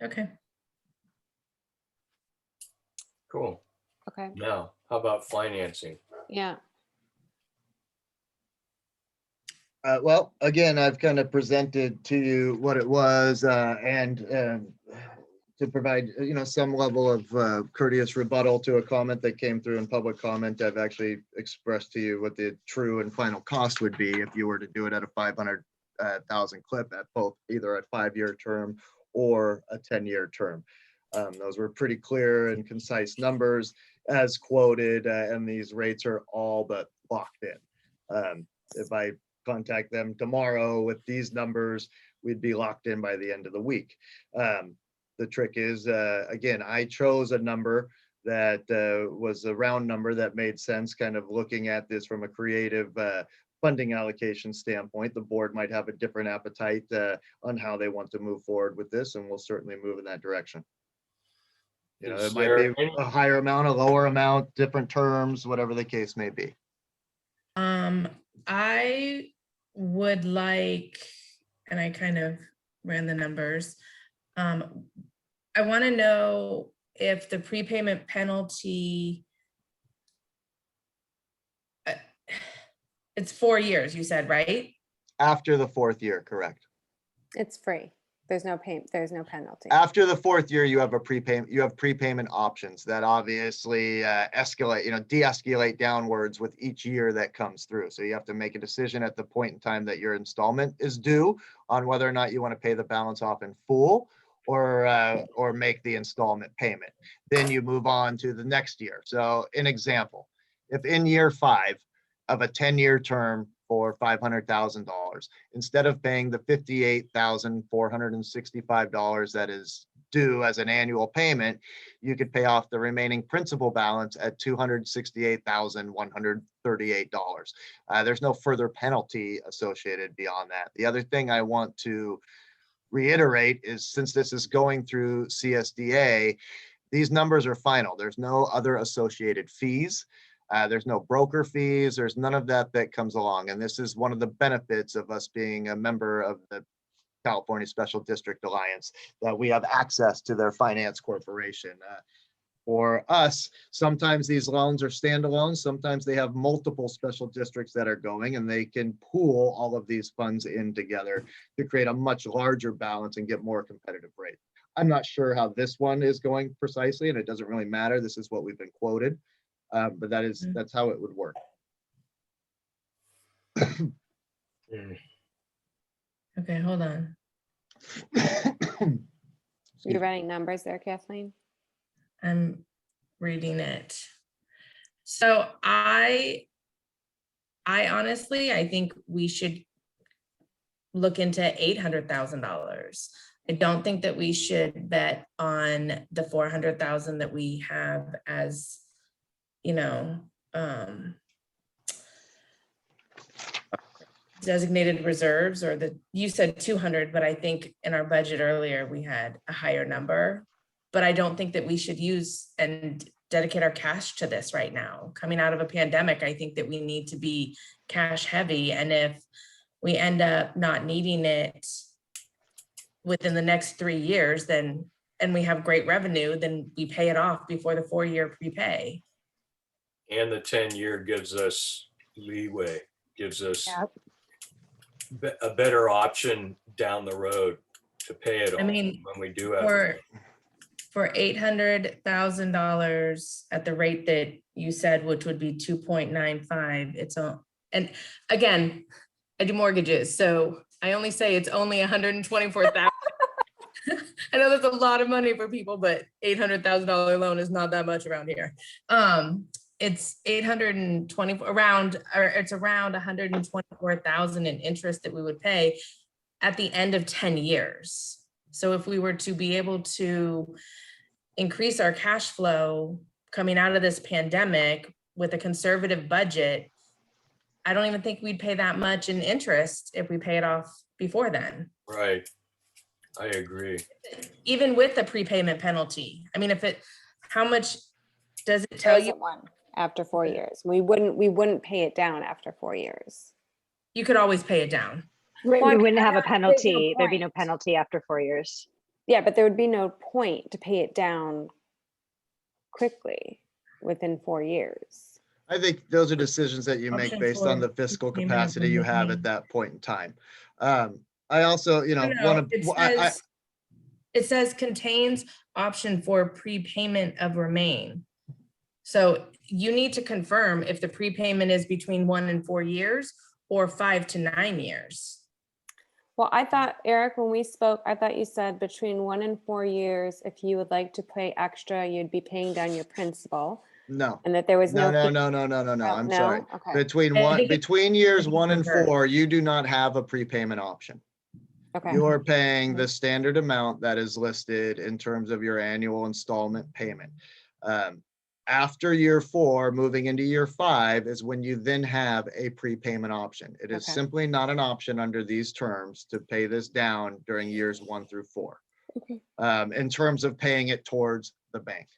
okay. Cool. Okay. Now, how about financing? Yeah. Well, again, I've kind of presented to you what it was and to provide, some level of courteous rebuttal to a comment that came through in public comment. I've actually expressed to you what the true and final cost would be if you were to do it at a 500,000 clip at both either a 5-year term or a 10-year term. Those were pretty clear and concise numbers as quoted, and these rates are all but locked in. If I contact them tomorrow with these numbers, we'd be locked in by the end of the week. The trick is, again, I chose a number that was a round number that made sense, kind of looking at this from a creative funding allocation standpoint. The board might have a different appetite on how they want to move forward with this, and we'll certainly move in that direction. You know, Is it might there be any- a higher amount, a lower amount, different terms, whatever the case may be. I would like, and I kind of ran the numbers. I want to know if the prepayment penalty, it's 4 years, you said, right? After the 4th year, correct. It's free. There's no pay, there's no penalty. After the 4th year, you have a prepayment, you have prepayment options that obviously escalate, de-escalate downwards with each year that comes through. So you have to make a decision at the point in time that your installment is due on whether or not you want to pay the balance off in full or make the installment payment. Then you move on to the next year. So an example, if in year 5 of a 10-year term for $500,000, instead of paying the $58,465 that is due as an annual payment, you could pay off the remaining principal balance at $268,138. There's no further penalty associated beyond that. The other thing I want to reiterate is, since this is going through CSDA, these numbers are final. There's no other associated fees. There's no broker fees. There's none of that that comes along. And this is one of the benefits of us being a member of the California Special District Alliance, that we have access to their finance corporation. For us, sometimes these loans are standalone. Sometimes they have multiple special districts that are going, and they can pool all of these funds in together to create a much larger balance and get more competitive rates. I'm not sure how this one is going precisely, and it doesn't really matter. This is what we've been quoted. But that's how it would work. Okay, hold on. You're running numbers there, Kathleen? I'm reading it. So I honestly, I think we should look into $800,000. I don't think that we should bet on the 400,000 that we have as, designated reserves, or you said 200, but I think in our budget earlier, we had a higher number. But I don't think that we should use and dedicate our cash to this right now. Coming out of a pandemic, I think that we need to be cash heavy. And if we end up not needing it within the next 3 years, and we have great revenue, then we pay it off before the 4-year prepay. And the 10-year gives us leeway, gives us a better option down the road to pay it off when we do have. For $800,000 at the rate that you said, which would be 2.95, and again, I do mortgages, so I only say it's only 124,000. I know that's a lot of money for people, but $800,000 loan is not that much around here. It's 820 it's around 124,000 in interest that we would pay at the end of 10 years. So if we were to be able to increase our cash flow coming out of this pandemic with a conservative budget, I don't even think we'd pay that much in interest if we pay it off before then. Right. I agree. Even with the prepayment penalty. I mean, how much does it tell you? One after 4 years. We wouldn't pay it down after 4 years. You could always pay it down. We wouldn't have a there's no penalty. There'd be no point. penalty after 4 years. Yeah, but there would be no point to pay it down quickly within 4 years. I think those are decisions that you make Option based on for the fiscal prepayment capacity you have at remaining. that point in time. I also, It says contains option for prepayment of remain. So you need to confirm if the prepayment is between 1 and 4 years or 5 to 9 years. Well, I thought, Eric, when we spoke, I thought you said between 1 and 4 years, if you would like to pay extra, you'd be paying down your principal. No. And that there was no. No. Oh, I'm no? sorry. Okay. Between years 1 and reversed. 4, you do not have a prepayment option. Okay. You are paying the standard amount that is listed in terms of your annual installment payment. After year 4, moving into year 5 is when you then have a prepayment option. It is Okay. simply not an option under these terms to pay this down during years 1 through 4. Okay. In terms of paying it towards the bank.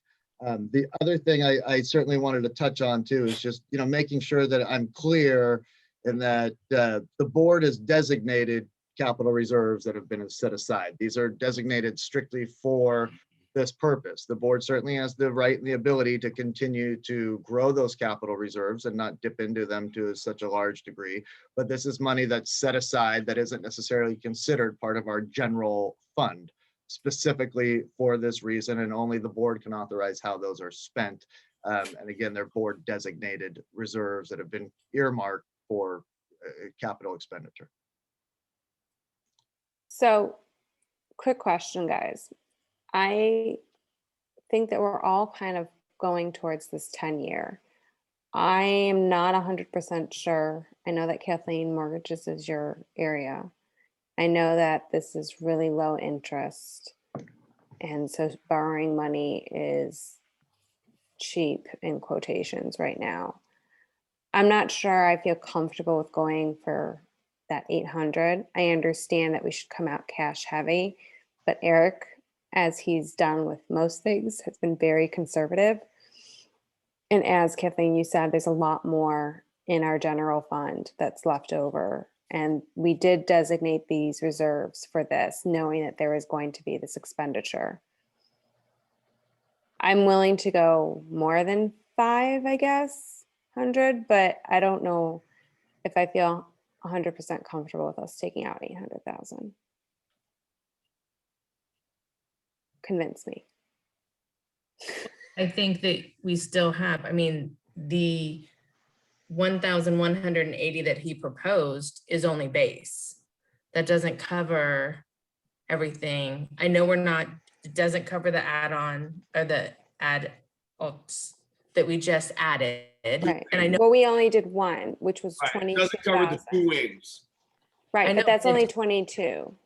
The other thing I certainly wanted to touch on too is just, making sure that I'm clear in that the board has designated capital reserves that have been set aside. These are designated strictly for this purpose. The board certainly has the right and the ability to continue to grow those capital reserves and not dip into them to such a large degree. But this is money that's set aside that isn't necessarily considered part of our general fund specifically for this reason, and only the board can authorize how those are spent. And again, they're board designated reserves that have been earmarked for capital expenditure. So, quick question, guys. I think that we're all kind of going towards this 10-year. I am not 100% sure. I know that Kathleen, mortgages is your area. I know that this is really low interest. And so borrowing money is cheap in quotations right now. I'm not sure I feel comfortable with going for that 800. I understand that we should come out cash heavy, but Eric, as he's done with most things, has been very conservative. And as Kathleen, you said, there's a lot more in our general fund that's left over. And we did designate these reserves for this, knowing that there is going to be this expenditure. I'm willing to go more than 5, I guess, 100, but I don't know if I feel 100% comfortable with us taking out 800,000. Convince me. I think that we still have, I mean, the 1,180 that he proposed is only base. That doesn't cover everything. I know it doesn't cover the add-on or the add-ons that we just added. Right. And I know. Well, we only did one, which was Right, it 22,000. doesn't cover the two wings. Right, I but know, that's only it's- 22.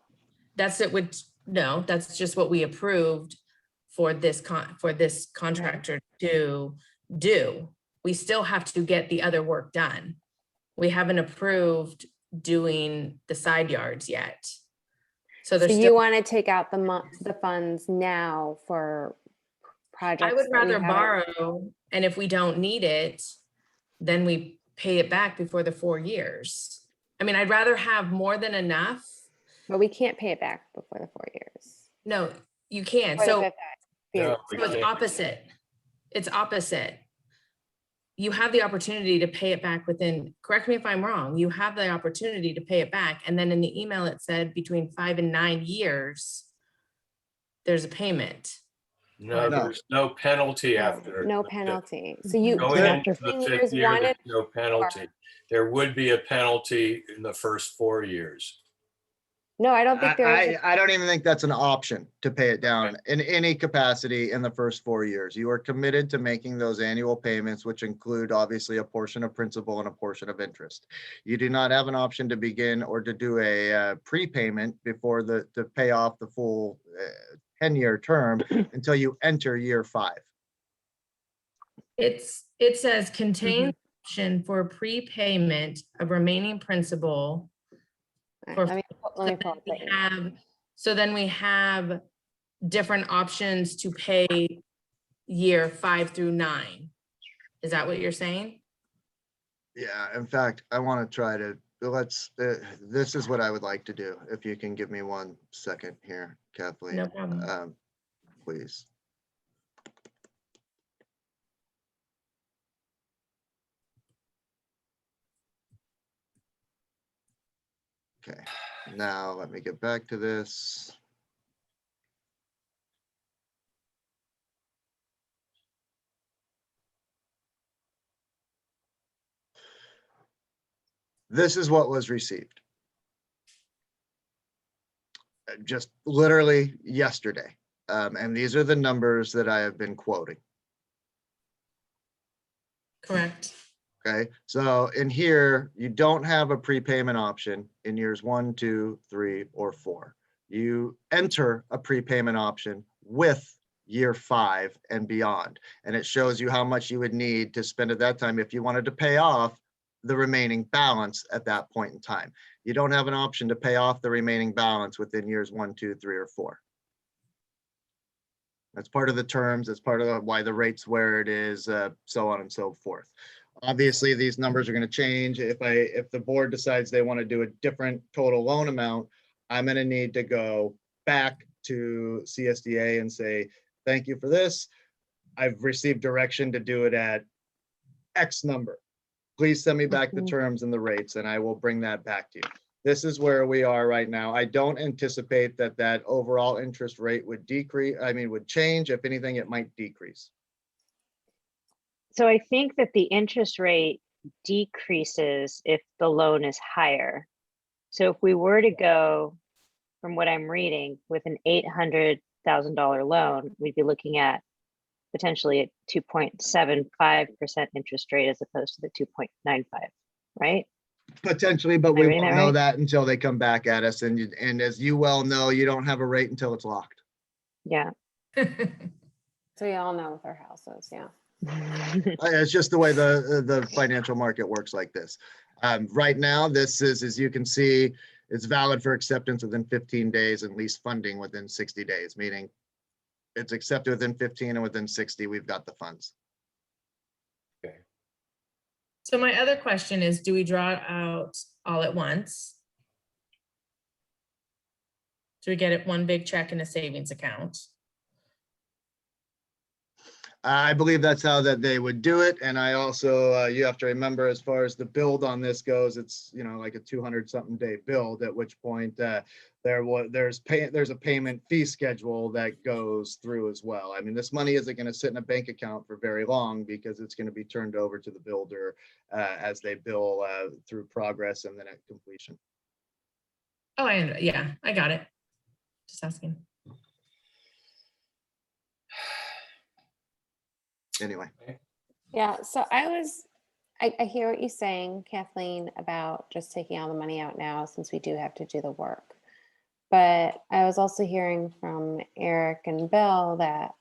That's it would, no, that's just what we approved for this contractor to do. We still have to get the other work done. We haven't approved doing the side yards yet. So So there's you still, want to take out the funds now for projects? I would that we rather haven't- borrow, and if we don't need it, then we pay it back before the 4 years. I mean, I'd rather have more than enough. But we can't pay it back before the 4 years. No, you can. Or the So fifth year. No, we So it's can't. opposite. It's opposite. You have the opportunity to pay it back within, correct me if I'm wrong, you have the opportunity to pay it back. And then in the email, it said between 5 and 9 years, there's a payment. No, there's no penalty after. No the fifth. penalty. So you, Going after into the 10 fifth years, year, wanted, there's no penalty. There would be a penalty in the first 4 years. no, I don't think there is. I don't even think that's an option to pay it down in any capacity in the first 4 years. You are committed to making those annual payments, which include obviously a portion of principal and a portion of interest. You do not have an option to begin or to do a prepayment before to pay off the full 10-year term until you enter year 5. It says contain option for prepayment of remaining principal. for- Let me pull up the email. So then we have different options to pay year 5 through 9. Is that what you're saying? Yeah, in fact, I want to try to, this is what I would like to do. If you can give me 1 second here, Kathleen. No problem. Please. Okay, now let me get back to this. This is what was received. Just literally yesterday. And these are the numbers that I have been quoting. Correct. Okay, so in here, you don't have a prepayment option in years 1, 2, 3, or 4. You enter a prepayment option with year 5 and beyond. And it shows you how much you would need to spend at that time if you wanted to pay off the remaining balance at that point in time. You don't have an option to pay off the remaining balance within years 1, 2, 3, or 4. That's part of the terms. That's part of why the rate's where it is, so on and so forth. Obviously, these numbers are going to change. If the board decides they want to do a different total loan amount, I'm going to need to go back to CSDA and say, thank you for this. I've received direction to do it at X number. Please send me back the terms and the rates, and I will bring that back to you. This is where we are right now. I don't anticipate that overall interest rate would decrease. I mean, would change. If anything, it might decrease. So I think that the interest rate decreases if the loan is higher. So if we were to go, from what I'm reading, with an $800,000 loan, we'd be looking at potentially a 2.75% interest rate as opposed to the 2.95, right? Potentially, but we reading won't that know right? that until they come back at us. And as you well know, you don't have a rate until it's locked. Yeah. So we all know with our houses, yeah. It's just the way the financial market works like this. Right now, this is, as you can see, it's valid for acceptance within 15 days and lease funding within 60 days, meaning it's accepted within 15 and within 60, we've got the funds. So my other question is, do we draw it out all at once? Do we get it one big check in a savings account? I believe that's how that they would do it. And I also, you have to remember, as far as the build on this goes, it's, like a 200-something day build, at which point there's a payment fee schedule that goes through as well. I mean, this money isn't going to sit in a bank account for very long because it's going to be turned over to the builder as they bill through progress and then at completion. Oh, yeah, I got it. Just asking. Anyway. Yeah, so I hear what you're saying, Kathleen, about just taking all the money out now since we do have to do the work. But I was also hearing from Eric and Bill that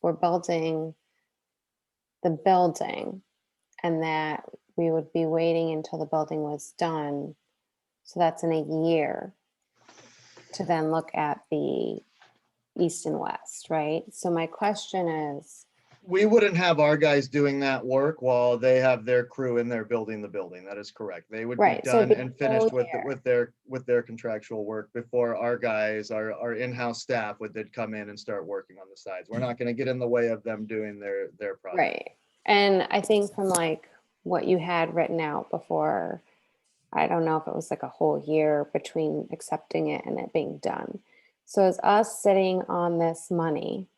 we're building the building and that we would be waiting until the building was done. So that's in a year to then look at the east and west, right? So my question is, we wouldn't have our guys doing that work while they have their crew in there building the building. That is correct. They would Right, be so done it'd be and a whole finished with their contractual work before our guys, our in-house staff would then come in and start working on the sides. We're not going to get in the way of them doing their project. right. And I think from like what you had written out before, I don't know if it was like a whole year between accepting it and it being done. So is us sitting on this money?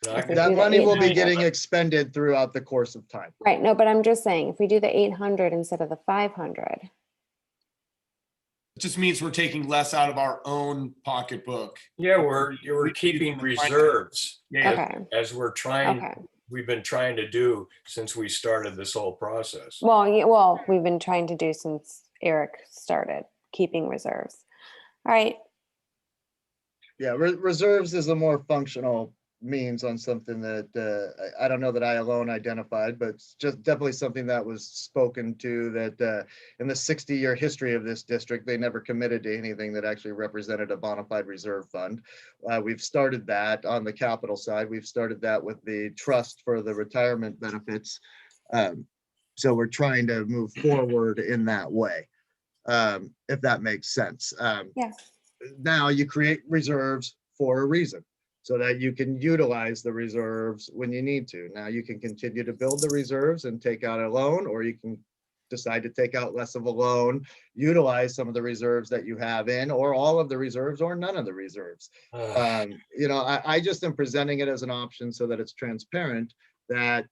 If we That do the money will be 800 getting expended throughout the course of time. Right, no, but I'm just saying, if we do the 800 instead of the 500, It just means we're taking less out of our own pocketbook. Yeah, we're keeping reserves. Yeah. Okay. As we're trying, Okay. we've been trying to do since we started this whole process. Well, yeah, well, we've been trying to do since Eric started keeping reserves. All right, Yeah, reserves is a more functional means on something that I don't know that I alone identified, but it's just definitely something that was spoken to that in the 60-year history of this district, they never committed to anything that actually represented a bona fide reserve fund. We've started that on the capital side. We've started that with the trust for the retirement benefits. So we're trying to move forward in that way, if that makes sense. yeah, Now you create reserves for a reason, so that you can utilize the reserves when you need to. Now you can continue to build the reserves and take out a loan, or you can decide to take out less of a loan, utilize some of the reserves that you have in, or all of the reserves, or none of the reserves. I just am presenting it as an option so that it's transparent that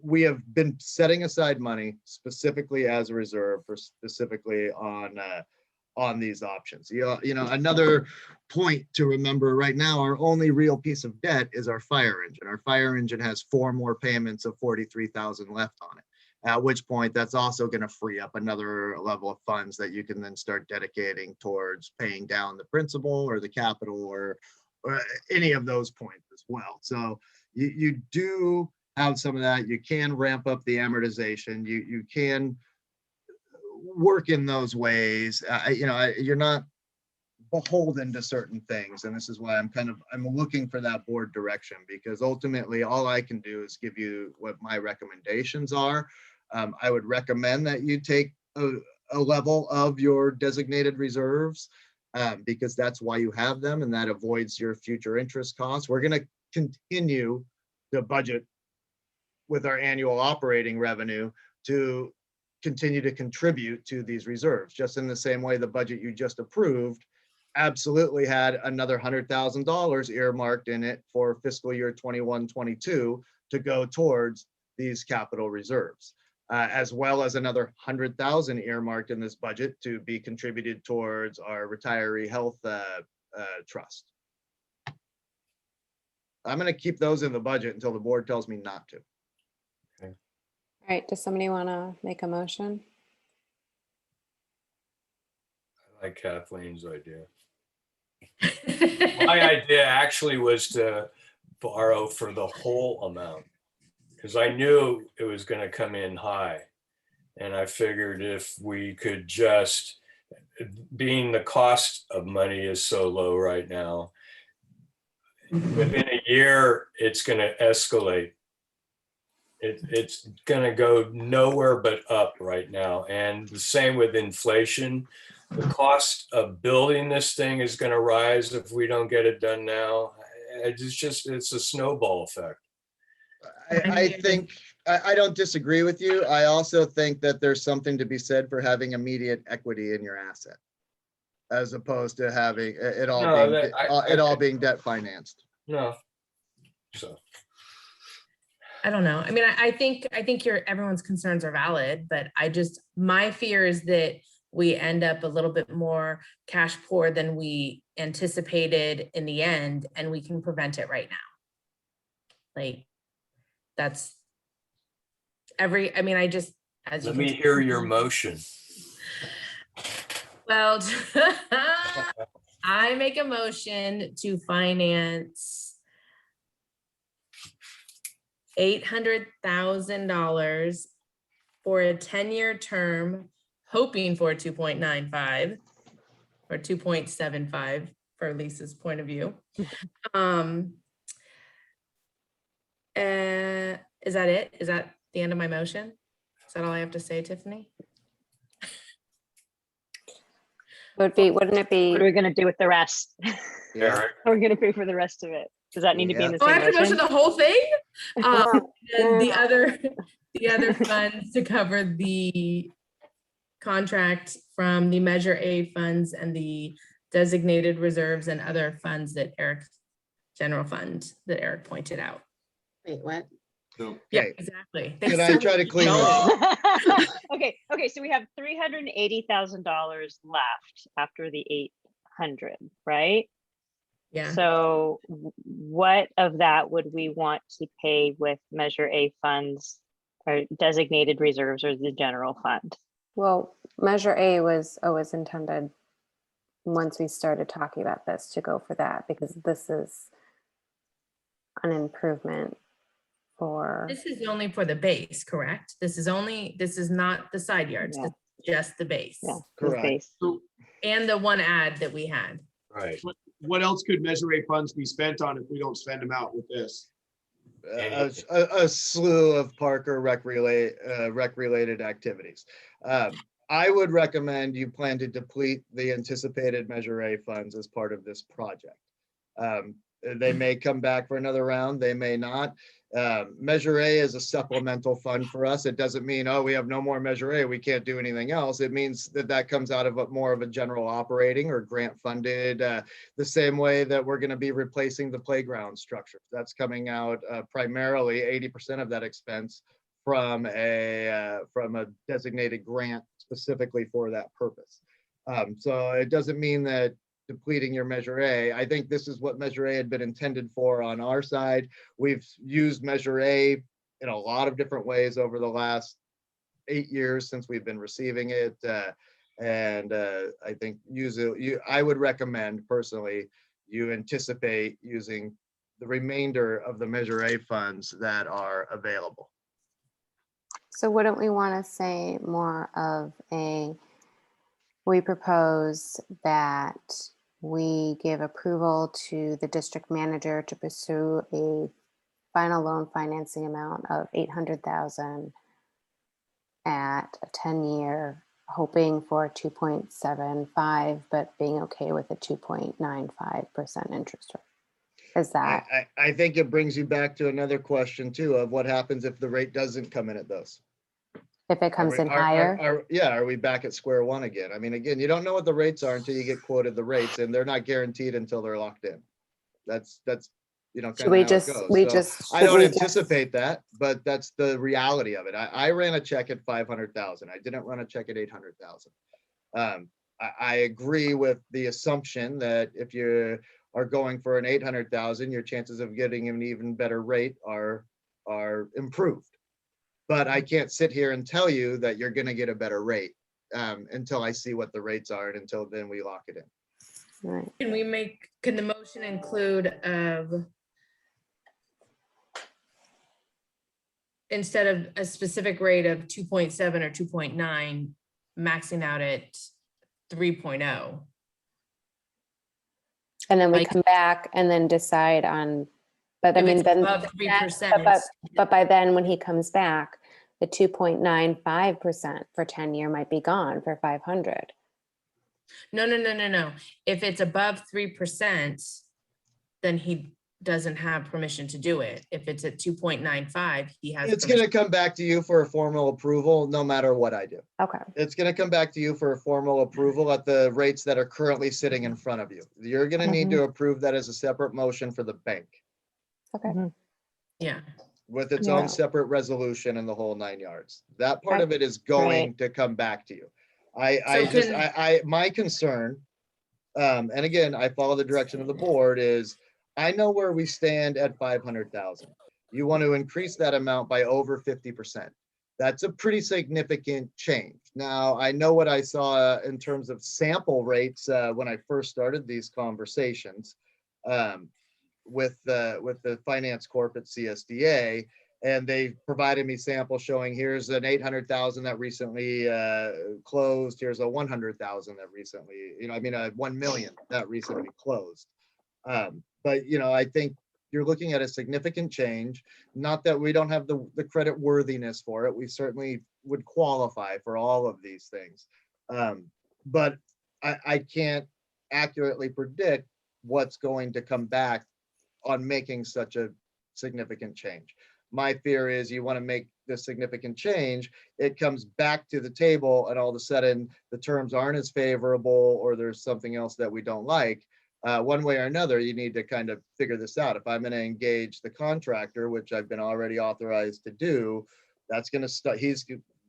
we have been setting aside money specifically as a reserve for specifically on these options. Another point to remember right now, our only real piece of debt is our fire engine. Our fire engine has 4 more payments of $43,000 left on it. At which point that's also going to free up another level of funds that you can then start dedicating towards paying down the principal or the capital or any of those points as well. So you do have some of that. You can ramp up the amortization. You can work in those ways. You're not beholden to certain things. And this is why I'm looking for that board direction, because ultimately all I can do is give you what my recommendations are. I would recommend that you take a level of your designated reserves because that's why you have them, and that avoids your future interest costs. We're going to continue the budget with our annual operating revenue to continue to contribute to these reserves, just in the same way the budget you just approved absolutely had another $100,000 earmarked in it for fiscal year 21-22 to go towards these capital reserves, as well as another 100,000 earmarked in this budget to be contributed towards our retiree health trust. I'm going to keep those in the budget until the board tells me not to. All right, does somebody want to make a motion? I like Kathleen's idea. My idea actually was to borrow for the whole amount because I knew it was going to come in high. And I figured if we could just, being the cost of money is so low right now, within a year, it's going to escalate. It's going to go nowhere but up right now. And the same with inflation. The cost of building this thing is going to rise if we don't get it done now. It's a snowball effect. I think, I don't disagree with you. I also think that there's something to be said for having immediate equity in your asset, as opposed to having it all being debt financed. No. So. I don't know. I mean, I think everyone's concerns are valid, but my fear is that we end up a little bit more cash poor than we anticipated in the end, and we can prevent it right now. Like that's as Let me hear your motion. Well, I make a motion to finance $800,000 for a 10-year term, hoping for 2.95 or 2.75 for Lisa's point of view. Is that it? Is that the end of my motion? Is that all I have to say, Tiffany? Wouldn't it be? What are we going to do with the rest? Yeah. How are we going to pay for the rest of it? Does that need to be in the Oh, I same have to motion motion? the whole thing? And the other funds to cover the contract from the Measure A funds and the designated reserves and other funds that general fund that Eric pointed out. Wait, what? Yeah, exactly. Can I try to clean this? Okay, so we have $380,000 left after the 800, right? Yeah. So what of that would we want to pay with Measure A funds or designated reserves or the general fund? Well, Measure A was always intended, once we started talking about this, to go for that, because this is an improvement for. This is only for the base, correct? This is not the side yards, Yeah. this is just the base. Yeah, Correct. base. And the one ad that we had. Right. What else could Measure A funds be spent on if we don't spend them out with this? A slew of Parker rec-related activities. I would recommend you plan to deplete the anticipated Measure A funds as part of this project. They may come back for another round, they may not. Measure A is a supplemental fund for us. It doesn't mean, oh, we have no more Measure A, we can't do anything else. It means that comes out of more of a general operating or grant funded, the same way that we're going to be replacing the playground structure. That's coming out primarily 80% of that expense from a designated grant specifically for that purpose. So it doesn't mean that depleting your Measure A. I think this is what Measure A had been intended for on our side. We've used Measure A in a lot of different ways over the last 8 years since we've been receiving it. I think I would recommend personally, you anticipate using the remainder of the Measure A funds that are available. So wouldn't we want to say more of we propose that we give approval to the district manager to pursue a final loan financing amount of 800,000 at a 10-year, hoping for 2.75, but being okay with a 2.95% interest rate. Is that? I think it brings you back to another question too, of what happens if the rate doesn't come in at those? If it comes in higher? Yeah, are we back at square one again? I mean, again, you don't know what the rates are until you get quoted the rates, and they're not guaranteed until they're locked in. That's you know, Should kind we of how it just, goes. we So just, I should don't we just, anticipate that, but that's the reality of it. I ran a check at 500,000. I didn't run a check at 800,000. I agree with the assumption that if you are going for an 800,000, your chances of getting an even better rate are improved. But I can't sit here and tell you that you're going to get a better rate until I see what the rates are, and until then we lock it in. right. Can the motion include of, instead of a specific rate of 2.7 or 2.9, maxing out at 3.0? And then we Like- come back and then decide on, but I If mean, it's then, above 3%. but by then, when he comes back, the 2.95% for 10-year might be gone for 500. No. If it's above 3%, then he doesn't have permission to do it. If it's at 2.95, he has. It's going to come back to you for a formal approval, no matter what I do. Okay. It's going to come back to you for a formal approval at the rates that are currently sitting in front of you. You're going to need to approve that as a separate motion for the bank Okay. Yeah. with its Yeah. own separate resolution and the whole 9 yards. That part of it is going to come back to you. My concern, and again, I follow the direction of the board, is I know where we stand at 500,000. You want to increase that amount by over 50%. That's a pretty significant change. Now, I know what I saw in terms of sample rates when I first started these conversations with the finance corp at CSDA, and they provided me samples showing here's an 800,000 that recently closed. Here's a 100,000 that recently, a 1 million that recently closed. But I think you're looking at a significant change. Not that we don't have the credit worthiness for it. We certainly would qualify for all of these things. But I can't accurately predict what's going to come back on making such a significant change. My fear is you want to make this significant change, it comes back to the table, and all of a sudden the terms aren't as favorable, or there's something else that we don't like. One way or another, you need to kind of figure this out. If I'm going to engage the contractor, which I've been already authorized to do, that's going to start.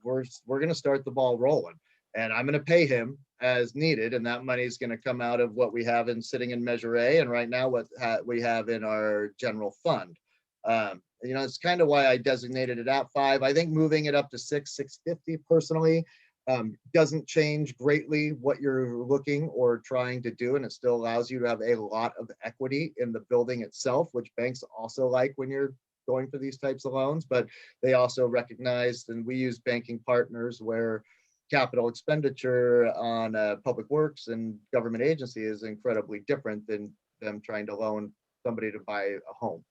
We're going to start the ball rolling, and I'm going to pay him as needed, and that money is going to come out of what we have sitting in Measure A, and right now what we have in our general fund. It's kind of why I designated it at 5. I think moving it up to 650 personally doesn't change greatly what you're looking or trying to do, and it still allows you to have a lot of equity in the building itself, which banks also like when you're going for these types of loans. But they also recognize, and we use banking partners where capital expenditure on public works and government agency is incredibly different than them trying to loan somebody to buy a home.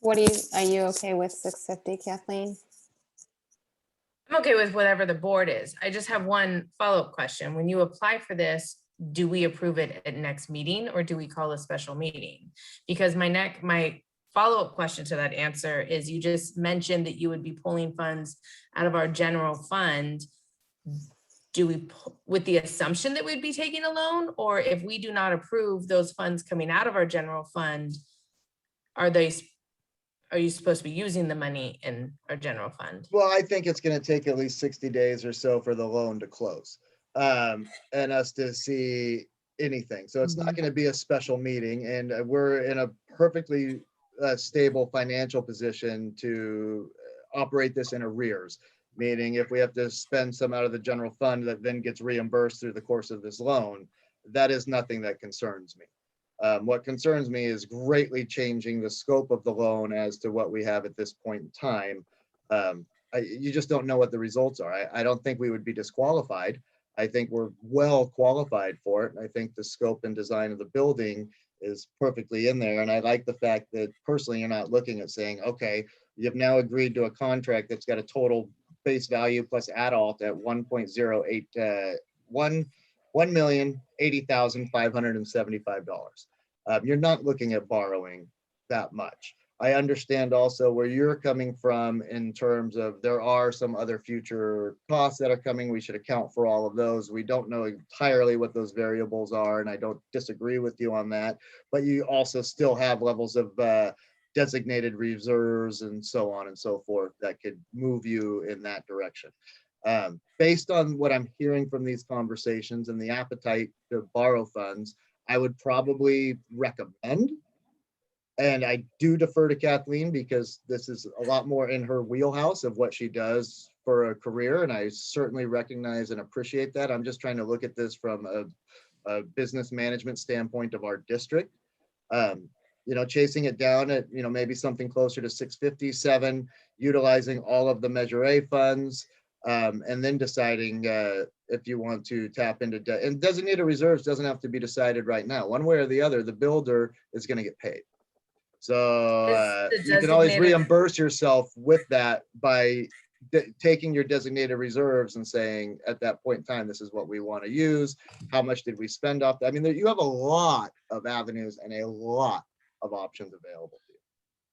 Are you okay with 650, Kathleen? I'm okay with whatever the board is. I just have one follow-up question. When you apply for this, do we approve it at next meeting, or do we call a special meeting? Because my follow-up question to that answer is, you just mentioned that you would be pulling funds out of our general fund. Do we, with the assumption that we'd be taking a loan, or if we do not approve those funds coming out of our general fund, are you supposed to be using the money in our general fund? Well, I think it's going to take at least 60 days or so for the loan to close and us to see anything. So it's not going to be a special meeting, and we're in a perfectly stable financial position to operate this in arrears, meaning if we have to spend some out of the general fund that then gets reimbursed through the course of this loan, that is nothing that concerns me. What concerns me is greatly changing the scope of the loan as to what we have at this point in time. You just don't know what the results are. I don't think we would be disqualified. I think we're well qualified for it. I think the scope and design of the building is perfectly in there. And I like the fact that personally, you're not looking at saying, okay, you've now agreed to a contract that's got a total base value plus adult at 1.08, $1,080,575. You're not looking at borrowing that much. I understand also where you're coming from in terms of there are some other future costs that are coming. We should account for all of those. We don't know entirely what those variables are, and I don't disagree with you on that. But you also still have levels of designated reserves and so on and so forth that could move you in that direction. Based on what I'm hearing from these conversations and the appetite to borrow funds, I would probably recommend, and I do defer to Kathleen because this is a lot more in her wheelhouse of what she does for a career. And I certainly recognize and appreciate that. I'm just trying to look at this from a business management standpoint of our district. You know, chasing it down at, you know, maybe something closer to 657, utilizing all of the Measure A funds, and then deciding if you want to tap into debt. And designated reserves doesn't have to be decided right now. One way or the other, the builder is going to get paid. So you can always reimburse yourself with that by taking your designated reserves and saying at that point in time, this is what we want to use. How much did we spend off that? I mean, you have a lot of avenues and a lot of options available to you.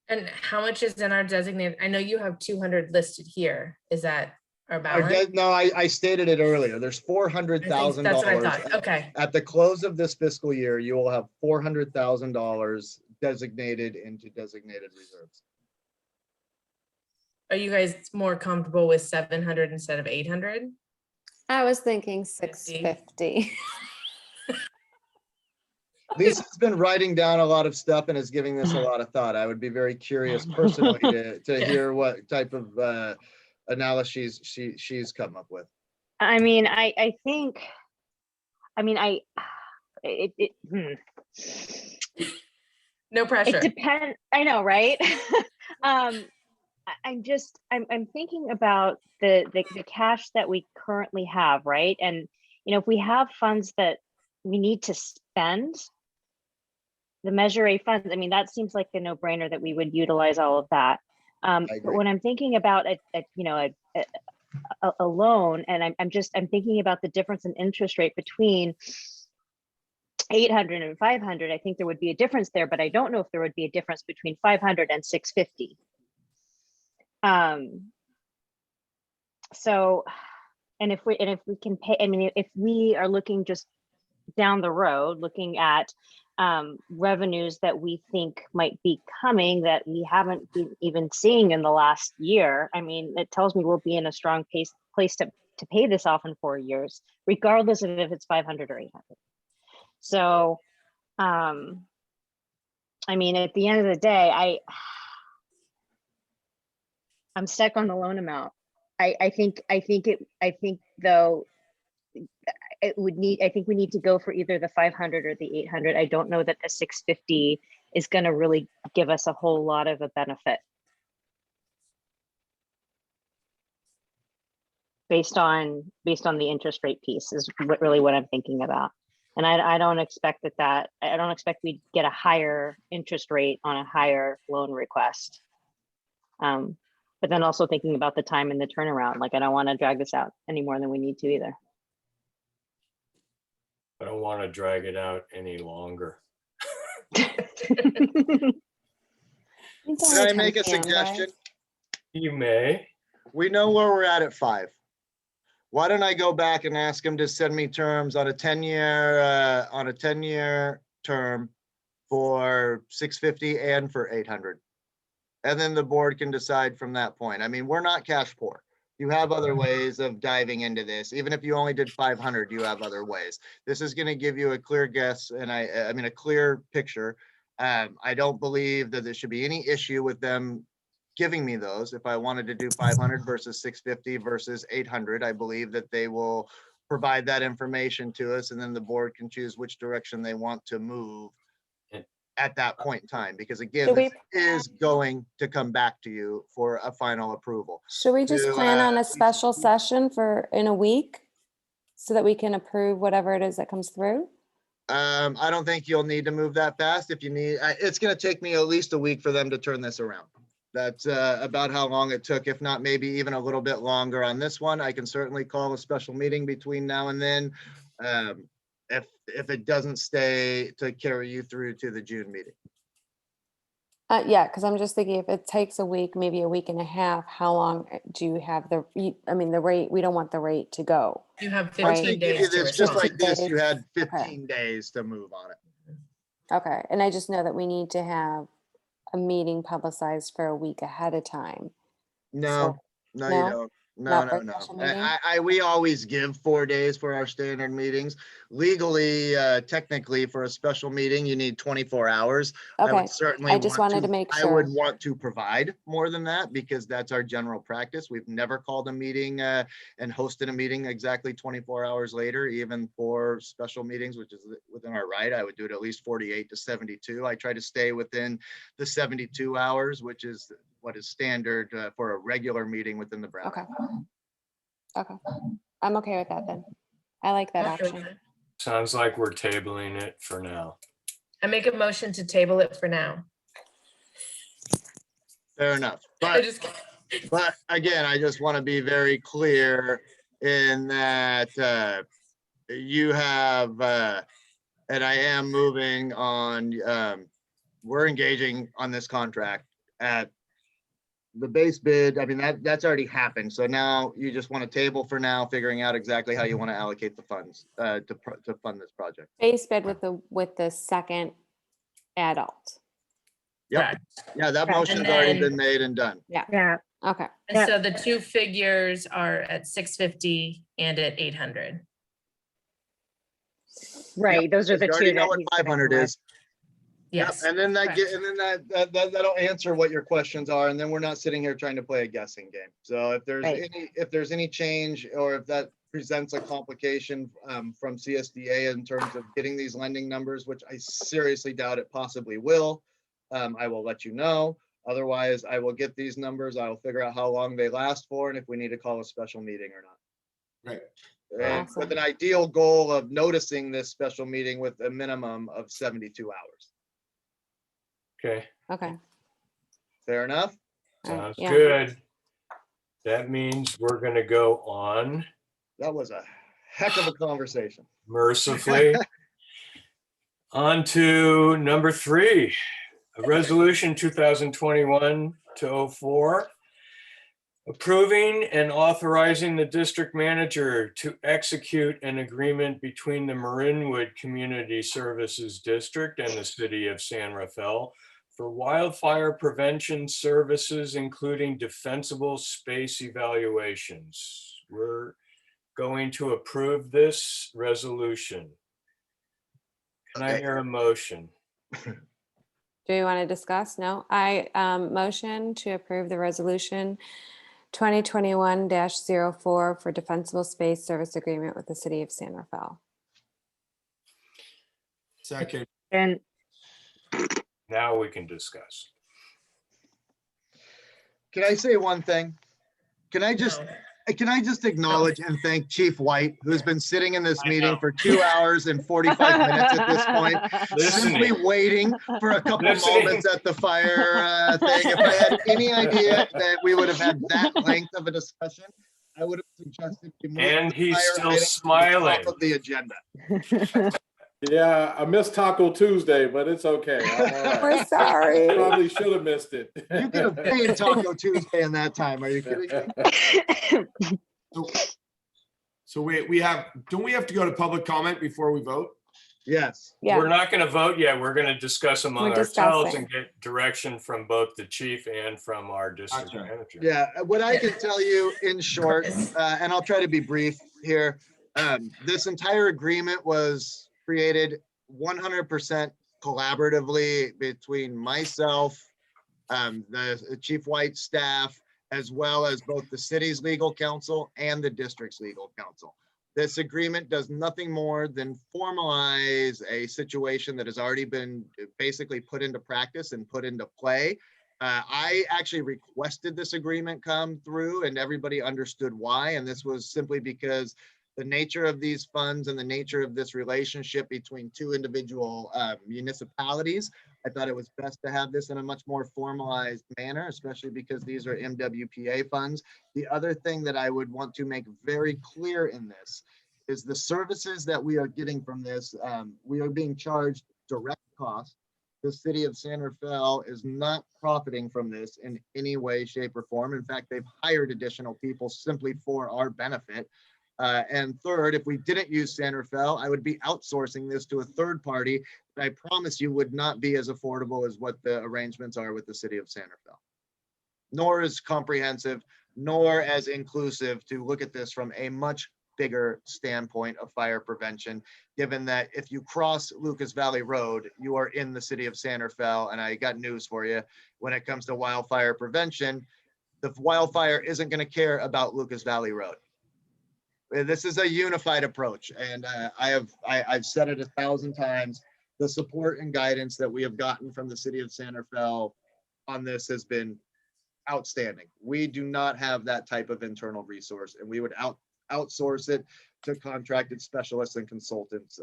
And how much is in our designated? I know you have 200 listed here. Is that our balance? No, I stated it earlier. There's $400,000. That's what I thought. Okay. At the close of this fiscal year, you will have $400,000 designated into designated reserves. Are you guys more comfortable with 700 instead of 800? I was thinking 650. Lisa's been writing down a lot of stuff and is giving this a lot of thought. I would be very curious personally to hear what type of analyses she's come up with. I mean, I think, No pressure. It depends. I know, right? I'm thinking about the cash that we currently have, right? And you know, if we have funds that we need to spend, the Measure A funds, I mean, that seems like a no-brainer that we would utilize all of that. But when I'm thinking about a loan, and I'm thinking about the difference in interest rate between 800 and 500, I think there would be a difference there, but I don't know if there would be a difference between 500 and 650. So, and if we can pay, I mean, if we are looking just down the road, looking at revenues that we think might be coming that we haven't been even seeing in the last year, I mean, it tells me we'll be in a strong place to pay this off in 4 years, regardless of if it's 500 or 800. So, I mean, at the end of the day, I'm stuck on the loan amount. I think though it would need, I think we need to go for either the 500 or the 800. I don't know that the 650 is going to really give us a whole lot of a benefit. Based on the interest rate piece is what I'm thinking about. And I don't expect I don't expect we get a higher interest rate on a higher loan request. But then also thinking about the time and the turnaround, like I don't want to drag this out any more than we need to either. I don't want to drag it out any longer. Can I make a suggestion? You may. We know where we're at 5. Why don't I go back and ask him to send me terms on a 10-year term for 650 and for 800. And then the board can decide from that point. I mean, we're not cash poor. You have other ways of diving into this. Even if you only did 500, you have other ways. This is going to give you a clear guess and I mean, a clear picture. I don't believe that there should be any issue with them giving me those. If I wanted to do 500 versus 650 versus 800, I believe that they will provide that information to us and then the board can choose which direction they want to move at that point in time. Because again, this is going to come back to you for a final approval. Should we just plan on a special session in a week? so that we can approve whatever it is that comes through? I don't think you'll need to move that fast. If you need, it's gonna take me at least a week for them to turn this around. That's about how long it took, if not maybe even a little bit longer on this one. I can certainly call a special meeting between now and then. If it doesn't stay to carry you through to the June meeting. Yeah, because I'm just thinking if it takes a week, maybe a week and a half, how long do you have the, I mean, the rate, we don't want the rate to go. You have Once 15 they give you days to this, just respond. like this, you had Okay. 15 days to move on it. Okay, and I just know that we need to have a meeting publicized for a week ahead of time. No, no, you no? don't. No, Not no, for a no. special meeting? We always give 4 days for our standard meetings. Legally, technically, for a special meeting, you need 24 hours. I Okay, would certainly I just want wanted to make I would sure. want to provide more than that because that's our general practice. We've never called a meeting and hosted a meeting exactly 24 hours later, even for special meetings, which is within our right. I would do it at least 48 to 72. I try to stay within the 72 hours, which is what is standard for a regular meeting within the Brown. Okay. Okay, I'm okay with that then. I like that Okay with option. that. Sounds like we're tabling it for now. I make a motion to table it for now. Fair enough. I But, just, but again, I just want to be very clear in that you have, and I am moving on, we're engaging on this contract at the base bid. I mean, that's already happened. So now you just want to table for now, figuring out exactly how you want to allocate the funds to fund this project. Base bid with the second adult. Yep. correct. Yeah, that Right. motion's And already then- been made and done. Yeah, Okay, And Yep. so the two figures are at 650 and at 800. right. Those are the You already two know that what he's 500 going with. is. Yep, Yes. and then correct. that'll answer what your questions are, and then we're not sitting here trying to play a guessing game. So if there's any change or if that presents a complication from CSDA in terms of getting these lending numbers, which I seriously doubt it possibly will, I will let you know. Otherwise, I will get these numbers. I will figure out how long they last for and if we need to call a special meeting or not. Right. And with Awesome. an ideal goal of noticing this special meeting with a minimum of 72 hours. Okay, okay. Fair enough? All right, sounds yeah. good. That means we're gonna go on That was a heck of a conversation. mercifully. On to number 3, a resolution 2021-04, approving and authorizing the district manager to execute an agreement between the Marinwood Community Services District and the city of San Rafael for wildfire prevention services, including defensible space evaluations. We're going to approve this resolution. Can I hear a motion? Do you want to discuss? No, I motion to approve the resolution 2021-04 for defensible space service agreement with the city of San Rafael. Second. And Now we can discuss. Can I say one thing? Can I just acknowledge and thank Chief White, who's been sitting in this meeting for 2 hours and 45 minutes at this point, simply Listening. waiting for a couple Listening. moments at the fire thing. If I had any idea that we would have had that length of a discussion, I would have suggested we move And the he's fire still item to the smiling. top of the agenda. Yeah, I missed Taco Tuesday, but it's okay. I'm all right. We're sorry. Probably should have missed it. You could have paid Taco Tuesday in that time. Are you kidding me? So don't we have to go to public comment before we vote? Yes. Yeah. We're not gonna vote yet. We're gonna discuss among We're ourselves discussing. and get direction from both the chief and from our district Gotcha. manager. Yeah, what I can tell you in short, and I'll try to be brief here. This entire agreement was created 100% collaboratively between myself, the Chief White staff, as well as both the city's legal counsel and the district's legal counsel. This agreement does nothing more than formalize a situation that has already been basically put into practice and put into play. I actually requested this agreement come through and everybody understood why. And this was simply because the nature of these funds and the nature of this relationship between two individual municipalities, I thought it was best to have this in a much more formalized manner, especially because these are MWPA funds. The other thing that I would want to make very clear in this is the services that we are getting from this, we are being charged direct costs. The city of San Rafael is not profiting from this in any way, shape, or form. In fact, they've hired additional people simply for our benefit. And third, if we didn't use San Rafael, I would be outsourcing this to a third party that I promise you would not be as affordable as what the arrangements are with the city of San Rafael, nor as comprehensive, nor as inclusive to look at this from a much bigger standpoint of fire prevention, given that if you cross Lucas Valley Road, you are in the city of San Rafael. And I got news for you when it comes to wildfire prevention. The wildfire isn't going to care about Lucas Valley Road. This is a unified approach, and I've said it 1,000 times. The support and guidance that we have gotten from the city of San Rafael on this has been outstanding. We do not have that type of internal resource, and we would outsource it to contracted specialists and consultants.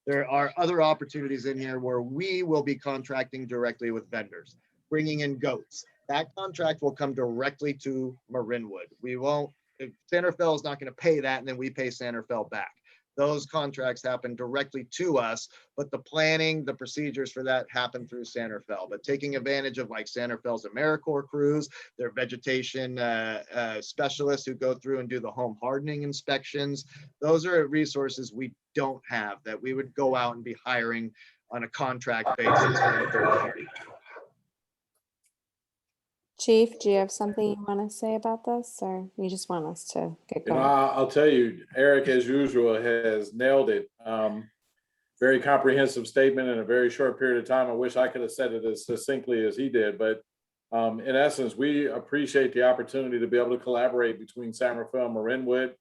There are other opportunities in here where we will be contracting directly with vendors, bringing in goats. That contract will come directly to Marinwood. We won't. San Rafael is not going to pay that, and then we pay San Rafael back. Those contracts happen directly to us, but the planning, the procedures for that happen through San Rafael. But taking advantage of like San Rafael's AmeriCorps crews, their vegetation specialists who go through and do the home hardening inspections, those are resources we don't have that we would go out and be hiring on a contract basis from a third party. Chief, do you have something you want to say about this, or you just want us to get You know, going? I'll tell you, Eric, as usual, has nailed it. Very comprehensive statement in a very short period of time. I wish I could have said it as succinctly as he did, but in essence, we appreciate the opportunity to be able to collaborate between San Rafael and Marinwood,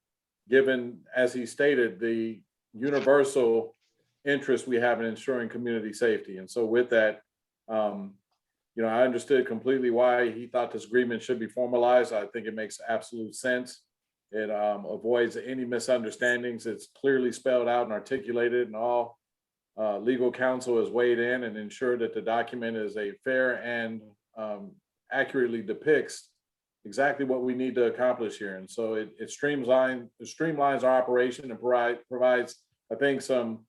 given, as he stated, the universal interest we have in ensuring community safety. And so with that, you know, I understood completely why he thought this agreement should be formalized. I think it makes absolute sense. It avoids any misunderstandings. It's clearly spelled out and articulated, and all legal counsel has weighed in and ensured that the document is a fair and accurately depicts exactly what we need to accomplish here. And so it streamlines our operation and provides, I think, some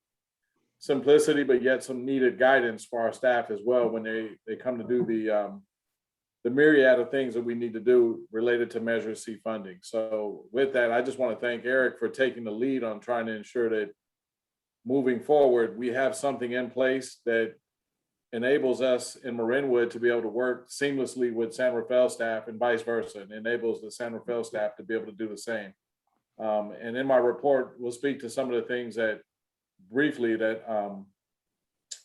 simplicity, but yet some needed guidance for our staff as well when they come to do the myriad of things that we need to do related to Measure C funding. So with that, I just want to thank Eric for taking the lead on trying to ensure that moving forward, we have something in place that enables us in Marinwood to be able to work seamlessly with San Rafael staff and vice versa, and enables the San Rafael staff to be able to do the same. And in my report, we'll speak to some of the things that briefly that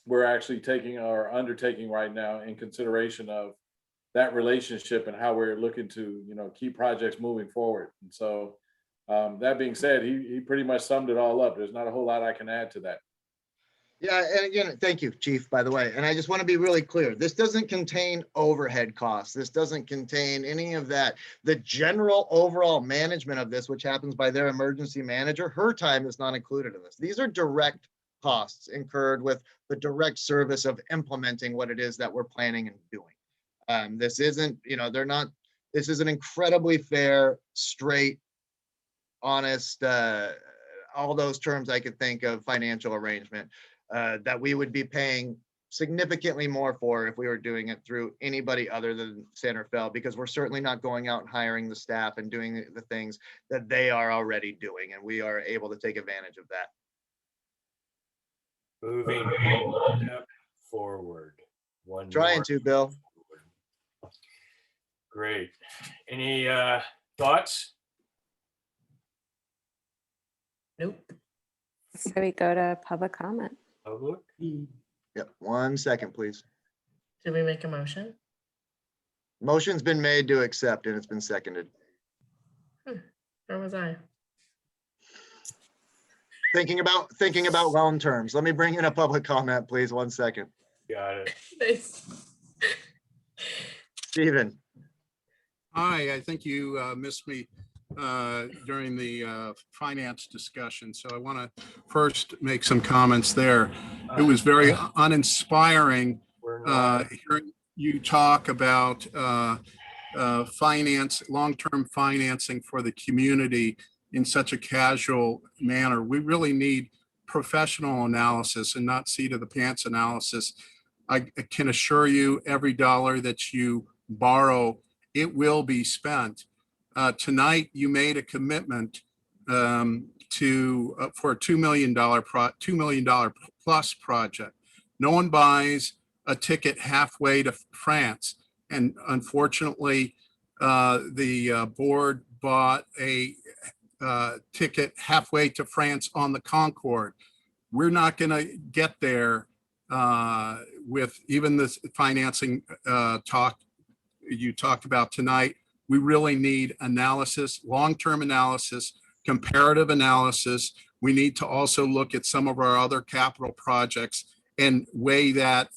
we're actually taking or undertaking right now in consideration of that relationship and how we're looking to, you know, keep projects moving forward. And so that being said, he pretty much summed it all up. There's not a whole lot I can add to that. Yeah, and again, thank you, Chief, by the way. And I just want to be really clear. This doesn't contain overhead costs. This doesn't contain any of that. The general overall management of this, which happens by their emergency manager, her time is not included in this. These are direct costs incurred with the direct service of implementing what it is that we're planning and doing. This isn't, you know, this is an incredibly fair, straight, honest, all those terms I could think of financial arrangement. That we would be paying significantly more for if we were doing it through anybody other than San Rafael, because we're certainly not going out and hiring the staff and doing the things that they are already doing, and we are able to take advantage of that. Moving one step forward. One Trying more to, Bill. forward. Great. Any thoughts? Nope. So we go to public comment. Public? Yep, 1 second, please. Did we make a motion? Motion's been made to accept and it's been seconded. Where was I? Thinking about loan terms. Let me bring in a public comment, please. 1 second. Got it. Nice. Steven. Hi, I think you missed me. during the finance discussion, so I want to first make some comments there. It was very uninspiring We're not. hearing you talk about long-term financing for the community in such a casual manner. We really need professional analysis and not seat of the pants analysis. I can assure you, every dollar that you borrow, it will be spent. Tonight, you made a commitment for a $2 million plus project. No one buys a ticket halfway to France. And unfortunately, the board bought a ticket halfway to France on the Concorde. We're not going to get there with even this financing talk you talked about tonight. We really need analysis, long-term analysis, comparative analysis. We need to also look at some of our other capital projects and weigh that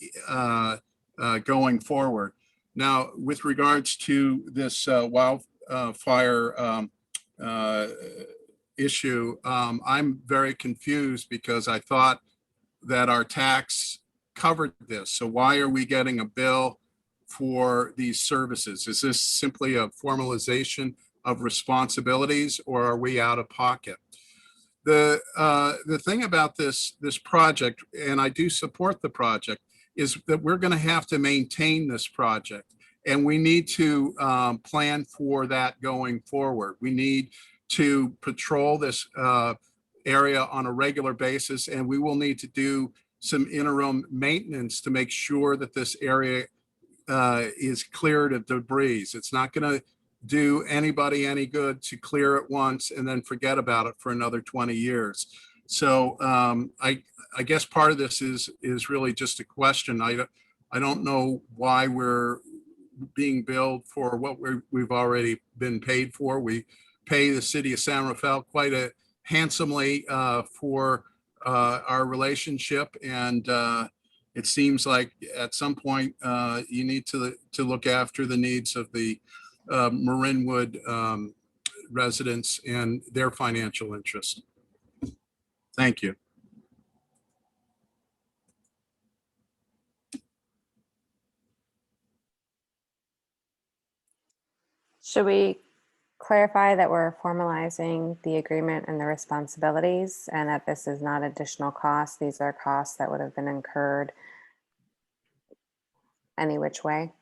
going forward. Now, with regards to this wildfire issue, I'm very confused because I thought that our tax covered this. So why are we getting a bill for these services? Is this simply a formalization of responsibilities, or are we out of pocket? The thing about this project, and I do support the project, is that we're going to have to maintain this project, and we need to plan for that going forward. We need to patrol this area on a regular basis, and we will need to do some interim maintenance to make sure that this area is cleared of debris. It's not going to do anybody any good to clear it once and then forget about it for another 20 years. So I guess part of this is really just a question. I don't know why we're being billed for what we've already been paid for. We pay the city of San Rafael quite handsomely for our relationship, and it seems like at some point you need to look after the needs of the Marinwood residents and their financial interest. Thank you. Should we clarify that we're formalizing the agreement and the responsibilities, and that this is not additional costs? These are costs that would have been incurred any which way?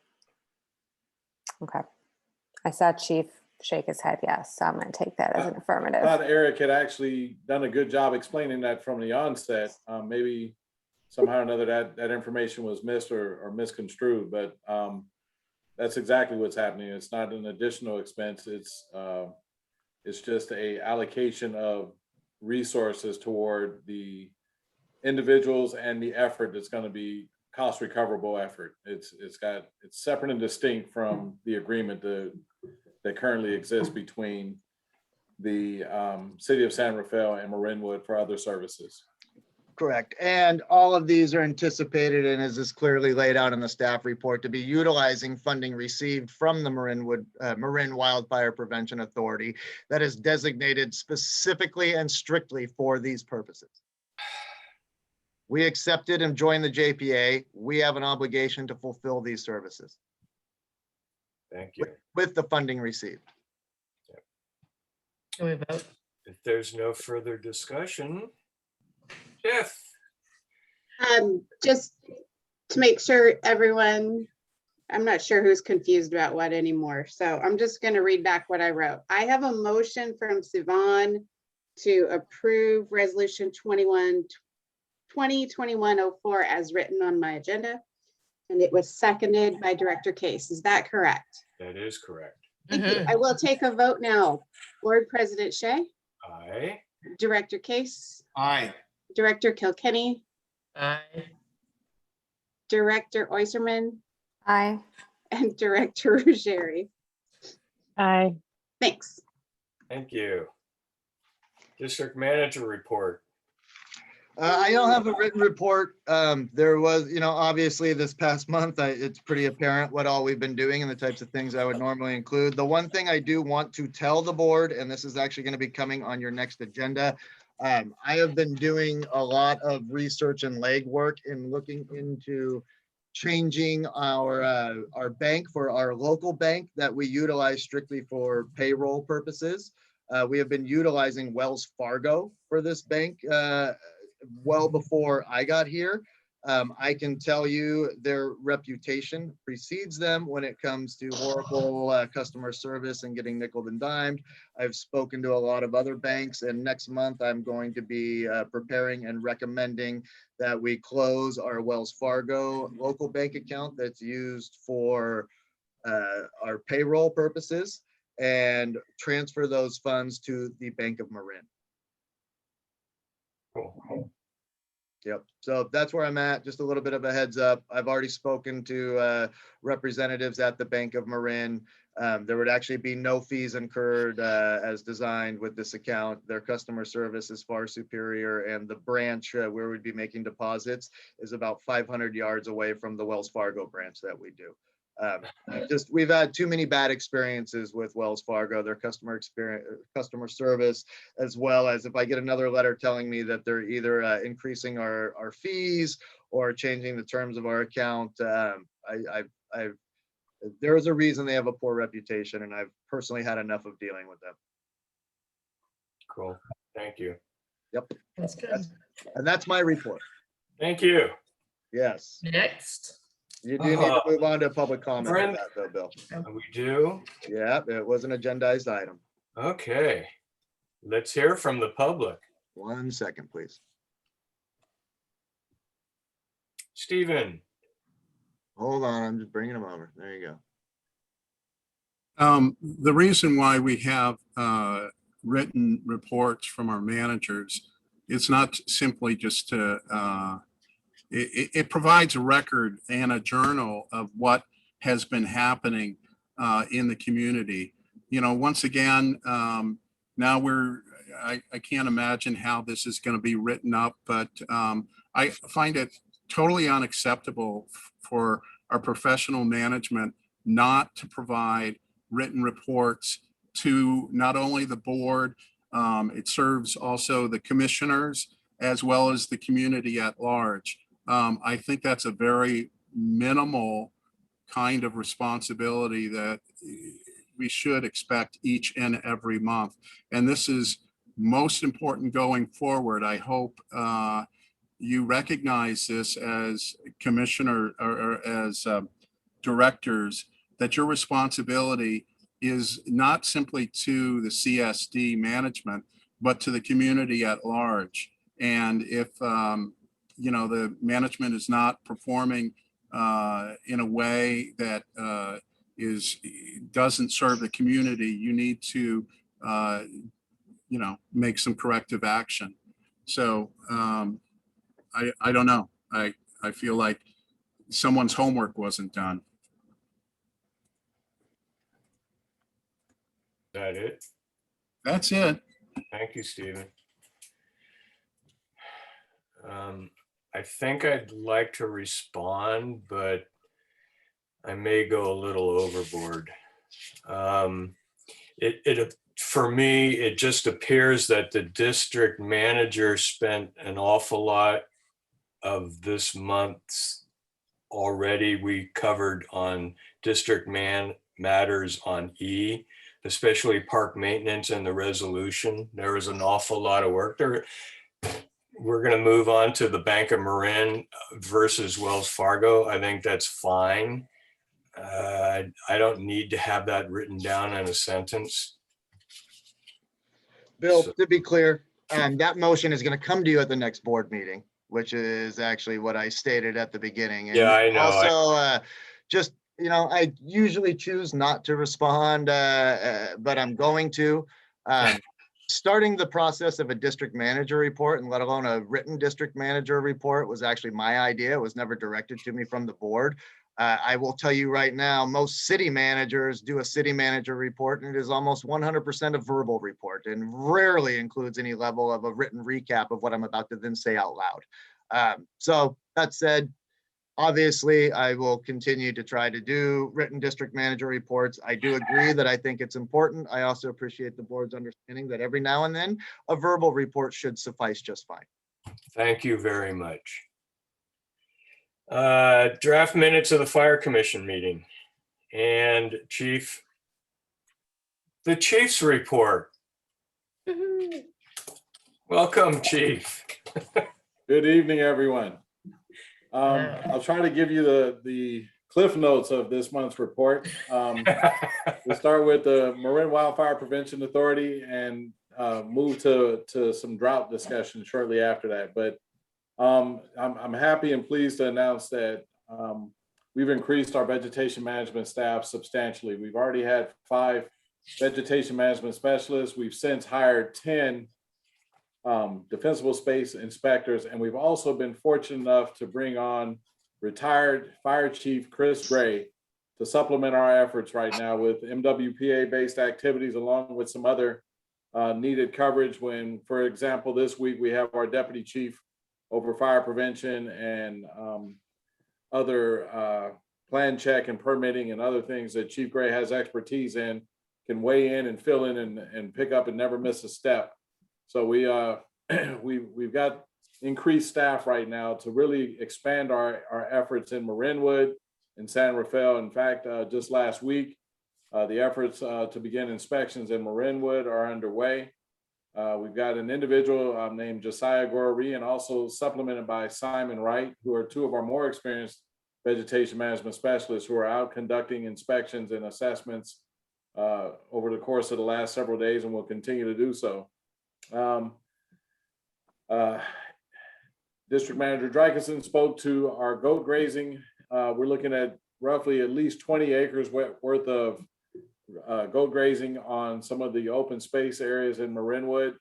Okay. I saw Chief shake his head yes, so I'm going to take that as an affirmative. I thought Eric had actually done a good job explaining that from the onset. Maybe somehow or another that information was missed or misconstrued, but that's exactly what's happening. It's not an additional expense. It's just a allocation of resources toward the individuals and the effort that's going to be cost recoverable effort. It's separate and distinct from the agreement that currently exists between the city of San Rafael and Marinwood for other services. Correct. And all of these are anticipated, and as is clearly laid out in the staff report, to be utilizing funding received from the Marin Wildfire Prevention Authority that is designated specifically and strictly for these purposes. We accepted and joined the JPA. We have an obligation to fulfill these services. Thank you. With the funding received. Can we vote? If there's no further discussion, Jeff. Just to make sure everyone, I'm not sure who's confused about what anymore. So I'm just going to read back what I wrote. I have a motion from Sivan to approve resolution 2021-04 as written on my agenda. And it was seconded by Director Case. Is that correct? That is correct. Thank you. I will take a vote now. Board President Shea. Aye. Director Case. Aye. Director Kilkenny. Aye. Director Oyserman. Aye. And Director Ruggieri. Aye. Thanks. Thank you. District Manager report. I don't have a written report. There was, obviously this past month, it's pretty apparent what all we've been doing and the types of things I would normally include. The one thing I do want to tell the board, and this is actually going to be coming on your next agenda, I have been doing a lot of research and legwork in looking into changing our bank for our local bank that we utilize strictly for payroll purposes. We have been utilizing Wells Fargo for this bank well before I got here. I can tell you their reputation precedes them when it comes to horrible customer service and getting nickeled and dimed. I've spoken to a lot of other banks, and next month I'm going to be preparing and recommending that we close our Wells Fargo local bank account that's used for our payroll purposes and transfer those funds to the Bank of Marin. Yep. So that's where I'm at. Just a little bit of a heads up. I've already spoken to representatives at the Bank of Marin. There would actually be no fees incurred as designed with this account. Their customer service is far superior, and the branch where we'd be making deposits is about 500 yards away from the Wells Fargo branch that we do. We've had too many bad experiences with Wells Fargo, their customer service, as well as if I get another letter telling me that they're either increasing our fees or changing the terms of our account. There is a reason they have a poor reputation, and I've personally had enough of dealing with them. Cool. Thank you. Yep. That's good. And that's my report. Thank you. Yes. Next. You do need to move on to public comment on Brent, that though, Bill. We do? Yeah, it was an agendized item. Okay. Let's hear from the public. 1 second, please. Stephen. Hold on, I'm just bringing them over. There you go. The reason why we have written reports from our managers, it's not simply just to, it provides a record and a journal of what has been happening in the community. Once again, now I can't imagine how this is going to be written up, but I find it totally unacceptable for our professional management not to provide written reports to not only the board, it serves also the commissioners as well as the community at large. I think that's a very minimal kind of responsibility that we should expect each and every month. And this is most important going forward. I hope you recognize this as commissioner or as directors, that your responsibility is not simply to the CSD management, but to the community at large. And if the management is not performing in a way that doesn't serve the community, you need to make some corrective action. So I don't know. I feel like someone's homework wasn't done. Is that it? That's it. Thank you, Stephen. I think I'd like to respond, but I may go a little overboard. For me, it just appears that the district manager spent an awful lot of this month's already. We covered on district matters on E, especially park maintenance and the resolution. There was an awful lot of work there. We're going to move on to the Bank of Marin versus Wells Fargo. I think that's fine. I don't need to have that written down in a sentence. Bill, to be clear, that motion is going to come to you at the next board meeting, which is actually what I stated at the beginning. And yeah, I know. Also, just, I usually choose not to respond, but I'm going to. Starting the process of a district manager report, and let alone a written district manager report, was actually my idea. It was never directed to me from the board. I will tell you right now, most city managers do a city manager report, and it is almost 100% a verbal report and rarely includes any level of a written recap of what I'm about to then say out loud. So that said, obviously, I will continue to try to do written district manager reports. I do agree that I think it's important. I also appreciate the board's understanding that every now and then a verbal report should suffice just fine. Thank you very much. Draft minutes of the Fire Commission meeting. And Chief, the Chief's report. Welcome, Chief. Good evening, everyone. I'll try to give you the cliff notes of this month's report. We'll start with the Marin Wildfire Prevention Authority and move to some drought discussion shortly after that. But I'm happy and pleased to announce that we've increased our vegetation management staff substantially. We've already had 5 vegetation management specialists. We've since hired 10 defensible space inspectors, and we've also been fortunate enough to bring on retired Fire Chief Chris Gray to supplement our efforts right now with MWPA-based activities, along with some other needed coverage. When, for example, this week we have our Deputy Chief over fire prevention and other plan check and permitting and other things that Chief Gray has expertise in, can weigh in and fill in and pick up and never miss a step. So we've got increased staff right now to really expand our efforts in Marinwood and San Rafael. In fact, just last week, the efforts to begin inspections in Marinwood are underway. We've got an individual named Josiah Gorey, and also supplemented by Simon Wright, who are 2 of our more experienced vegetation management specialists who are out conducting inspections and assessments over the course of the last several days, and will continue to do so. District Manager Drykerson spoke to our goat grazing. We're looking at roughly at least 20 acres worth of goat grazing on some of the open space areas in Marinwood.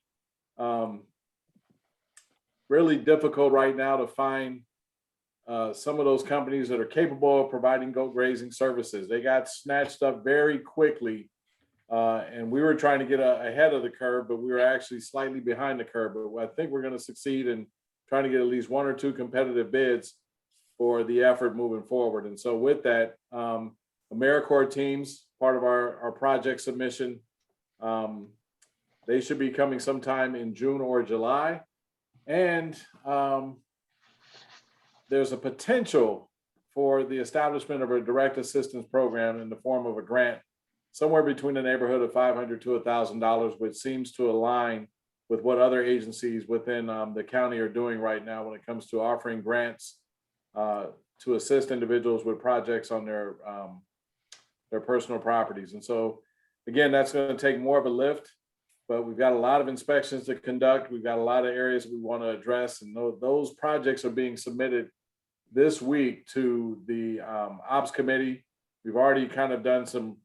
Really difficult right now to find some of those companies that are capable of providing goat grazing services. They got snatched up very quickly. And we were trying to get ahead of the curve, but we were actually slightly behind the curve. But I think we're going to succeed in trying to get at least 1 or 2 competitive bids for the effort moving forward. And so with that, AmeriCorps teams, part of our project submission, they should be coming sometime in June or July. And there's a potential for the establishment of a direct assistance program in the form of a grant somewhere between the neighborhood of $500 to $1,000, which seems to align with what other agencies within the county are doing right now when it comes to offering grants to assist individuals with projects on their personal properties. And so, again, that's going to take more of a lift, but we've got a lot of inspections to conduct. We've got a lot of areas we want to address, and those projects are being submitted this week to the ops committee. We've already kind of done some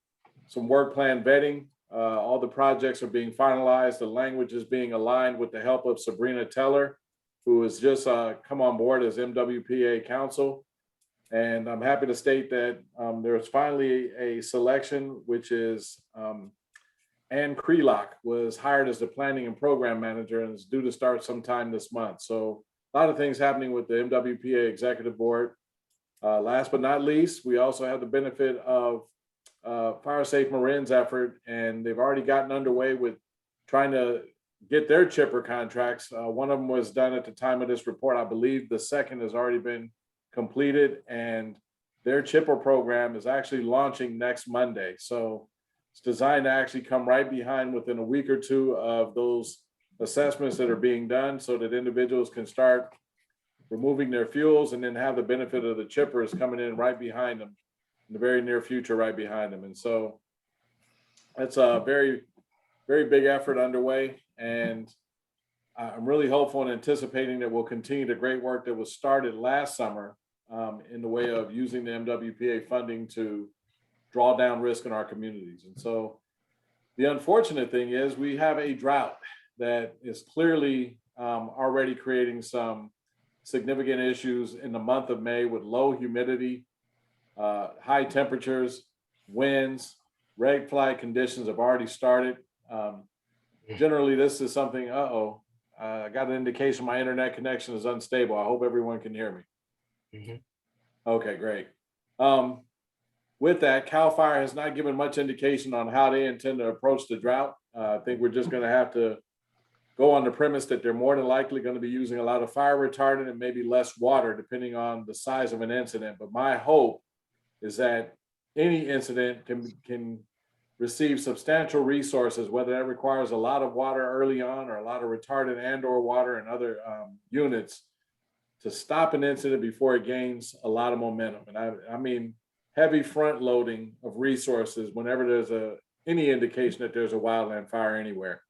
work plan vetting. All the projects are being finalized. The language is being aligned with the help of Sabrina Teller, who has just come on board as MWPA counsel. And I'm happy to state that there's finally a selection, which is Ann Krelock was hired as the planning and program manager and is due to start sometime this month. So a lot of things happening with the MWPA executive board. Last but not least, we also have the benefit of Fire Safe Marin's effort, and they've already gotten underway with trying to get their chipper contracts. One of them was done at the time of this report. I believe the second has already been completed, and their chipper program is actually launching next Monday. So it's designed to actually come right behind within a week or 2 of those assessments that are being done, so that individuals can start removing their fuels and then have the benefit of the chippers coming in right behind them in the very near future, right behind them. And so that's a very, very big effort underway. And I'm really hopeful and anticipating that we'll continue the great work that was started last summer in the way of using the MWPA funding to draw down risk in our communities. And so the unfortunate thing is we have a drought that is clearly already creating some significant issues in the month of May with low humidity. high temperatures, winds, red flag conditions have already started. Generally, this is something, I got an indication my internet connection is unstable. I hope everyone can hear me. Okay, great. With that, CAL FIRE has not given much indication on how they intend to approach the drought. I think we're just going to have to go on the premise that they're more than likely going to be using a lot of fire retardant and maybe less water, depending on the size of an incident. But my hope is that any incident can receive substantial resources, whether that requires a lot of water early on or a lot of retardant and or water and other units to stop an incident before it gains a lot of momentum. And I mean, heavy front loading of resources whenever there's any indication that there's a wildland fire anywhere,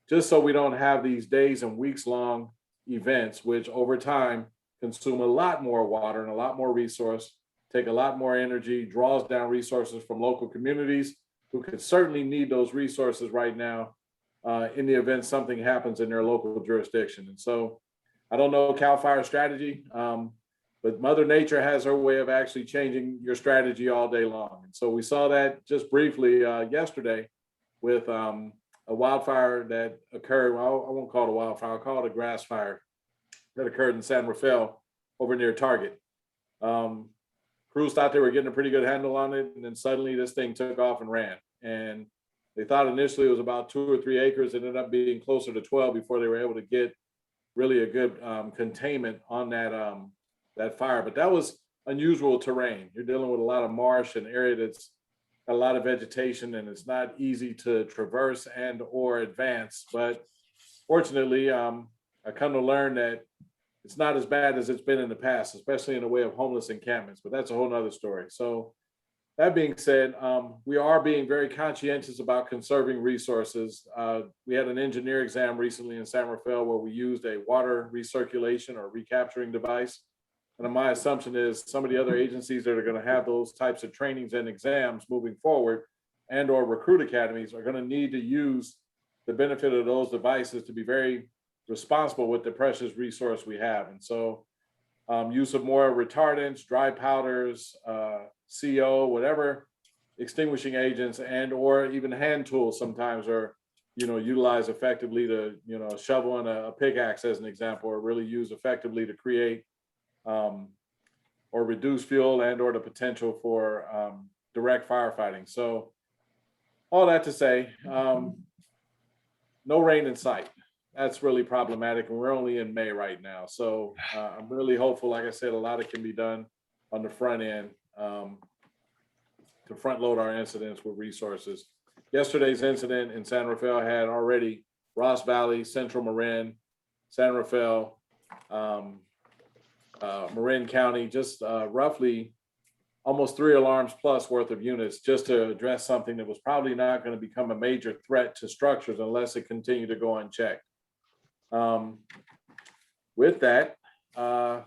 just so we don't have these days and weeks long events, which over time consume a lot more water and a lot more resource, take a lot more energy, draws down resources from local communities who could certainly need those resources right now in the event something happens in their local jurisdiction. And so I don't know CAL FIRE strategy, but Mother Nature has her way of actually changing your strategy all day long. And so we saw that just briefly yesterday with a wildfire that occurred. Well, I won't call it a wildfire, I'll call it a grass fire that occurred in San Rafael over near Target. Crews thought they were getting a pretty good handle on it, and then suddenly this thing took off and ran. And they thought initially it was about 2 or 3 acres. It ended up being closer to 12 before they were able to get really a good containment on that fire. But that was unusual terrain. You're dealing with a lot of marsh, an area that's got a lot of vegetation, and it's not easy to traverse and or advance. But fortunately, I come to learn that it's not as bad as it's been in the past, especially in the way of homeless encampments, but that's a whole nother story. So that being said, we are being very conscientious about conserving resources. We had an engineer exam recently in San Rafael where we used a water recirculation or recapturing device. And my assumption is some of the other agencies that are going to have those types of trainings and exams moving forward and or recruit academies are going to need to use the benefit of those devices to be very responsible with the precious resource we have. And so use of more retardants, dry powders, CO, whatever extinguishing agents and or even hand tools sometimes are, utilized effectively to, a shovel and a pickaxe as an example, are really used effectively to create or reduce fuel and or the potential for direct firefighting. So all that to say, no rain in sight. That's really problematic, and we're only in May right now. So I'm really hopeful. Like I said, a lot of can be done on the front end to front load our incidents with resources. Yesterday's incident in San Rafael had already Ross Valley, Central Marin, San Rafael, Marin County, just roughly almost 3 alarms plus worth of units just to address something that was probably not going to become a major threat to structures unless it continued to go unchecked. With that, I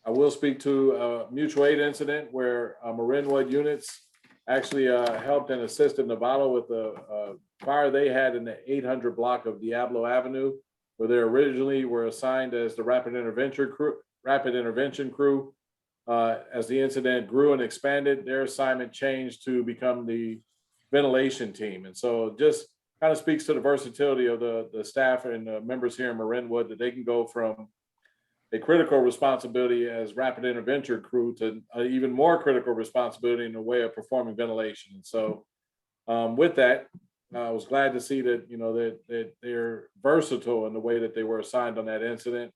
will speak to a mutual aid incident where Marinwood units actually helped and assisted Novato with a fire they had in the 800 block of Diablo Avenue, where they originally were assigned as the rapid intervention crew. As the incident grew and expanded, their assignment changed to become the ventilation team. And so just kind of speaks to the versatility of the staff and the members here in Marinwood, that they can go from a critical responsibility as rapid intervention crew to even more critical responsibility in the way of performing ventilation. And so with that, I was glad to see that, that they're versatile in the way that they were assigned on that incident.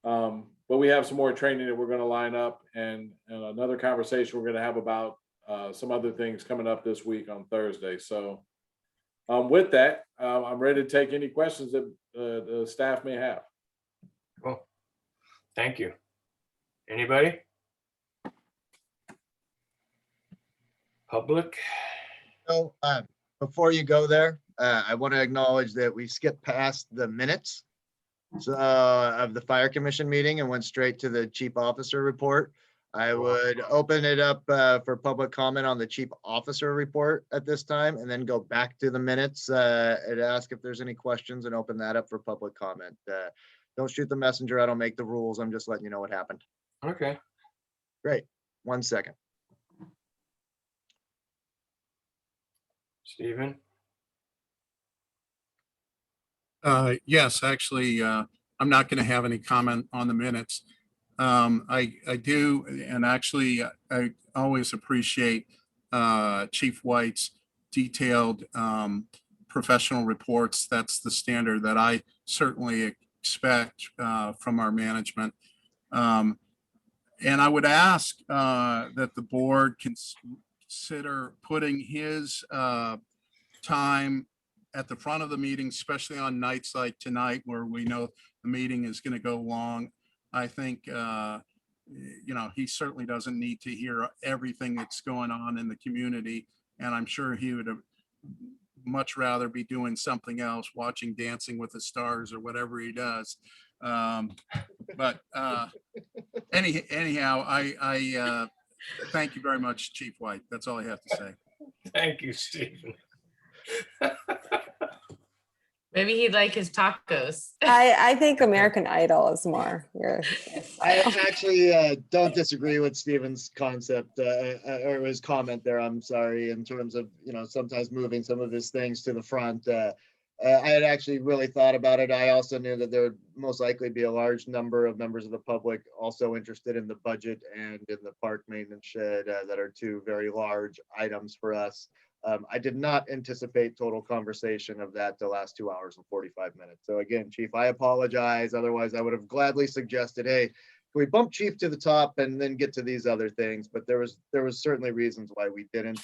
But we have some more training that we're going to line up, and another conversation we're going to have about some other things coming up this week on Thursday. So with that, I'm ready to take any questions that the staff may have. Cool. Thank you. Anybody? Public? So before you go there, I want to acknowledge that we skipped past the minutes of the Fire Commission meeting and went straight to the Chief Officer report. I would open it up for public comment on the Chief Officer report at this time, and then go back to the minutes and ask if there's any questions and open that up for public comment. Don't shoot the messenger. I don't make the rules. I'm just letting you know what happened. Okay. Great. 1 second. Stephen? Yes, actually, I'm not going to have any comment on the minutes. I do, and actually, I always appreciate Chief White's detailed professional reports. That's the standard that I certainly expect from our management. And I would ask that the board consider putting his time at the front of the meeting, especially on nights like tonight where we know the meeting is going to go long. I think, he certainly doesn't need to hear everything that's going on in the community. And I'm sure he would have much rather be doing something else, watching Dancing with the Stars or whatever he does. But anyhow, I thank you very much, Chief White. That's all I have to say. Thank you, Stephen. Maybe he'd like his tacos. I think American Idol is more I actually don't disagree with Stephen's concept or his comment there. I'm sorry, in terms of, sometimes moving some of his things to the front. I had actually really thought about it. I also knew that there would most likely be a large number of members of the public also interested in the budget and in the park maintenance shed that are two very large items for us. I did not anticipate total conversation of that to last 2 hours and 45 minutes. So again, Chief, I apologize. Otherwise, I would have gladly suggested, hey, can we bump Chief to the top and then get to these other things? But there was certainly reasons why we didn't.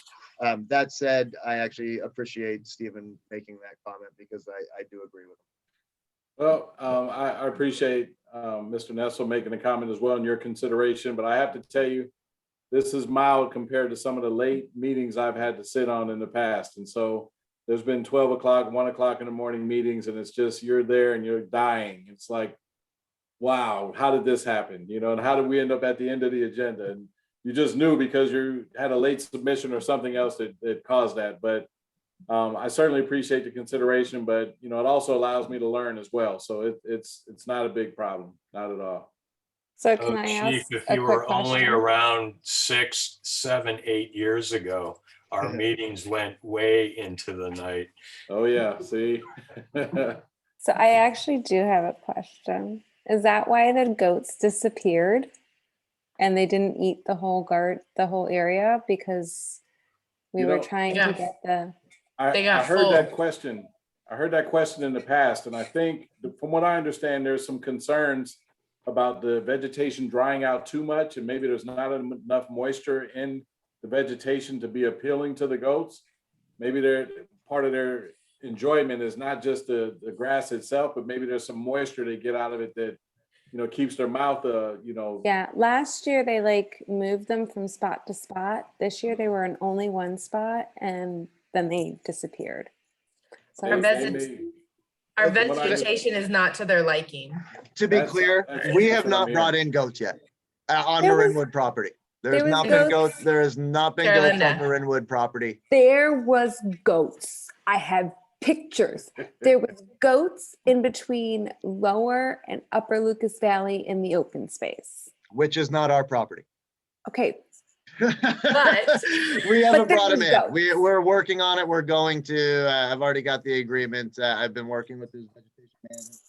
That said, I actually appreciate Stephen making that comment because I do agree with him. Well, I appreciate Mr. Nessel making a comment as well in your consideration, but I have to tell you, this is mild compared to some of the late meetings I've had to sit on in the past. And so there's been 12 o'clock, 1 o'clock in the morning meetings, and it's just, you're there and you're dying. It's like, wow, how did this happen? And how did we end up at the end of the agenda? And you just knew because you had a late submission or something else that caused that. But I certainly appreciate the consideration, but it also allows me to learn as well. So it's not a big problem, not at all. So can I Chief, ask if a you quick were only question? around 6, 7, 8 years ago, our meetings went way into the night. Oh yeah, see? So I actually do have a question. Is that why the goats disappeared and they didn't eat the whole area because we were trying to get the... I heard that question. I heard that question in the past, and I think from what I understand, there's some concerns about the vegetation drying out too much, and maybe there's not enough moisture in the vegetation to be appealing to the goats. Maybe part of their enjoyment is not just the grass itself, but maybe there's some moisture they get out of it that keeps their mouth Yeah, last year they moved them from spot to spot. This year they were in only one spot and then they disappeared. So Our vegetation is not to their liking. To be clear, we have not brought in goats yet on Marinwood property. There has not been goats. There has not been goats on Marinwood property. There was goats. I have pictures. There was goats in between Lower and Upper Lucas Valley in the open space. Which is not our property. Okay. But we haven't brought them in. We're working on it. We're going to. I've already got the agreement. I've been working with this vegetation management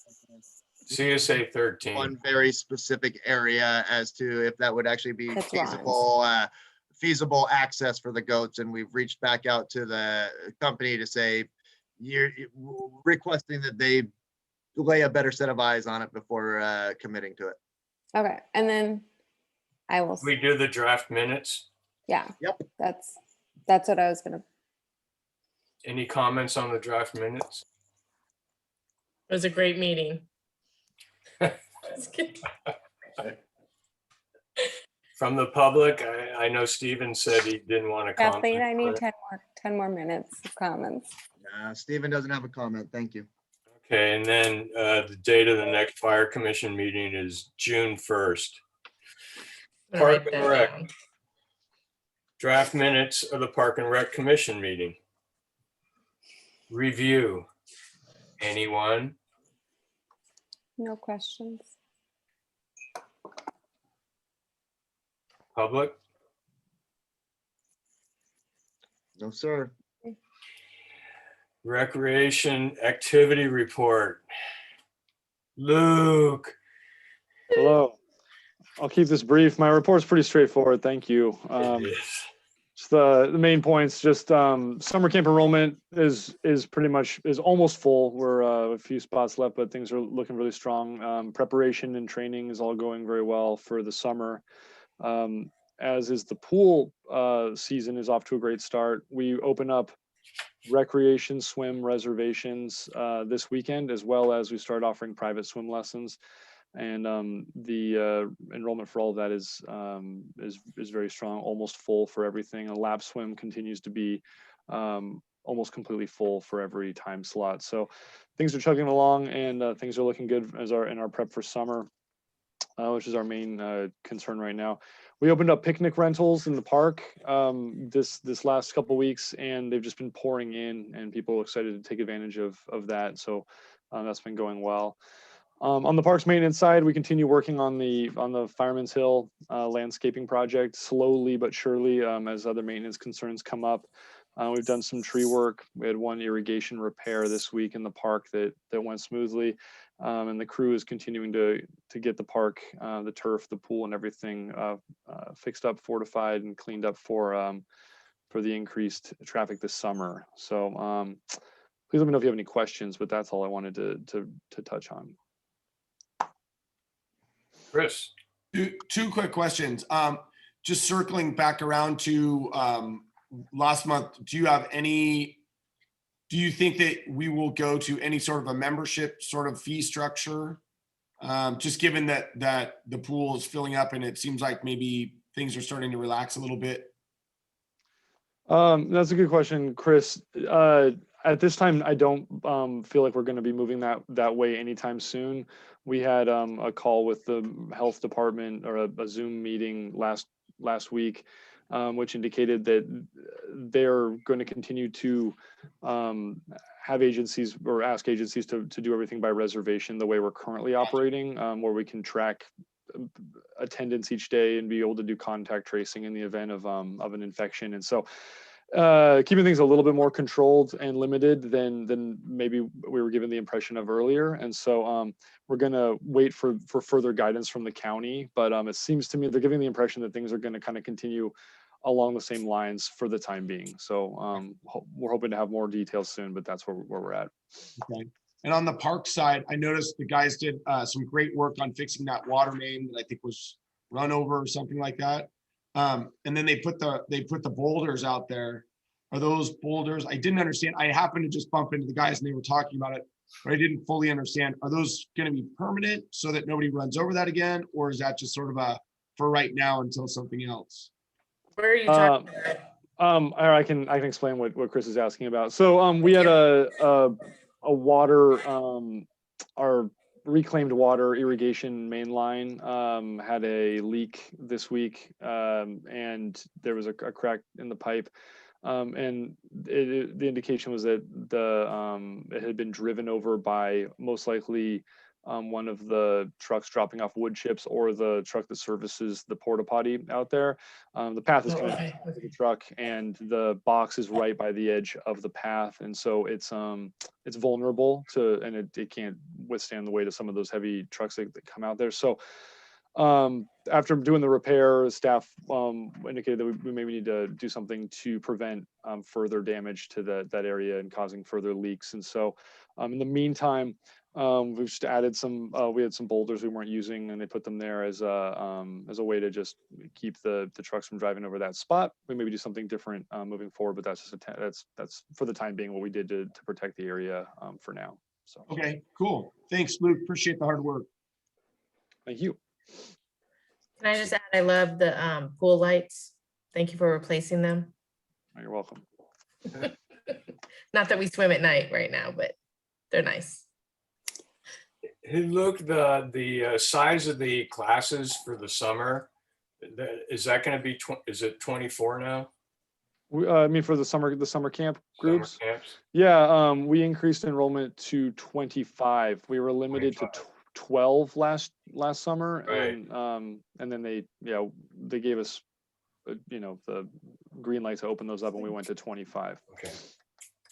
CSA 13. One very specific area as to if that would actually be feasible access for the goats, and we've reached back out to the company to say you're requesting that they lay a better set of eyes on it before committing to it. Okay, and then I will. We do the draft minutes. Yeah. Yep. That's what I was gonna. Any comments on the draft minutes? It was a great meeting. From the public, I know Stephen said he didn't want to comment. Kathleen, I need 10 more minutes of comments. Stephen doesn't have a comment. Thank you. Okay, and then the date of the next fire commission meeting is June 1st. Park and Rec. Draft minutes of the Park and Rec Commission meeting. Review. Anyone? No questions. Public? No, sir. Recreation activity report. Luke. Hello. I'll keep this brief. My report's pretty straightforward. Thank you. Just the main points, just summer camp enrollment is almost full. We're a few spots left, but things are looking really strong. Preparation and training is all going very well for the summer. As is the pool season is off to a great start. We open up recreation swim reservations this weekend, as well as we start offering private swim lessons. And the enrollment for all of that is very strong, almost full for everything. A lap swim continues to be almost completely full for every time slot. So things are chugging along, and things are looking good in our prep for summer, which is our main concern right now. We opened up picnic rentals in the park this last couple weeks, and they've just been pouring in, and people are excited to take advantage of that. So that's been going well. On the parks maintenance side, we continue working on the Fireman's Hill landscaping project, slowly but surely, as other maintenance concerns come up. We've done some tree work. We had one irrigation repair this week in the park that went smoothly, and the crew is continuing to get the park, the turf, the pool, and everything fixed up, fortified, and cleaned up for the increased traffic this summer. So please let me know if you have any questions, but that's all I wanted to touch on. Chris. Two quick questions. Just circling back around to last month, do you think that we will go to any sort of a membership sort of fee structure? Just given that the pool is filling up and it seems like maybe things are starting to relax a little bit. That's a good question, Chris. At this time, I don't feel like we're going to be moving that way anytime soon. We had a call with the health department, or a Zoom meeting last week, which indicated that they're going to continue to have agencies, or ask agencies to do everything by reservation the way we're currently operating, where we can track attendance each day and be able to do contact tracing in the event of an infection. And so keeping things a little bit more controlled and limited than maybe we were given the impression of earlier. And so we're going to wait for further guidance from the county, but it seems to me they're giving the impression that things are going to kind of continue along the same lines for the time being. So we're hoping to have more details soon, but that's where we're at. Okay. And on the park side, I noticed the guys did some great work on fixing that water main that I think was run over or something like that. And then they put the boulders out there. Are those boulders? I didn't understand. I happened to just bump into the guys and they were talking about it, but I didn't fully understand. Are those going to be permanent so that nobody runs over that again? Or is that just sort of a for right now until something else? Where are you talking about? I can explain what Chris is asking about. So we had a water, our reclaimed water irrigation main line had a leak this week, and there was a crack in the pipe, and the indication was that it had been driven over by most likely one of the trucks dropping off wood chips, or the truck that services the porta potty out there. The path is connected to the truck, and the box is right by the edge of the path, and so it's vulnerable to, and it can't withstand the weight of some of those heavy trucks that come out there. So after doing the repair, staff indicated that we maybe need to do something to prevent further damage to that area and causing further leaks. And so in the meantime, we've just added we had some boulders we weren't using, and they put them there as a way to just keep the trucks from driving over that spot. We maybe do something different moving forward, but that's just that's for the time being what we did to protect the area for now. So okay, cool. Thanks, Luke. Appreciate the hard work. Thank you. Can I just add, I love the pool lights. Thank you for replacing them. You're welcome. Not that we swim at night right now, but they're nice. Hey, look, the size of the classes for the summer, is that going to be, is it 24 now? I mean, for the summer camp groups? Summer camps? Yeah, we increased enrollment to 25. We were limited 25. To 12 last summer, right. And then they gave us the green light to open those up, and we went to 25. Okay,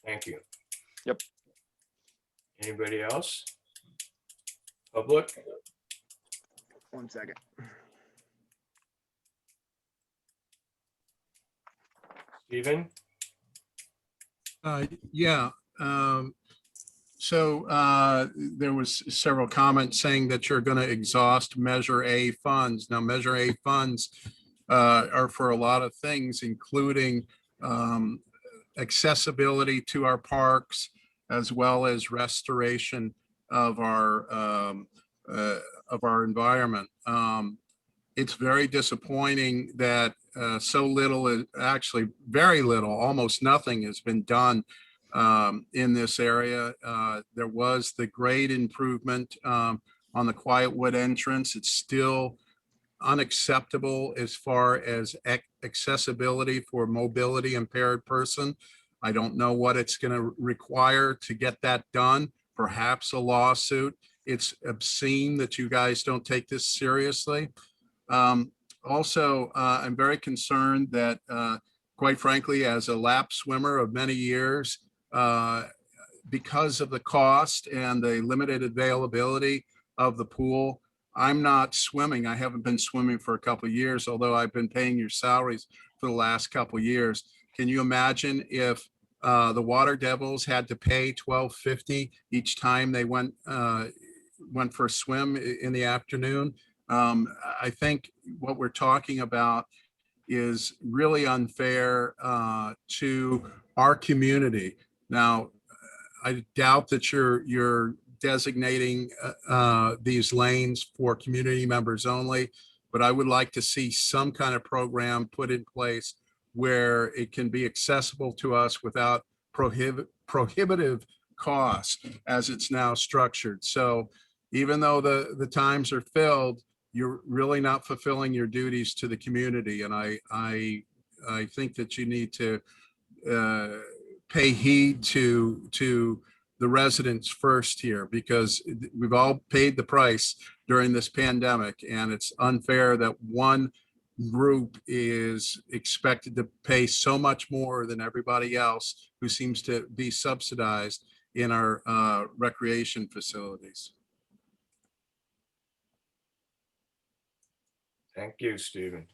thank you. Yep. Anybody else? Public? 1 second. Stephen? Yeah. So there was several comments saying that you're going to exhaust Measure A funds. Now, Measure A funds are for a lot of things, including accessibility to our parks, as well as restoration of our environment. It's very disappointing that so little, actually very little, almost nothing has been done in this area. There was the grade improvement on the Quietwood entrance. It's still unacceptable as far as accessibility for mobility impaired person. I don't know what it's going to require to get that done. Perhaps a lawsuit. It's obscene that you guys don't take this seriously. Also, I'm very concerned that, quite frankly, as a lap swimmer of many years, because of the cost and the limited availability of the pool, I'm not swimming. I haven't been swimming for a couple of years, although I've been paying your salaries for the last couple of years. Can you imagine if the Water Devils had to pay $12.50 each time they went for a swim in the afternoon? I think what we're talking about is really unfair to our community. Now, I doubt that you're designating these lanes for community members only, but I would like to see some kind of program put in place where it can be accessible to us without prohibitive costs as it's now structured. So even though the times are filled, you're really not fulfilling your duties to the community. And I think that you need to pay heed to the residents first here, because we've all paid the price during this pandemic, and it's unfair that one group is expected to pay so much more than everybody else who seems to be subsidized in our recreation facilities. Thank you, Stephen.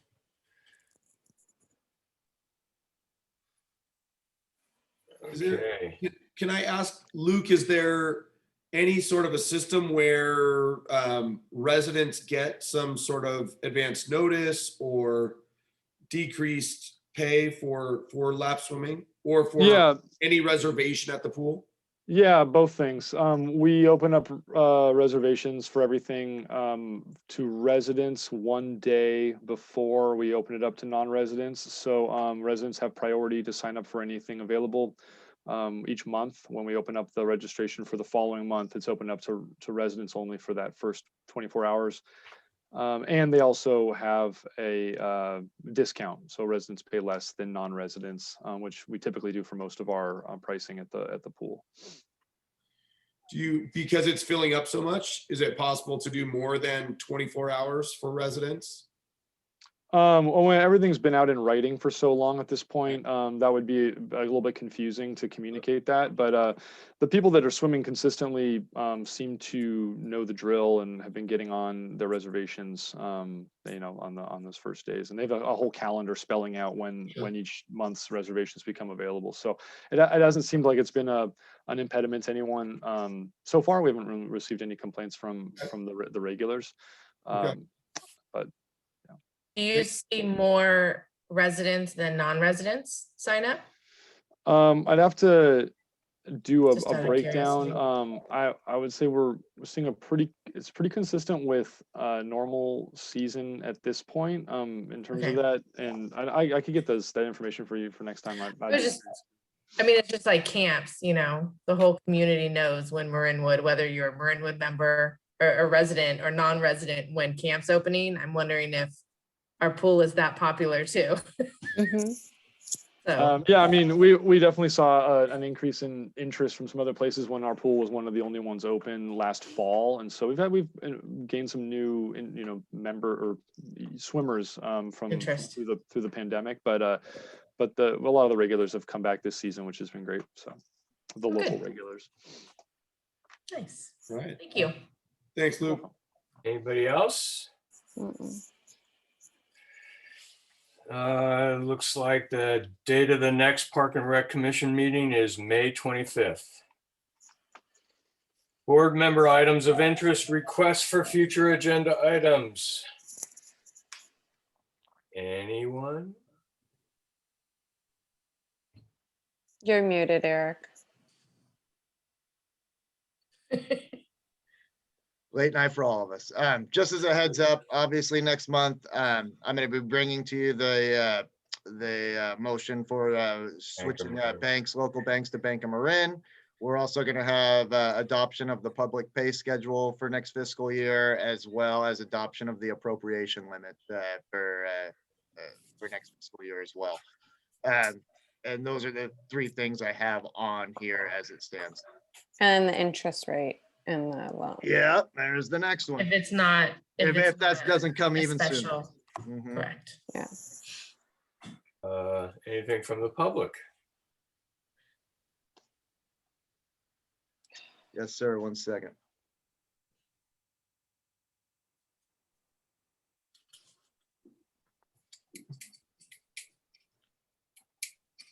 Is there, Okay. can I ask Luke, is there any sort of a system where residents get some sort of advance notice or decreased pay for lap swimming, or for any reservation at the pool? Yeah, both things. We open up reservations for everything to residents 1 day before we open it up to non-residents. So residents have priority to sign up for anything available each month. When we open up the registration for the following month, it's opened up to residents only for that first 24 hours. And they also have a discount, so residents pay less than non-residents, which we typically do for most of our pricing at the pool. Do you, because it's filling up so much, is it possible to do more than 24 hours for residents? Well, everything's been out in writing for so long at this point, that would be a little bit confusing to communicate that. But the people that are swimming consistently seem to know the drill and have been getting on their reservations, you know, on those first days. And they have a whole calendar spelling out when each month's reservations become available. So it doesn't seem like it's been an impediment to anyone. So far, we haven't received any complaints from the regulars. But do you see more residents than non-residents sign up? I'd have to do Just a out of breakdown. curiosity. I would say we're seeing it's pretty consistent with normal season at this point in terms of that. And I could get that information for you for next time. I mean, it's just like camps, you know, the whole community knows when Marinwood, whether you're a Marinwood member or a resident or non-resident, when camp's opening. I'm wondering if our pool is that popular too. So yeah, I mean, we definitely saw an increase in interest from some other places when our pool was one of the only ones open last fall, and so we've gained some new, you know, member or swimmers through the pandemic. But a lot of the regulars have come back this season, which has been great. So the local Good. regulars. Nice. Right. Thank you. Thanks, Luke. Anybody else? Looks like the date of the next Park and Rec Commission meeting is May 25th. Board member items of interest, requests for future agenda items. Anyone? You're muted, Eric. Late night for all of us. Just as a heads up, obviously next month, I'm going to be bringing to you the motion for switching banks, local banks to Bank of Marin. We're also going to have adoption of the public pay schedule for next fiscal year, as well as adoption of the appropriation limit for next fiscal year as well. And those are the three things I have on here as it stands. And the interest rate in the loan. Yeah, there's the next one. If it's not, If it's that not doesn't come a even sooner. special, Mhm. correct. Yeah. Anything from the public? Yes, sir. 1 second.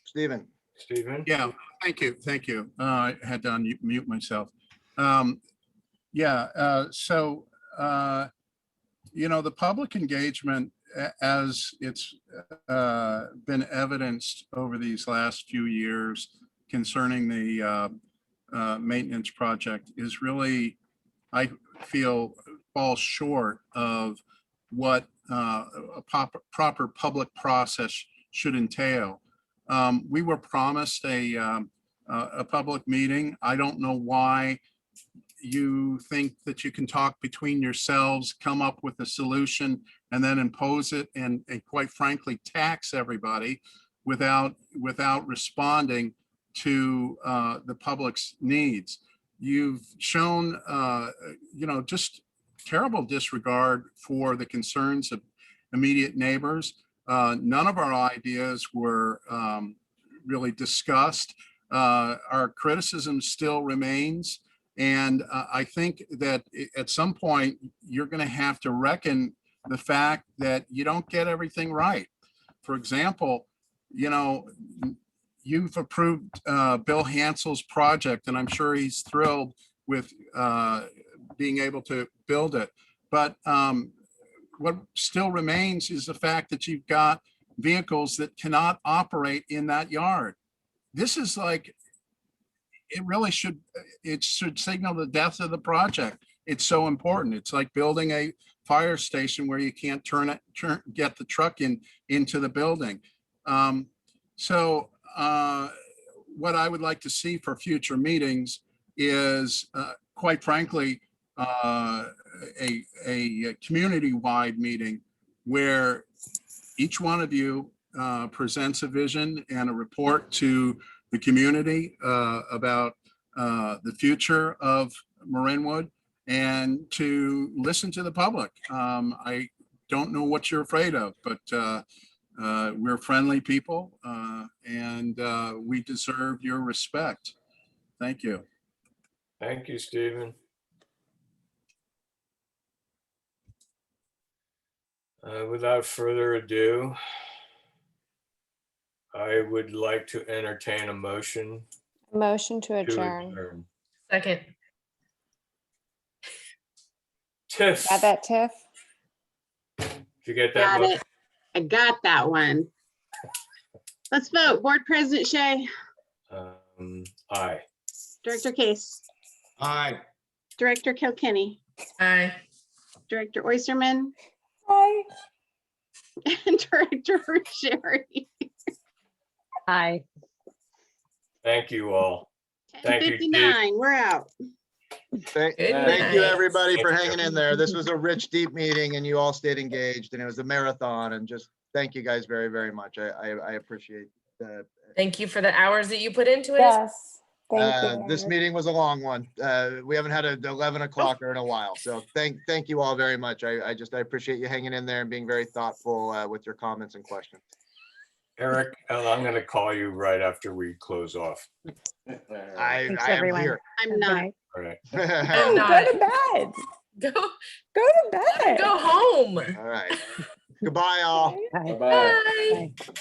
Stephen. Stephen? Yeah, thank you, thank you. I had to unmute myself. The public engagement, as it's been evidenced over these last few years concerning the maintenance project, is really, I feel, falls short of what a proper public process should entail. We were promised a public meeting. I don't know why you think that you can talk between yourselves, come up with a solution, and then impose it and quite frankly tax everybody without responding to the public's needs. You've shown just terrible disregard for the concerns of immediate neighbors. None of our ideas were really discussed. Our criticism still remains. And I think that at some point, you're going to have to reckon the fact that you don't get everything right. For example, you've approved Bill Hansel's project, and I'm sure he's thrilled with being able to build it. But what still remains is the fact that you've got vehicles that cannot operate in that yard. This is like, it should signal the death of the project. It's so important. It's like building a fire station where you can't get the truck into the building. What I would like to see for future meetings is, quite frankly, a community-wide meeting where each one of you presents a vision and a report to the community about the future of Marinwood, and to listen to the public. I don't know what you're afraid of, but we're friendly people, and we deserve your respect. Thank you. Thank you, Stephen. Without further ado, I would like to entertain a motion. Motion to to adjourn. adjourn. Second. Tiff, Got that, Tiff? did you get that Got motion? it. I got that one. Let's vote. Board President Shea, Aye. Director Case, Aye. Director Kilkenny, Aye. Director Oysterman, Aye. and Director Sherry. Aye. Thank you all. Thank you, Steve. 59, we're out. Thank you, night. everybody, for Thank you. hanging in there. This was a rich, deep meeting, and you all stayed engaged, and it was a marathon. And just thank you guys very, very much. I appreciate that. Thank you for the hours that you put into it. Yes. Thank you. This meeting was a long one. We haven't had an 11 o'clocker in a while. So thank you all very much. I appreciate you hanging in there and being very thoughtful with your comments and questions. Eric, I'm going to call you right after we close off. I Thanks, am everyone. here. I'm Good not. night. All right. I'm Go not. to bed. Go, Go to bed. go home. All right. Goodbye, all. Bye. Bye-bye. Bye. Bye.